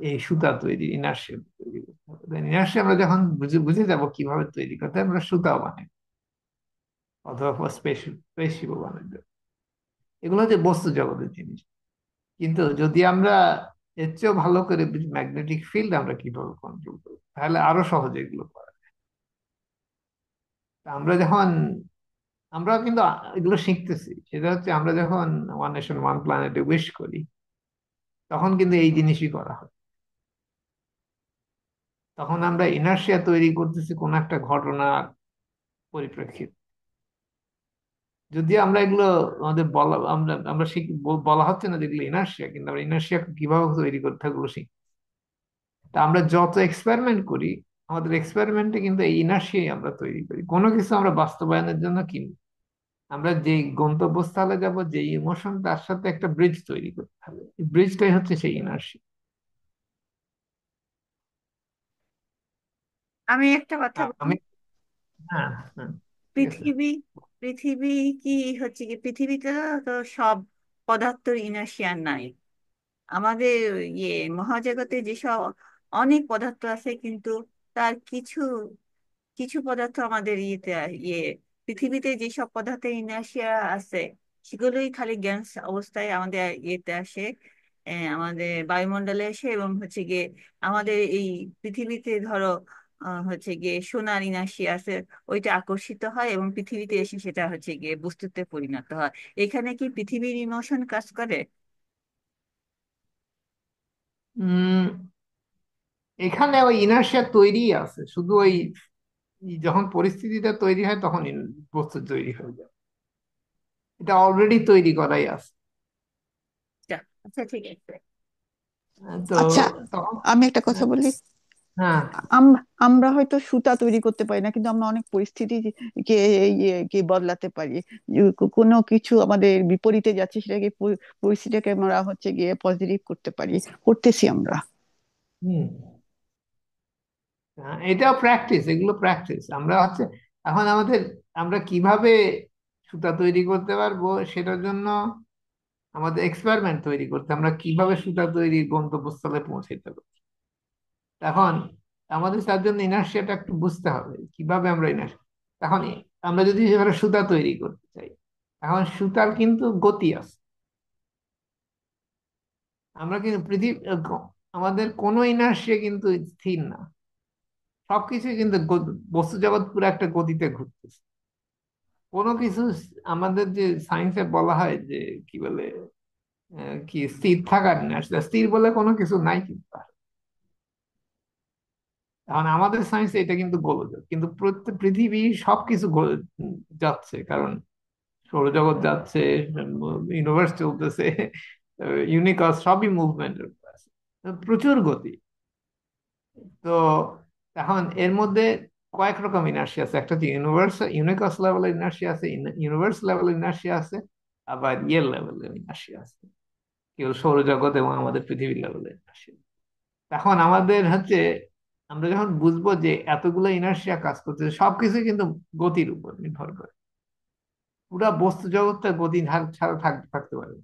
এই সুতা তৈরি, ইনার্শিয়া তৈরি করতে হবে। ইনার্শিয়া আমরা যখন বুঝে বুঝে যাবো কিভাবে তৈরি করতে হয়, আমরা সুতাও বানাই অথবা স্পেসশিপও বানাই দেবো। এগুলো হচ্ছে বস্তু জগতের জিনিস। কিন্তু যদি আমরা এর চেয়েও ভালো করে ম্যাগনেটিক ফিল্ড আমরা কিভাবে কন্ট্রোল করবো, তাহলে আরো সহজে এগুলো করা যায়। তা আমরা কিন্তু এগুলো শিখতেছি। সেটা হচ্ছে আমরা যখন ওয়ান নেশন ওয়ান প্ল্যানেটে উইশ করি, তখন কিন্তু এই জিনিসই করা হয়। তখন আমরা ইনার্শিয়া তৈরি করতেছি কোন একটা ঘটনার পরিপ্রেক্ষিতে। যদি আমরা এগুলো আমাদের বলা, আমরা আমরা বলা হচ্ছে না যেগুলো ইনার্শিয়া, কিন্তু আমরা ইনার্শিয়া কিভাবে তৈরি করতে হয় ওগুলো শিখি। তা আমরা যত এক্সপেরিমেন্ট করি, আমাদের এক্সপেরিমেন্টে কিন্তু এই ইনার্শিয়াই আমরা তৈরি করি। কোনো কিছু আমরা বাস্তবায়নের জন্য কিনি, আমরা যেই গন্তব্যস্থলে যাব, যে ইমোশন, তার সাথে একটা ব্রিজ তৈরি করতে হবে। ব্রিজটাই হচ্ছে সেই ইনার্শিয়া। আমি একটা কথা বলি। আমি, হ্যাঁ, হ্যাঁ, ঠিক আছে। পৃথিবী পৃথিবী কি হচ্ছে কি, পৃথিবীতে তো সব পদার্থের ইনার্শিয়া নাই। আমাদের ইয়ে মহাজগতে যেসব অনেক পদার্থ আছে, কিন্তু তার কিছু কিছু পদার্থ আমাদের পৃথিবীতে যেসব পদার্থের ইনার্শিয়া আছে, সেগুলোই খালি গ্যাস অবস্থায় আমাদের ইয়েতে আসে, আমাদের বায়ুমণ্ডলে আসে, এবং হচ্ছে গিয়ে আমাদের এই পৃথিবীতে ধরো হচ্ছে গিয়ে সোনার ইনার্শিয়া আছে, ওইটা আকর্ষিত হয় এবং পৃথিবীতে এসে সেটা হচ্ছে গিয়ে বস্তুতে পরিণত হয়। এখানে কি পৃথিবীর ইমোশন কাজ করে? উম এখানে ওই ইনার্শিয়া তৈরি আছে, শুধু ওই যখন পরিস্থিতিটা তৈরি হয় তখন বস্তু তৈরি হয়ে যায়। এটা অলরেডি তৈরি করাই আছে। আচ্ছা, আচ্ছা, ঠিক আছে। তো আচ্ছা, তখন, আমি একটা কথা বলি। হ্যাঁ, আমরা হয়তো সুতা তৈরি করতে পারি না, কিন্তু আমরা অনেক পরিস্থিতি কে কে বদলাতে পারি। কোনো কিছু আমাদের বিপরীতে যাচ্ছে, সেটাকে পরিস্থিতিকে আমরা হচ্ছে গিয়ে পজিটিভ করতে পারি, করতেছি আমরা। হুম, এটাও প্র্যাকটিস, এগুলো প্র্যাকটিস। আমরা হচ্ছে এখন আমাদের আমরা কিভাবে সুতা তৈরি করতে পারবো সেটার জন্য আমাদের এক্সপেরিমেন্ট তৈরি করতে, আমরা কিভাবে সুতা তৈরির গন্তব্যস্থলে পৌঁছাতে পারি। এখন আমাদের তার জন্য ইনার্শিয়াটা একটু বুঝতে হবে, কিভাবে আমরা ইনার্শিয়া। এখন আমরা যদি এবারে সুতা তৈরি করতে চাই, এখন সুতার কিন্তু গতি আছে। আমরা কিন্তু আমাদের কোনো ইনার্শিয়া কিন্তু স্থির না, সবকিছু কিন্তু বস্তু জগৎ পুরো একটা গতিতে ঘুরতেছে। কোনো কিছু আমাদের যে সায়েন্সে বলা হয় যে কি বলে, কি স্থির থাকার ইনার্শিয়া, স্থির বলে কোনো কিছু নাই কিন্তু। এখন আমাদের সায়েন্সে এটা কিন্তু গোলযোগ, কিন্তু প্রত্যেক পৃথিবী সবকিছু যাচ্ছে, কারণ সৌরজগৎ যাচ্ছে, ইউনিভার্স চলতেছে, ইউনিকস সবই মুভমেন্টের আছে, প্রচুর গতি। তো এখন এর মধ্যে কয়েক রকম ইনার্সিয়া আছে, একটা হচ্ছে ইউনিকস লেভেলের ইনার্সিয়া আছে, ইউনিভার্স লেভেলের ইনার্সিয়া আছে, আবার ইয়ের লেভেলের ইনার্সিয়া আছে, কেউ সৌরজগৎ এবং আমাদের পৃথিবীর লেভেলের ইনার্সিয়া। এখন আমাদের হচ্ছে, আমরা যখন বুঝবো যে এতগুলো ইনার্সিয়া কাজ করতেছে, সবকিছু কিন্তু গতির উপর নির্ভর করে, পুরা বস্তু জগৎটা গতি ছাড়া থাকতে পারে না।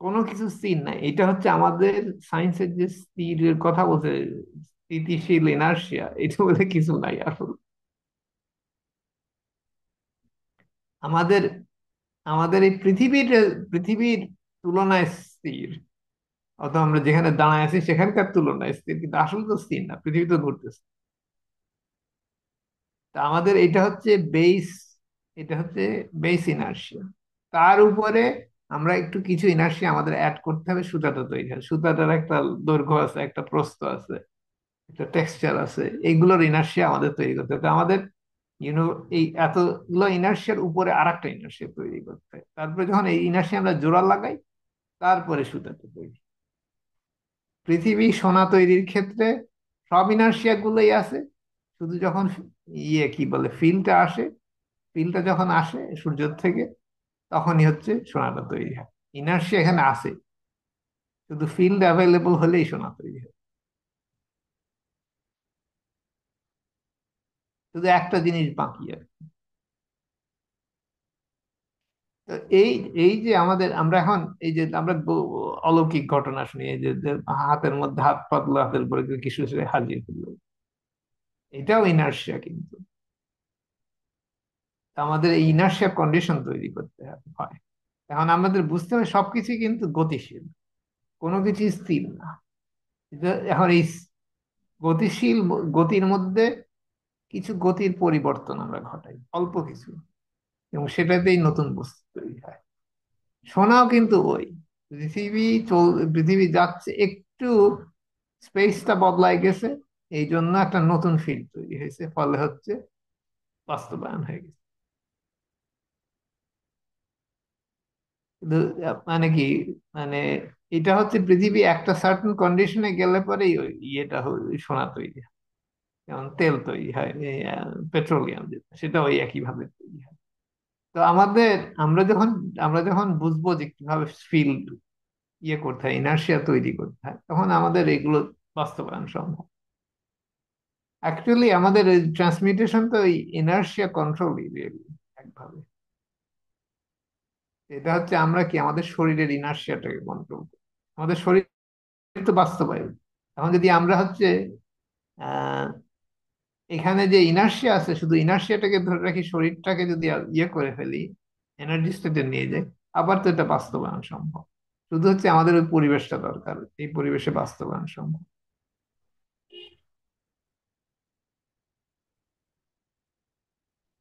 কোনো কিছু স্থির নাই, এটা হচ্ছে আমাদের সায়েন্সের যে স্থিরের কথা বলছে, স্থিতিশীল ইনার্শিয়া, এটা বলে কিছু নাই আসলে। আমাদের আমাদের এই পৃথিবীর তুলনায় স্থির, অথবা আমরা যেখানে দাঁড়ায় আছি সেখানকার তুলনায় স্থির, কিন্তু আসলে তো স্থির না, পৃথিবী তো ঘুরতেছে। তা আমাদের এটা হচ্ছে বেস ইনার্শিয়া। তার উপরে আমরা একটু কিছু ইনার্শিয়া আমাদের অ্যাড করতে হবে, সুতাটা তৈরি হয়, সুতাটার একটা দৈর্ঘ্য আছে, একটা প্রস্থ আছে, একটা টেক্সচার আছে, এইগুলোর ইনার্শিয়া আমাদের তৈরি করতে হবে। তো আমাদের ইউনো এই এতগুলো ইনার্শিয়ার উপরে আর একটা ইনার্শিয়া তৈরি করতে হয়, তারপরে যখন এই ইনার্শিয়া আমরা জোড়া লাগাই, তারপরে সুতাটা তৈরি। পৃথিবী সোনা তৈরির ক্ষেত্রে সব ইনার্শিয়া গুলোই আছে, শুধু যখন কি বলে ফিল্ডটা আসে, ফিল্ডটা যখন আসে সূর্য থেকে, তখনই হচ্ছে সোনাটা তৈরি হয়। ইনার্শিয়া এখানে আসে, শুধু ফিল্ড অ্যাভেলেবল হলেই সোনা তৈরি হয়। শুধু একটা জিনিস বাকি আর কি। তো এই যে আমরা এখন এই যে আমরা অলৌকিক ঘটনা শুনি, এই যে হাতের মধ্যে হাত পাতলো, হাতের উপরে কিছু এসে হারিয়ে ফেললো, এটাও ইনার্শিয়া কিন্তু। আমাদের এই ইনার্শিয়া কন্ডিশন তৈরি করতে হয়। এখন আমাদের বুঝতে হবে সবকিছু কিন্তু গতিশীল, কোনো কিছু স্থির না। এখন এই গতিশীল গতির মধ্যে কিছু গতির পরিবর্তন আমরা ঘটাই, অল্প কিছু, এবং সেটাতেই নতুন বস্তু তৈরি হয়। সোনাও কিন্তু ওই, পৃথিবী যাচ্ছে একটু, স্পেসটা বদলাই গেছে, এই জন্য একটা নতুন ফিল্ড তৈরি হয়েছে, ফলে হচ্ছে বাস্তবায়ন হয়ে গেছে। কিন্তু মানে কি, মানে এটা হচ্ছে পৃথিবী একটা সার্টেন কন্ডিশনে গেলে পরেই ওই সোনা তৈরি হয়, যেমন তেল তৈরি হয়, পেট্রোলিয়াম যেটা, সেটা ওই একই ভাবে তৈরি হয়। তো আমরা যখন বুঝবো যে কিভাবে ফিল্ড করতে হয়, ইনার্শিয়া তৈরি করতে হয়, তখন আমাদের এগুলো বাস্তবায়ন সম্ভব। অ্যাকচুয়ালি আমাদের ট্রান্সমিটেশন তো ওই ইনার্শিয়া কন্ট্রোলই একভাবে। এটা হচ্ছে আমরা কি আমাদের শরীরের ইনার্শিয়াটাকে কন্ট্রোল করি, আমাদের শরীর তো বাস্তবায়ন। এখন যদি আমরা হচ্ছে আহ এখানে যে ইনার্শিয়া আছে, শুধু ইনার্শিয়াটাকে ধরে রাখি, শরীরটাকে যদি করে ফেলি, এনার্জি স্টেটে নিয়ে যাই, আবার তো এটা বাস্তবায়ন সম্ভব। শুধু হচ্ছে আমাদের ওই পরিবেশটা দরকার, এই পরিবেশে বাস্তবায়ন সম্ভব।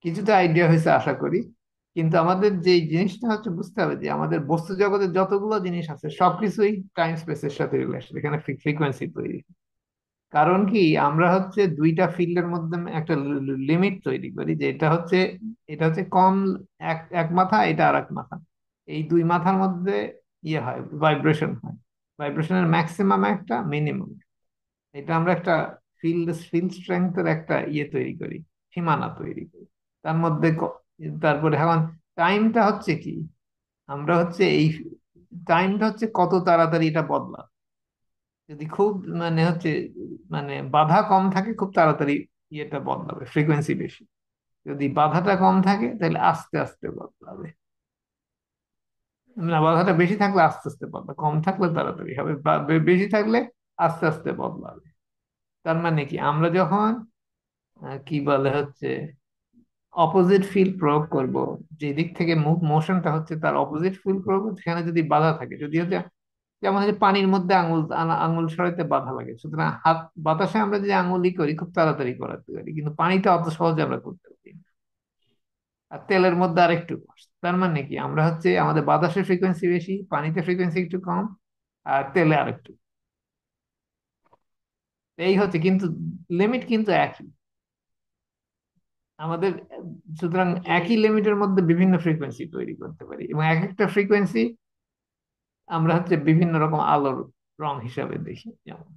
কিছুটা আইডিয়া হয়েছে আশা করি। কিন্তু আমাদের যে জিনিসটা হচ্ছে বুঝতে হবে যে আমাদের বস্তু জগতের যতগুলো জিনিস আছে সবকিছুই টাইম স্পেসের সাথে রিলেশন, এখানে ফ্রিকোয়েন্সি তৈরি। কারণ কি, আমরা হচ্ছে দুইটা ফিল্ডের মধ্যে একটা লিমিট তৈরি করি, যে এটা হচ্ছে কম, এক এক মাথা, এটা আর এক মাথা, এই দুই মাথার মধ্যে হয়, ভাইব্রেশন হয়। ভাইব্রেশনের ম্যাক্সিমাম একটা, মিনিমাম, এটা আমরা একটা ফিল্ড স্ট্রেংথের একটা তৈরি করি, সীমানা তৈরি করি তার মধ্যে। তারপরে এখন টাইমটা হচ্ছে কি, আমরা হচ্ছে এই টাইমটা হচ্ছে কত তাড়াতাড়ি এটা বদলা। যদি খুব মানে হচ্ছে, মানে বাধা কম থাকে, খুব তাড়াতাড়ি ইয়েটা বদলাবে, ফ্রিকোয়েন্সি বেশি। যদি বাধাটা কম থাকে তাহলে আস্তে আস্তে বদলাবে। না, বাধাটা বেশি থাকলে আস্তে আস্তে বদলাবে, কম থাকলে তাড়াতাড়ি হবে, বা বেশি থাকলে আস্তে আস্তে বদলাবে। তার মানে কি, আমরা যখন কি বলে হচ্ছে অপোজিট ফিল্ড প্রয়োগ করব, যে দিক থেকে মোশনটা হচ্ছে তার অপোজিট ফিল্ড প্রয়োগ করবো, সেখানে যদি বাধা থাকে, যদি হচ্ছে যেমন হচ্ছে পানির মধ্যে আঙুল সরাইতে বাধা লাগে, সুতরাং হাত বাতাসে আমরা যে আঙুলি করি খুব তাড়াতাড়ি করাতে পারি, কিন্তু পানিতে অত সহজে আমরা করতে পারি না। আর তেলের মধ্যে আরেকটু কষ্ট। তার মানে কি, আমরা হচ্ছে আমাদের বাতাসের ফ্রিকোয়েন্সি বেশি, পানিতে ফ্রিকোয়েন্সি একটু কম, আর তেলে আরেকটু। এই হচ্ছে, কিন্তু লিমিট কিন্তু একই আমাদের। সুতরাং একই লিমিটের মধ্যে বিভিন্ন ফ্রিকোয়েন্সি তৈরি করতে পারি, এবং এক একটা ফ্রিকোয়েন্সি আমরা হচ্ছে বিভিন্ন রকম আলোর রং হিসাবে দেখি। যেমন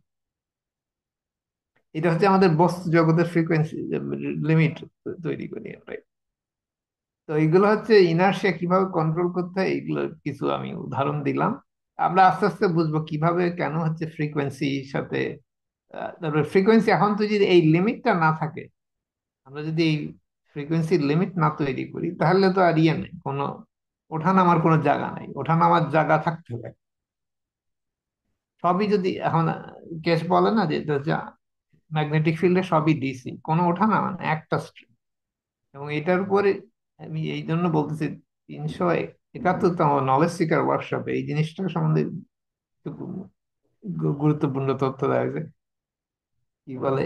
এটা হচ্ছে আমাদের বস্তু জগতের ফ্রিকোয়েন্সি লিমিট তৈরি করি আমরা। তো এইগুলো হচ্ছে ইনার্শিয়া কিভাবে কন্ট্রোল করতে হয়, এইগুলো কিছু আমি উদাহরণ দিলাম। আমরা আস্তে আস্তে বুঝবো কিভাবে কেন হচ্ছে ফ্রিকোয়েন্সির সাথে তারপরে ফ্রিকোয়েন্সি, এখন তো যদি এই লিমিটটা না থাকে, আমরা যদি এই ফ্রিকোয়েন্সির লিমিট না তৈরি করি, তাহলে তো আর ইয়ে নেই, কোনো ওঠানামার কোনো জায়গা নাই, ওঠানামার জায়গা থাকতে হবে। সবই যদি এখন কেস বলে না যে ম্যাগনেটিক ফিল্ডে সবই ডিসি, কোনো ওঠানামা না, একটা স্ট্রিং। এবং এটার উপরে আমি এই জন্য বলতেছি, 371তম নলেজ সিকার ওয়ার্কশপে এই জিনিসটা সম্বন্ধে একটু গুরুত্বপূর্ণ তথ্য দেওয়া হয়েছে। কি বলে,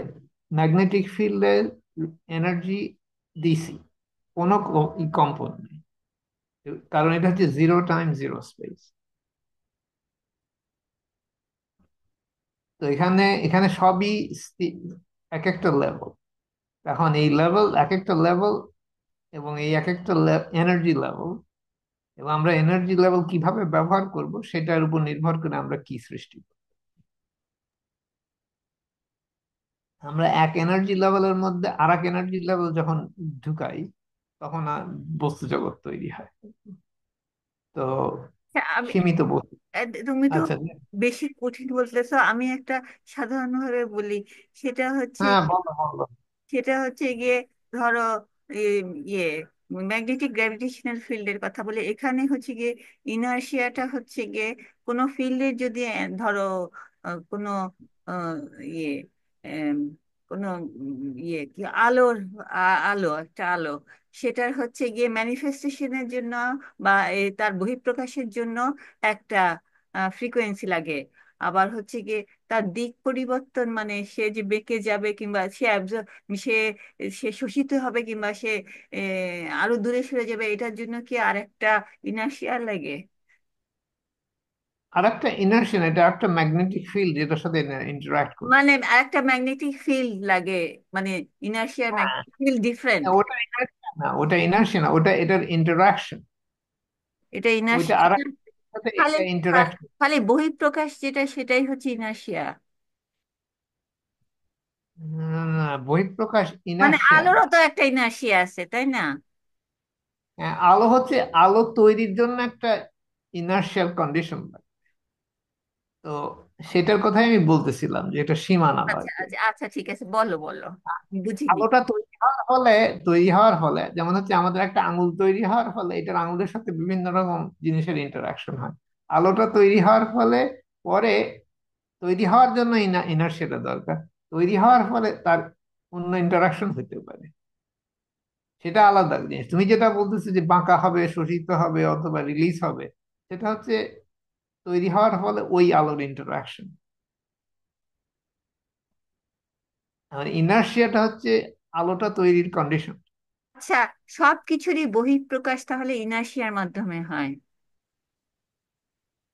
ম্যাগনেটিক ফিল্ডের এনার্জি ডিসি, কোনো কম্পন নেই, কারণ এটা হচ্ছে জিরো টাইম জিরো স্পেস। তো এখানে এখানে সবই এক একটা লেভেল। এখন এই লেভেল, এক একটা লেভেল, এবং এই এক একটা এনার্জি লেভেল, এবং আমরা এনার্জি লেভেল কিভাবে ব্যবহার করব সেটার উপর নির্ভর করে আমরা কি সৃষ্টি করব। আমরা এক এনার্জি লেভেলের মধ্যে আর এক এনার্জি লেভেল যখন ঢুকাই, তখন বস্তু জগৎ তৈরি হয়। তো আচ্ছা, সীমিত বস্তু। তুমি তো আচ্ছা। বেশি কঠিন বলতেছো, আমি একটা সাধারণভাবে বলি। সেটা হচ্ছে হ্যাঁ, বলো বলো। সেটা হচ্ছে গিয়ে, ধরো ইয়ে ম্যাগনেটিক গ্র্যাভিটেশনাল ফিল্ডের কথা বলে, এখানে হচ্ছে গিয়ে ইনার্শিয়াটা হচ্ছে গিয়ে কোনো ফিল্ডের যদি ধরো কোনো আহ, ইয়ে এম, কোনো ইয়ে কি আলোর আলো, একটা আলো, সেটার হচ্ছে গিয়ে ম্যানিফেস্টেশনের জন্য বা তার বহিঃপ্রকাশের জন্য একটা ফ্রিকোয়েন্সি লাগে। আবার হচ্ছে গিয়ে তার দিক পরিবর্তন, মানে সে যে বেঁকে যাবে, কিংবা সে সে শোষিত হবে, কিংবা সে আরো দূরে সরে যাবে, এটার জন্য কি আর একটা ইনার্শিয়া লাগে? আর একটা ইনার্শিয়া, এটা একটা ম্যাগনেটিক ফিল্ড যেটার সাথে ইন্টারাক্ট করছে। মানে আরেকটা ম্যাগনেটিক ফিল্ড লাগে, মানে ইনার্শিয়ার হ্যাঁ, ম্যাগনেটিক ফিল্ড ডিফারেন্ট। ওটা ইনার্শিয়া না, ওটা ইনার্শিয়া না, ওটা এটার ইন্টারাকশন। এটা ওইটা আর ইনার্শিয়া। একটা সাথে খালি এটা ইন্টারাকশন। খালি বহিঃপ্রকাশ যেটা, সেটাই হচ্ছে ইনার্শিয়া। বহিঃপ্রকাশ মানে ইনার্শিয়া না। আলোরও তো একটা ইনার্শিয়া আছে, তাই না? হ্যাঁ, আলো হচ্ছে, আলো তৈরির জন্য একটা ইনার্শিয়াল কন্ডিশন লাগে। তো সেটার কথাই আমি বলতেছিলাম, যে এটা সীমানা আচ্ছা লাগে। আচ্ছা আচ্ছা, ঠিক আছে, বলো বলো, বুঝিনি। আলোটা তৈরি হওয়ার ফলে যেমন হচ্ছে আমাদের একটা আঙুল তৈরি হওয়ার ফলে এটার আঙুলের সাথে বিভিন্ন রকম জিনিসের ইন্টারাকশন হয়। আলোটা তৈরি হওয়ার ফলে পরে, তৈরি হওয়ার জন্য ইনার্শিয়াটা দরকার, তৈরি হওয়ার ফলে তার অন্য ইন্টারাকশন হতে পারে, সেটা আলাদা জিনিস। তুমি যেটা বলতেছো যে বাঁকা হবে, শোষিত হবে, অথবা রিলিজ হবে, সেটা হচ্ছে তৈরি হওয়ার ফলে ওই আলোর ইন্টারাকশন। আর ইনার্শিয়াটা হচ্ছে আলোটা তৈরির কন্ডিশন। আচ্ছা, সব কিছুরই বহিঃপ্রকাশ তাহলে ইনার্শিয়ার মাধ্যমে হয়?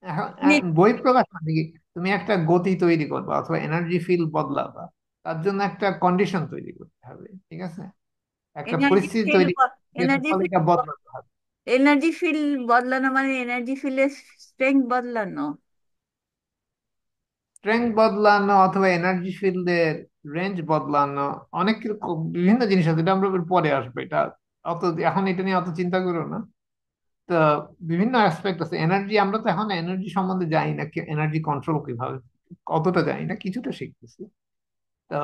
এখন মানে বহিঃপ্রকাশ মানে কি, তুমি একটা গতি তৈরি করবা অথবা এনার্জি ফিল্ড বদলাবা, তার জন্য একটা কন্ডিশন তৈরি করতে হবে, ঠিক আছে? একটা এনার্জি পরিস্থিতি ফিল্ড তৈরি, যেটার এনার্জি ফলে ফিল্ড এটা বদলাতে হবে। এনার্জি ফিল্ড বদলানো মানে এনার্জি ফিল্ডের স্ট্রেংথ বদলানো? স্ট্রেংথ বদলানো অথবা এনার্জি ফিল্ডের রেঞ্জ বদলানো, অনেক বিভিন্ন জিনিস আছে, এটা আমরা পরে আসবো। এটা অত, এখন এটা নিয়ে অত চিন্তা করো না। তো বিভিন্ন অ্যাসপেক্ট আছে এনার্জি, আমরা তো এখন এনার্জি সম্বন্ধে জানি না, এনার্জি কন্ট্রোল কিভাবে, কতটা জানি না, কিছুটা শিখতেছি। তো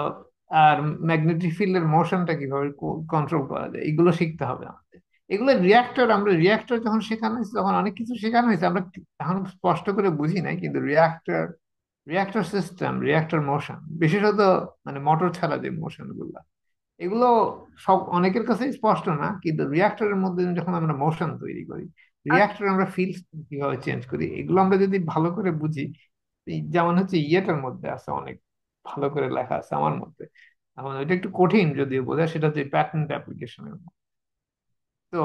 আর ম্যাগনেটিক ফিল্ডের মোশনটা কিভাবে কন্ট্রোল করা যায়, এগুলো শিখতে হবে আমাদের। এগুলো রিয়াক্টর, আমরা রিয়াক্টর যখন শেখানো হয়েছে তখন অনেক কিছু শেখানো হয়েছে, আমরা এখন স্পষ্ট করে বুঝি নাই, কিন্তু reactor, reactor system, reactor motion, বিশেষত মানে মোটর ছাড়া যে মোশন গুলো, এগুলো সব অনেকের কাছে স্পষ্ট না, কিন্তু রিয়াক্টরের মধ্যে যখন আমরা মোশন তৈরি করি, রিয়াক্টর আমরা ফিল্ড কিভাবে চেঞ্জ করি, এগুলো আমরা যদি ভালো করে বুঝি, যেমন হচ্ছে ইয়েটার মধ্যে আছে অনেক ভালো করে লেখা আছে আমার মধ্যে, এখন ওইটা একটু কঠিন যদিও বোঝা, সেটা হচ্ছে প্যাটেন্ট অ্যাপ্লিকেশনের। তো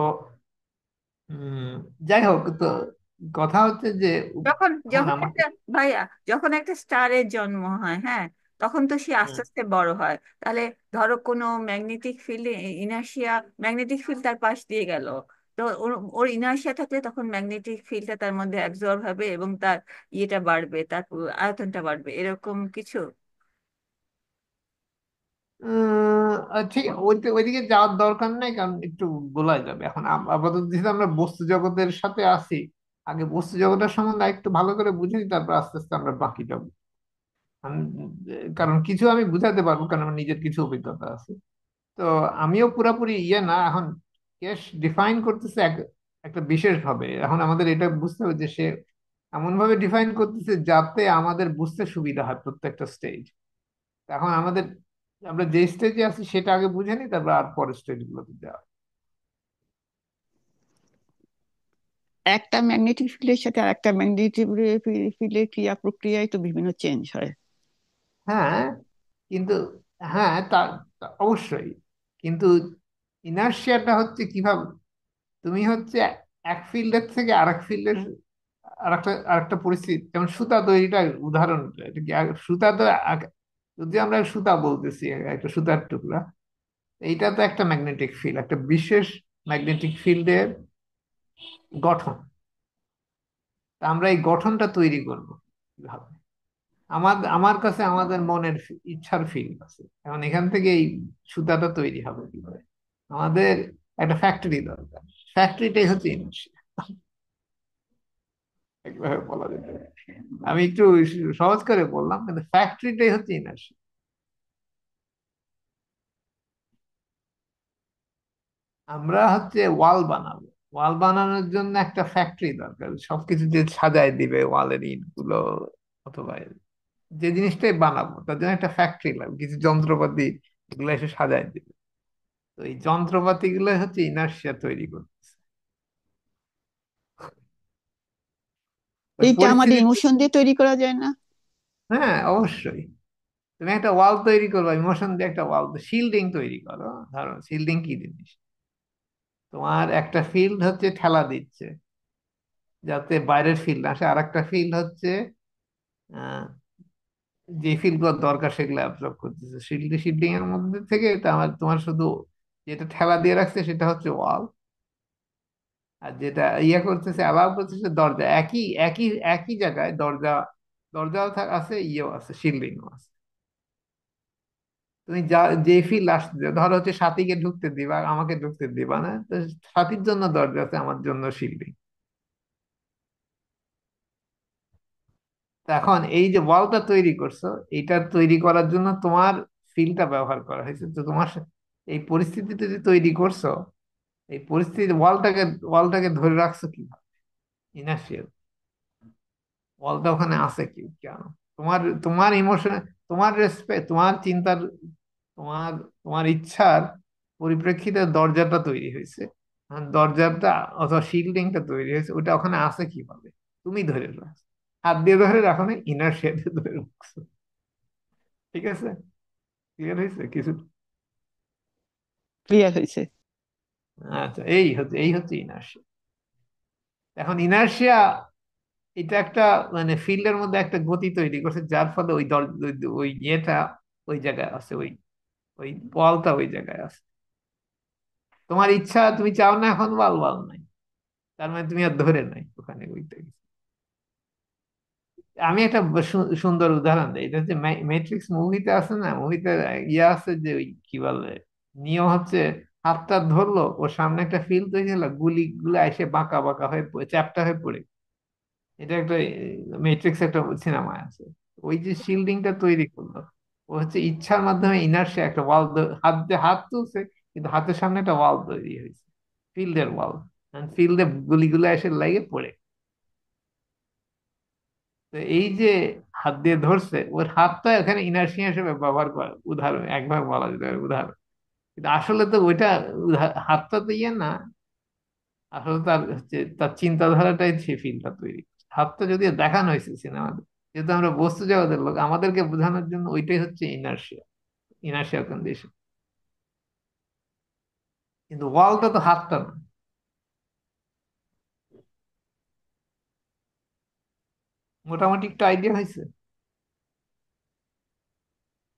উম, যাই হোক, তো কথা হচ্ছে যে যখন এখন যখন আমাকে, একটা ভাইয়া, যখন একটা স্টারের জন্ম হয়, হ্যাঁ, তখন তো সে আস্তে হুম, আস্তে বড় হয়। তাহলে ধরো কোনো magnetic field, inertia, magnetic field তার পাশ দিয়ে গেল, তো ওর ওর ইনার্শিয়া থাকলে তখন ম্যাগনেটিক ফিল্ডটা তার মধ্যে অ্যাবজর্ব হবে এবং তার ইয়েটা বাড়বে, তার আয়তনটা বাড়বে, এরকম কিছু। ঠিক ওইদিকে যাওয়ার দরকার নেই, কারণ একটু গোলায় যাবে। এখন আপাতত যেহেতু আমরা বস্তু জগতের সাথে আছি, আগে বস্তু জগতের সম্বন্ধে একটু ভালো করে বুঝে নিই, তারপর আস্তে আস্তে আমরা বাকিটা কারণ কিছু আমি বুঝাতে পারবো, কারণ আমার নিজের কিছু অভিজ্ঞতা আছে। তো আমিও পুরাপুরি ইয়ে না এখন, কেস ডিফাইন করতেছে একটা বিশেষ ভাবে। এখন আমাদের এটা বুঝতে হবে যে সে এমন ভাবে ডিফাইন করতেছে যাতে আমাদের বুঝতে সুবিধা হয় প্রত্যেকটা স্টেজ। এখন আমাদের, আমরা যে স্টেজে আছি সেটা আগে বুঝে নিই, তারপর আর পরের স্টেজ গুলোতে যাওয়া। একটা ম্যাগনেটিক ফিল্ডের সাথে আর একটা ম্যাগনেটিক ফিল্ডের ক্রিয়া প্রক্রিয়ায় তো বিভিন্ন চেঞ্জ হয়। হ্যাঁ, কিন্তু হ্যাঁ অবশ্যই, কিন্তু ইনার্শিয়াটা হচ্ছে কিভাবে, তুমি হচ্ছে এক ফিল্ডের থেকে আরেক ফিল্ডের, আরেকটা পরিস্থিতি, যেমন সুতা তৈরিটা উদাহরণ, এটা কি সুতা তো যদি আমরা সুতা বলতেছি একটা সুতার টুকরা, এইটা তো একটা ম্যাগনেটিক ফিল্ড, একটা বিশেষ ম্যাগনেটিক ফিল্ডের গঠন। তা আমরা এই গঠনটা তৈরি করবো কিভাবে, আমার কাছে আমাদের মনের ইচ্ছার ফিল্ড আছে, এখন এখান থেকে এই সুতাটা তৈরি হবে কিভাবে, আমাদের একটা ফ্যাক্টরি দরকার, ফ্যাক্টরিটাই হচ্ছে ইনার্শিয়া, একভাবে বলা যেতে পারে। আমি একটু সহজ করে বললাম, কিন্তু ফ্যাক্টরিটাই হচ্ছে ইনার্শিয়া। আমরা হচ্ছে ওয়াল বানাবো, ওয়াল বানানোর জন্য একটা ফ্যাক্টরি দরকার, সবকিছু যে সাজায় দিবে ওয়ালের ইট গুলো, অথবা যে জিনিসটাই বানাবো তার জন্য একটা ফ্যাক্টরি লাগবে, কিছু যন্ত্রপাতি, এগুলো এসে সাজায় দিবে। তো এই যন্ত্রপাতি গুলো হচ্ছে ইনার্শিয়া তৈরি করতেছে ওই এইটা আমাদের পরিস্থিতি। ইমোশন দিয়ে তৈরি করা যায় না? হ্যাঁ, অবশ্যই। তুমি একটা ওয়াল তৈরি করবে ইমোশন দিয়ে, একটা ওয়াল শিল্ডিং তৈরি করো, ধরো শিল্ডিং কি জিনিস, তোমার একটা ফিল্ড হচ্ছে ঠেলা দিচ্ছে যাতে বাইরের ফিল্ড আসে, আর একটা ফিল্ড হচ্ছে আহ, যে ফিল্ড গুলো দরকার সেগুলো অ্যাবজর্ব করতেছে, শিল্ডিং এর মধ্যে থেকে এটা আমার তোমার শুধু যেটা ঠেলা দিয়ে রাখছে সেটা হচ্ছে ওয়াল, আর যেটা ইয়ে করতেছে অ্যালাউ করতেছে দরজা, একই একই একই জায়গায় দরজা, দরজাও আছে, ইয়েও আছে, শিল্ডিংও আছে। তুমি যা যে ফিল্ড আসতে ধরো হচ্ছে সাথীকে ঢুকতে দিবা, আমাকে ঢুকতে দিবা না, তো সাথীর জন্য দরজা আছে, আমার জন্য শিল্ডিং। এখন এই যে ওয়ালটা তৈরি করছো, এইটা তৈরি করার জন্য তোমার ফিল্ডটা ব্যবহার করা হয়েছে, তো তোমার এই পরিস্থিতিতে যে তৈরি করছো, এই পরিস্থিতি ওয়ালটাকে ধরে রাখছো কিভাবে, ইনার্শিয়াল, ওয়ালটা ওখানে আছে কি কেন, তোমার তোমার ইমোশন, তোমার রেসপেক্ট, তোমার চিন্তার, তোমার তোমার ইচ্ছার পরিপ্রেক্ষিতে দরজাটা তৈরি হয়েছে। আর দরজাটা অথবা শিল্ডিংটা তৈরি হয়েছে, ওটা ওখানে আছে কিভাবে, তুমি ধরে রাখছো, হাত দিয়ে ধরে রাখো না, ইনার্শিয়া দিয়ে ধরে রাখছো। ঠিক আছে, ক্লিয়ার হয়েছে কিছু? ক্লিয়ার হয়েছে। আচ্ছা, এই হচ্ছে ইনার্শিয়া। এখন ইনার্শিয়া এটা একটা মানে ফিল্ডের মধ্যে একটা গতি তৈরি করছে, যার ফলে ওই ইয়েটা ওই জায়গায় আছে, ওই ওই বলটা ওই জায়গায় আছে। তোমার ইচ্ছা, তুমি চাও না এখন বল নাই, তার মানে তুমি আর ধরে নাই ওখানে ওইটা। আমি একটা সুন্দর উদাহরণ দিই, এটা হচ্ছে ম্যাট্রিক্স মুভিতে আছে না, মুভিতে ইয়ে আছে যে ওই কি বলে, নিয়ম হচ্ছে হাতটা ধরলো, ওর সামনে একটা ফিল্ড তৈরি হলো, গুলি এসে বাঁকা বাঁকা হয়ে চ্যাপ্টা হয়ে পড়ে। এটা একটা ম্যাট্রিক্স একটা সিনেমা আছে, ওই যে শিল্ডিংটা তৈরি করলো, হচ্ছে ইচ্ছার মাধ্যমে ইনার্শিয়া একটা ওয়াল, হাত দিয়ে হাত তুলছে, কিন্তু হাতের সামনে একটা ওয়াল তৈরি হয়েছে, ফিল্ডের ওয়াল। ফিল্ডে গুলিগুলো এসে লাগে পড়ে। তো এই যে হাত দিয়ে ধরছে, ওর হাতটা এখানে ইনার্শিয়া হিসেবে ব্যবহার করা উদাহরণ, একভাবে বলা যেতে পারে উদাহরণ। কিন্তু আসলে তো ওইটা হাতটা তো ইয়ে না, আসলে তার হচ্ছে তার চিন্তাধারাটাই সেই ফিল্ডটা তৈরি করছে। হাতটা যদিও দেখানো হয়েছে সিনেমাতে, যেহেতু আমরা বস্তু জগতের লোক, আমাদেরকে বোঝানোর জন্য ওইটাই হচ্ছে ইনার্শিয়া, ইনার্শিয়া কন্ডিশন। কিন্তু ওয়ালটা তো হাতটা না। মোটামুটি একটু আইডিয়া হয়েছে।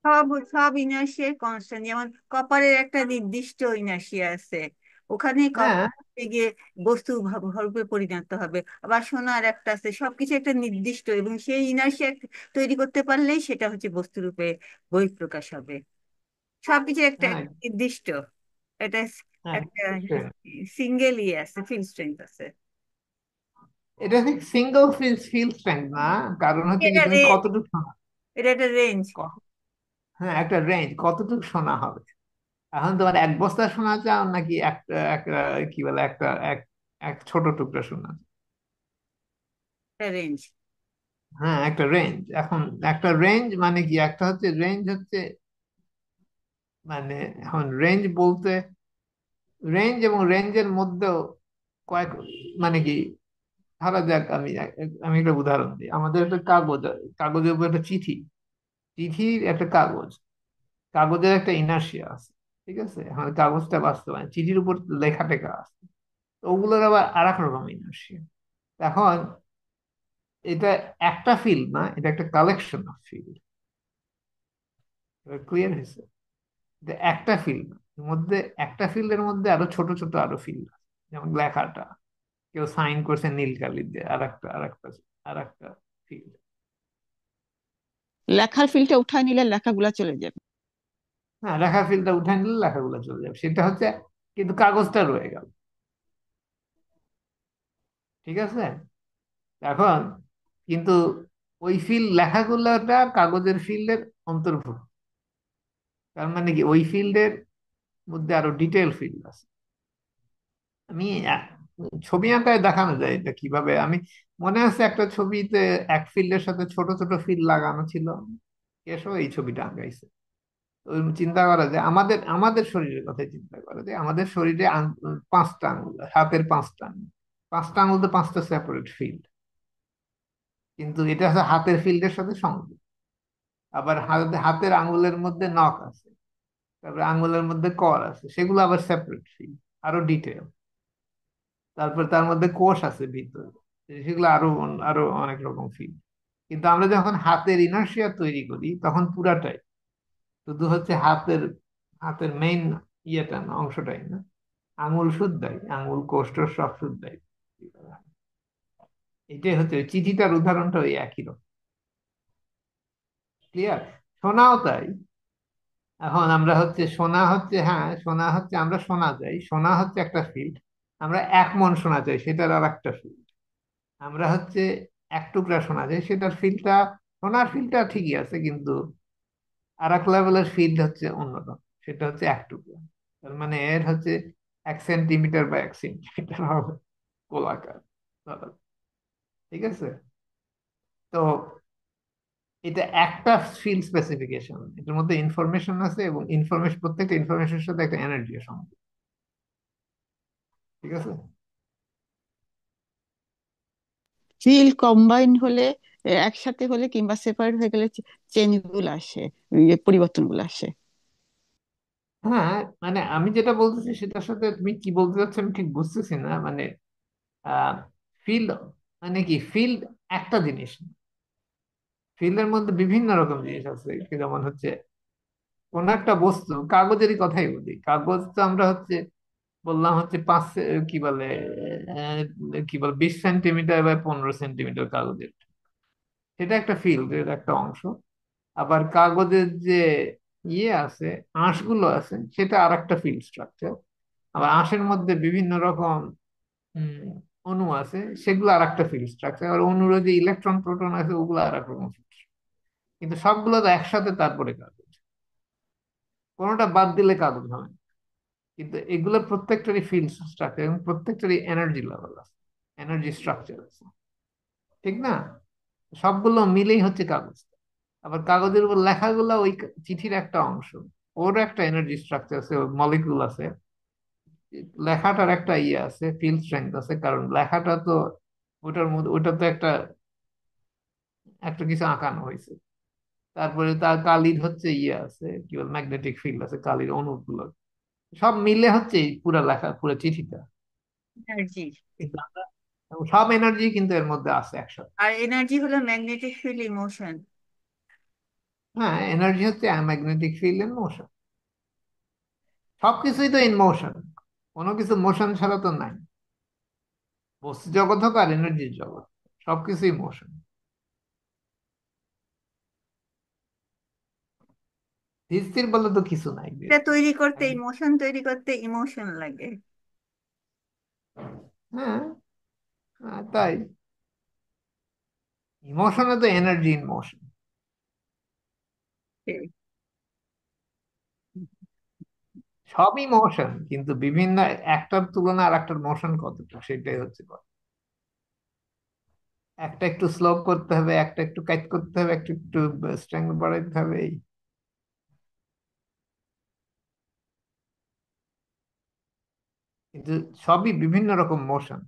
সব সব ইনার্শিয়ার কনস্ট্যান্ট, যেমন কপারের একটা নির্দিষ্ট ইনার্শিয়া আছে, ওখানে হ্যাঁ, কপার গিয়ে বস্তু ভরূপে পরিণত হবে। আবার সোনার একটা আছে, সবকিছু একটা নির্দিষ্ট, এবং সেই ইনার্শিয়া তৈরি করতে পারলেই সেটা হচ্ছে বস্তু রূপে বহিঃপ্রকাশ হবে। সবকিছু একটা হ্যাঁ, একটা নির্দিষ্ট, এটা হ্যাঁ, একটা true. সিঙ্গেল ইয়ে আছে, ফিল্ড স্ট্রেংথ আছে। এটা ঠিক সিঙ্গেল ফিল স্ট্রেংথ না, কারণ হচ্ছে কি এটা তুমি রেঞ্জ, কতটুকু শোনা। এটা একটা রেঞ্জ। হ্যাঁ, একটা রেঞ্জ, কতটুকু শোনা হবে। এখন তোমার এক বস্তা শোনা চাও নাকি একটা একটা কি বলে একটা এক এক ছোট টুকরা শোনা চাও? একটা রেঞ্জ। হ্যাঁ, একটা রেঞ্জ। এখন একটা রেঞ্জ মানে কি, একটা হচ্ছে রেঞ্জ হচ্ছে মানে, এখন রেঞ্জ বলতে রেঞ্জ এবং রেঞ্জের মধ্যেও কয়েক মানে কি, ধরা যাক আমি আমি একটা উদাহরণ দিই। আমাদের একটা কাগজ, কাগজের উপর একটা চিঠি, চিঠির একটা কাগজ, কাগজের একটা ইনার্শিয়া আছে। ঠিক আছে, এখন কাগজটা বাস্তবায়ন, চিঠির উপর লেখা টেখা আছে, তো ওগুলোর আবার আর এক রকম ইনার্শিয়া। এখন এটা একটা ফিল্ড না, এটা একটা কালেকশন অফ ফিল্ড। ক্লিয়ার হয়েছে? এটা একটা ফিল্ড, এর মধ্যে একটা ফিল্ডের মধ্যে আরো ছোট ছোট আরো ফিল্ড আছে। যেমন লেখাটা, কেউ সাইন করছে নীল কালি দিয়ে, আর একটা ফিল্ড। লেখার ফিল্ডটা উঠায় নিলে লেখাগুলা চলে যাবে। হ্যাঁ, লেখার ফিল্ডটা উঠে নিলে লেখাগুলো চলে যাবে, সেটা হচ্ছে, কিন্তু কাগজটা রয়ে গেল। ঠিক আছে, এখন কিন্তু ওই ফিল্ড লেখাগুলোটা কাগজের ফিল্ডের অন্তর্ভুক্ত। তার মানে কি, ওই ফিল্ডের মধ্যে আরো ডিটেল ফিল্ড আছে। আমি ছবি আঁকায় দেখানো যায় এটা কিভাবে। আমি মনে আছে একটা ছবিতে এক ফিল্ডের সাথে ছোট ছোট ফিল্ড লাগানো ছিল, এসব এই ছবিটা আঁকাইছে। তো চিন্তা করা যায়, আমাদের আমাদের শরীরের কথাই চিন্তা করা যায়, আমাদের শরীরে পাঁচটা আঙুল, হাতের পাঁচটা আঙুল, পাঁচটা আঙুল তো পাঁচটা সেপারেট ফিল্ড, কিন্তু এটা হচ্ছে হাতের ফিল্ডের সাথে সংযুক্ত। আবার হাতের আঙুলের মধ্যে নখ আছে, তারপরে আঙুলের মধ্যে কর আছে, সেগুলো আবার সেপারেট ফিল্ড, আরো ডিটেল। তারপর তার মধ্যে কোষ আছে ভিতরে, সেগুলো আরো আরো অনেক রকম ফিল্ড। কিন্তু আমরা যখন হাতের ইনার্শিয়া তৈরি করি তখন পুরাটাই, শুধু হচ্ছে হাতের হাতের মেইন ইয়েটা না, অংশটাই না, আঙুল শুদ্ধই, আঙুল কোষ্ঠ সব শুদ্ধই। এটাই হচ্ছে ওই চিঠিটার উদাহরণটা ওই একই রকম। ক্লিয়ার? শোনাও তাই। এখন আমরা হচ্ছে শোনা হচ্ছে, হ্যাঁ শোনা হচ্ছে, আমরা শোনা যাই, শোনা হচ্ছে একটা ফিল্ড। আমরা এক মন শোনা চাই, সেটার আর একটা ফিল্ড। আমরা হচ্ছে এক টুকরা শোনা যায়, সেটার ফিল্ডটা, শোনার ফিল্ডটা ঠিকই আছে, কিন্তু আর এক লেভেলের ফিল্ড হচ্ছে অন্যরকম, সেটা হচ্ছে এক টুকরা। তার মানে এর হচ্ছে 1 সেন্টিমিটার বা 1 সেন্টিমিটার হবে গোলাকার ধরো। ঠিক আছে, তো এটা একটা ফিল্ড স্পেসিফিকেশন, এটার মধ্যে ইনফরমেশন আছে, এবং ইনফরমেশন, প্রত্যেকটা ইনফরমেশনের সাথে একটা এনার্জি সম্পর্ক। ঠিক আছে। ফিল্ড কম্বাইন হলে, একসাথে হলে কিংবা সেপারেট হয়ে গেলে চেঞ্জ গুলো আসে, পরিবর্তন গুলো আসে। হ্যাঁ, মানে আমি যেটা বলতেছি সেটার সাথে তুমি কি বলতে চাচ্ছ আমি ঠিক বুঝতেছি না। মানে ফিল্ড মানে কি, ফিল্ড একটা জিনিস, ফিল্ডের মধ্যে বিভিন্ন রকম জিনিস আছে। যেমন হচ্ছে কোন একটা বস্তু, কাগজেরই কথাই বলি, কাগজ তো আমরা হচ্ছে বললাম হচ্ছে কি বলে, কি বলে 20 সেন্টিমিটার বা 15 সেন্টিমিটার কাগজের, সেটা একটা ফিল্ডের একটা অংশ। আবার কাগজের যে ইয়ে আছে, আঁশগুলো আছে, সেটা আর একটা ফিল্ড স্ট্রাকচার। আবার আঁশের মধ্যে বিভিন্ন রকম উম, অণু আছে, সেগুলো আর একটা ফিল্ড স্ট্রাকচার। আর অণুর যে ইলেকট্রন প্রোটন আছে, ওগুলো আর এক রকম field structure। কিন্তু সবগুলো তো একসাথে তারপরে কাগজ। কোনোটা বাদ দিলে কাগজ হবে না। কিন্তু এগুলো প্রত্যেকটারই ফিল্ড স্ট্রাকচার এবং প্রত্যেকটারই এনার্জি লেভেল আছে, এনার্জি স্ট্রাকচার আছে, ঠিক না? সবগুলো মিলেই হচ্ছে কাগজ। আবার কাগজের উপর লেখাগুলো ওই চিঠির একটা অংশ, ওর একটা এনার্জি স্ট্রাকচার আছে, মলিকুল আছে। লেখাটার একটা ইয়ে আছে, ফিল্ড স্ট্রেংথ আছে, কারণ লেখাটা তো ওটার মধ্যে, ওটা তো একটা একটা কিছু আঁকানো হয়েছে। তারপরে তার কালির হচ্ছে ইয়ে আছে, কি বল, ম্যাগনেটিক ফিল্ড আছে কালির অণুগুলো। সব মিলে হচ্ছে এই পুরা লেখা, পুরো চিঠিটা। এনার্জি। কিন্তু সব এনার্জি কিন্তু এর মধ্যে আছে একসাথে। আর এনার্জি হলো ম্যাগনেটিক ফিল্ড ইমোশন। হ্যাঁ, এনার্জি হচ্ছে ম্যাগনেটিক ফিল্ড এন্ড মোশন। সবকিছুই তো ইন মোশন, কোনো কিছু মোশন ছাড়া তো নাই। বস্তু জগৎ হোক আর এনার্জির জগৎ, সবকিছুই মোশন। স্থির বলে তো কিছু নাই। এটা তৈরি করতে, ইমোশন তৈরি করতে ইমোশন লাগে। হ্যাঁ, তাই ইমোশনে তো এনার্জি ইন মোশন। ঠিক। সবই মোশন, কিন্তু বিভিন্ন, একটার তুলনায় আর একটার মোশন কতটা সেটাই হচ্ছে কথা। একটা একটু স্লো করতে হবে, একটা একটু কাইট করতে হবে, একটু একটু স্ট্রেংথ বাড়াইতে হবে, এই। কিন্তু সবই বিভিন্ন রকম মোশন।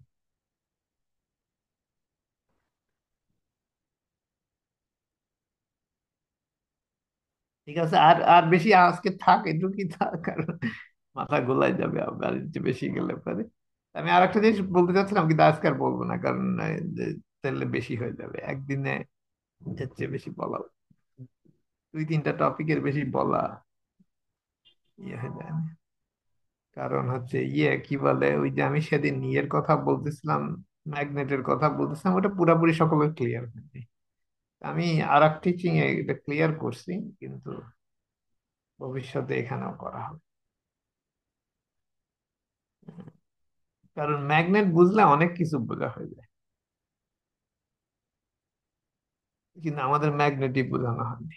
ঠিক আছে, আর আর বেশি আজকে থাক, এটুকুই থাক, কারণ মাথা গোলাই যাবে আবার একটু বেশি গেলে পরে। আমি আর একটা জিনিস বলতে চাচ্ছিলাম, কিন্তু আজকে আর বলবো না, কারণ তাহলে বেশি হয়ে যাবে একদিনে, এর চেয়ে বেশি বলা, দুই তিনটা টপিকের বেশি বলা ইয়ে হয়ে যায় না। কারণ হচ্ছে ইয়ে কি বলে, ওই যে আমি সেদিন ইয়ের কথা বলতেছিলাম, ম্যাগনেটের কথা বলতেছিলাম, ওটা পুরাপুরি সকলের ক্লিয়ার হয়নি। আমি আর এক টিচিং এ এটা ক্লিয়ার করছি, কিন্তু ভবিষ্যতে এখানেও করা হবে। কারণ ম্যাগনেট বুঝলে অনেক কিছু বোঝা হয়ে যায়, কিন্তু আমাদের ম্যাগনেটই বোঝানো হয়নি।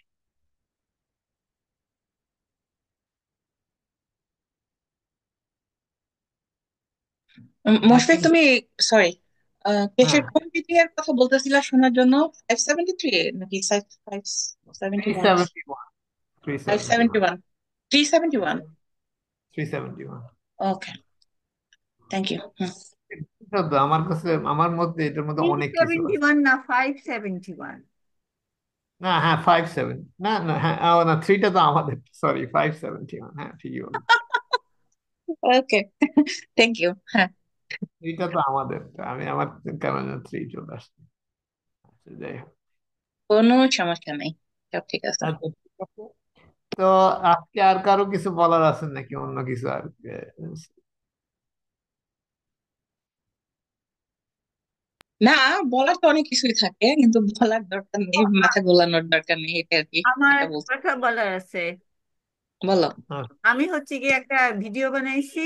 মুশফিক, ম্যাগনেট, তুমি, সরি, হ্যাঁ, কেসের কোন বিটি এর কথা বলতেছিলা শোনার জন্য? 573 নাকি 571? 371, three five seventy seventy one one 371। 371। Okay, thank you. আমার কাছে, আমার মধ্যে এটার মধ্যে থ্রি অনেক কিছু সেভেন্টি আছে। ওয়ান না 571? না, হ্যাঁ, 57, না না, হ্যাঁ, না, থ্রিটা তো আমাদের, সরি, 571, হ্যাঁ ঠিকই বল। ওকে, থ্যাংক ইউ। হ্যাঁ, থ্রিটা তো আমাদের, আমি আমার কেন থ্রি চলে আসছে। আচ্ছা, যাই হোক। কোনো সমস্যা নেই, সব ঠিক আছে। আচ্ছা, ঠিক আছে। তো আজকে আর কারো কিছু বলার আছে নাকি, অন্য কিছু আর না, বলার তো অনেক কিছুই থাকে, কিন্তু বলার দরকার নেই, মাথা গোলানোর দরকার নেই, এটা আর কি, আমার এটা একটা বলছি। কথা বলার আছে। বলো। আমি হচ্ছে কি একটা ভিডিও বানাইছি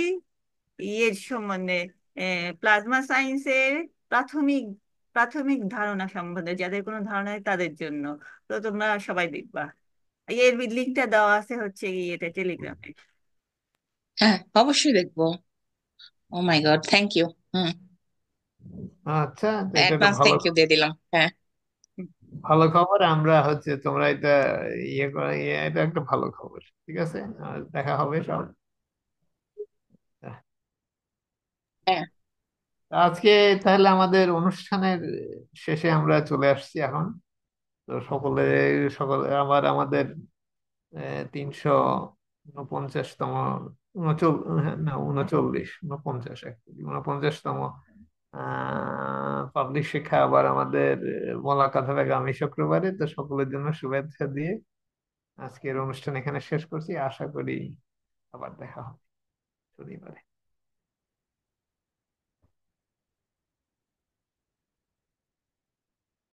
ইয়ের সম্বন্ধে, প্লাজমা সায়েন্সের প্রাথমিক প্রাথমিক ধারণা সম্বন্ধে, যাদের কোনো ধারণা নেই তাদের জন্য। তো তোমরা সবাই দেখবা। এর লিঙ্কটা দেওয়া আছে হচ্ছে ইয়েতে, টেলিগ্রামে। হ্যাঁ, অবশ্যই দেখবো। ও মাই গড, থ্যাংক ইউ। হুম, আচ্ছা, তো এটা একটা অ্যাডভান্স ভালো থ্যাংক ইউ দিয়ে দিলাম। হ্যাঁ, ভালো খবর। আমরা হচ্ছে তোমরা এটা এটা একটা ভালো খবর। ঠিক আছে, দেখা হবে সব। হ্যাঁ, আজকে তাহলে আমাদের অনুষ্ঠানের শেষে আমরা চলে আসছি এখন। তো সকলে, সকলে আবার আমাদের 349তম, না, 39, 49, 49তম পাবলিক শিক্ষা আবার আমাদের মোলাকাত হবে আগামী শুক্রবারে। তো সকলের জন্য শুভেচ্ছা দিয়ে আজকের অনুষ্ঠান এখানে শেষ করছি। আশা করি আবার দেখা হবে শনিবারে।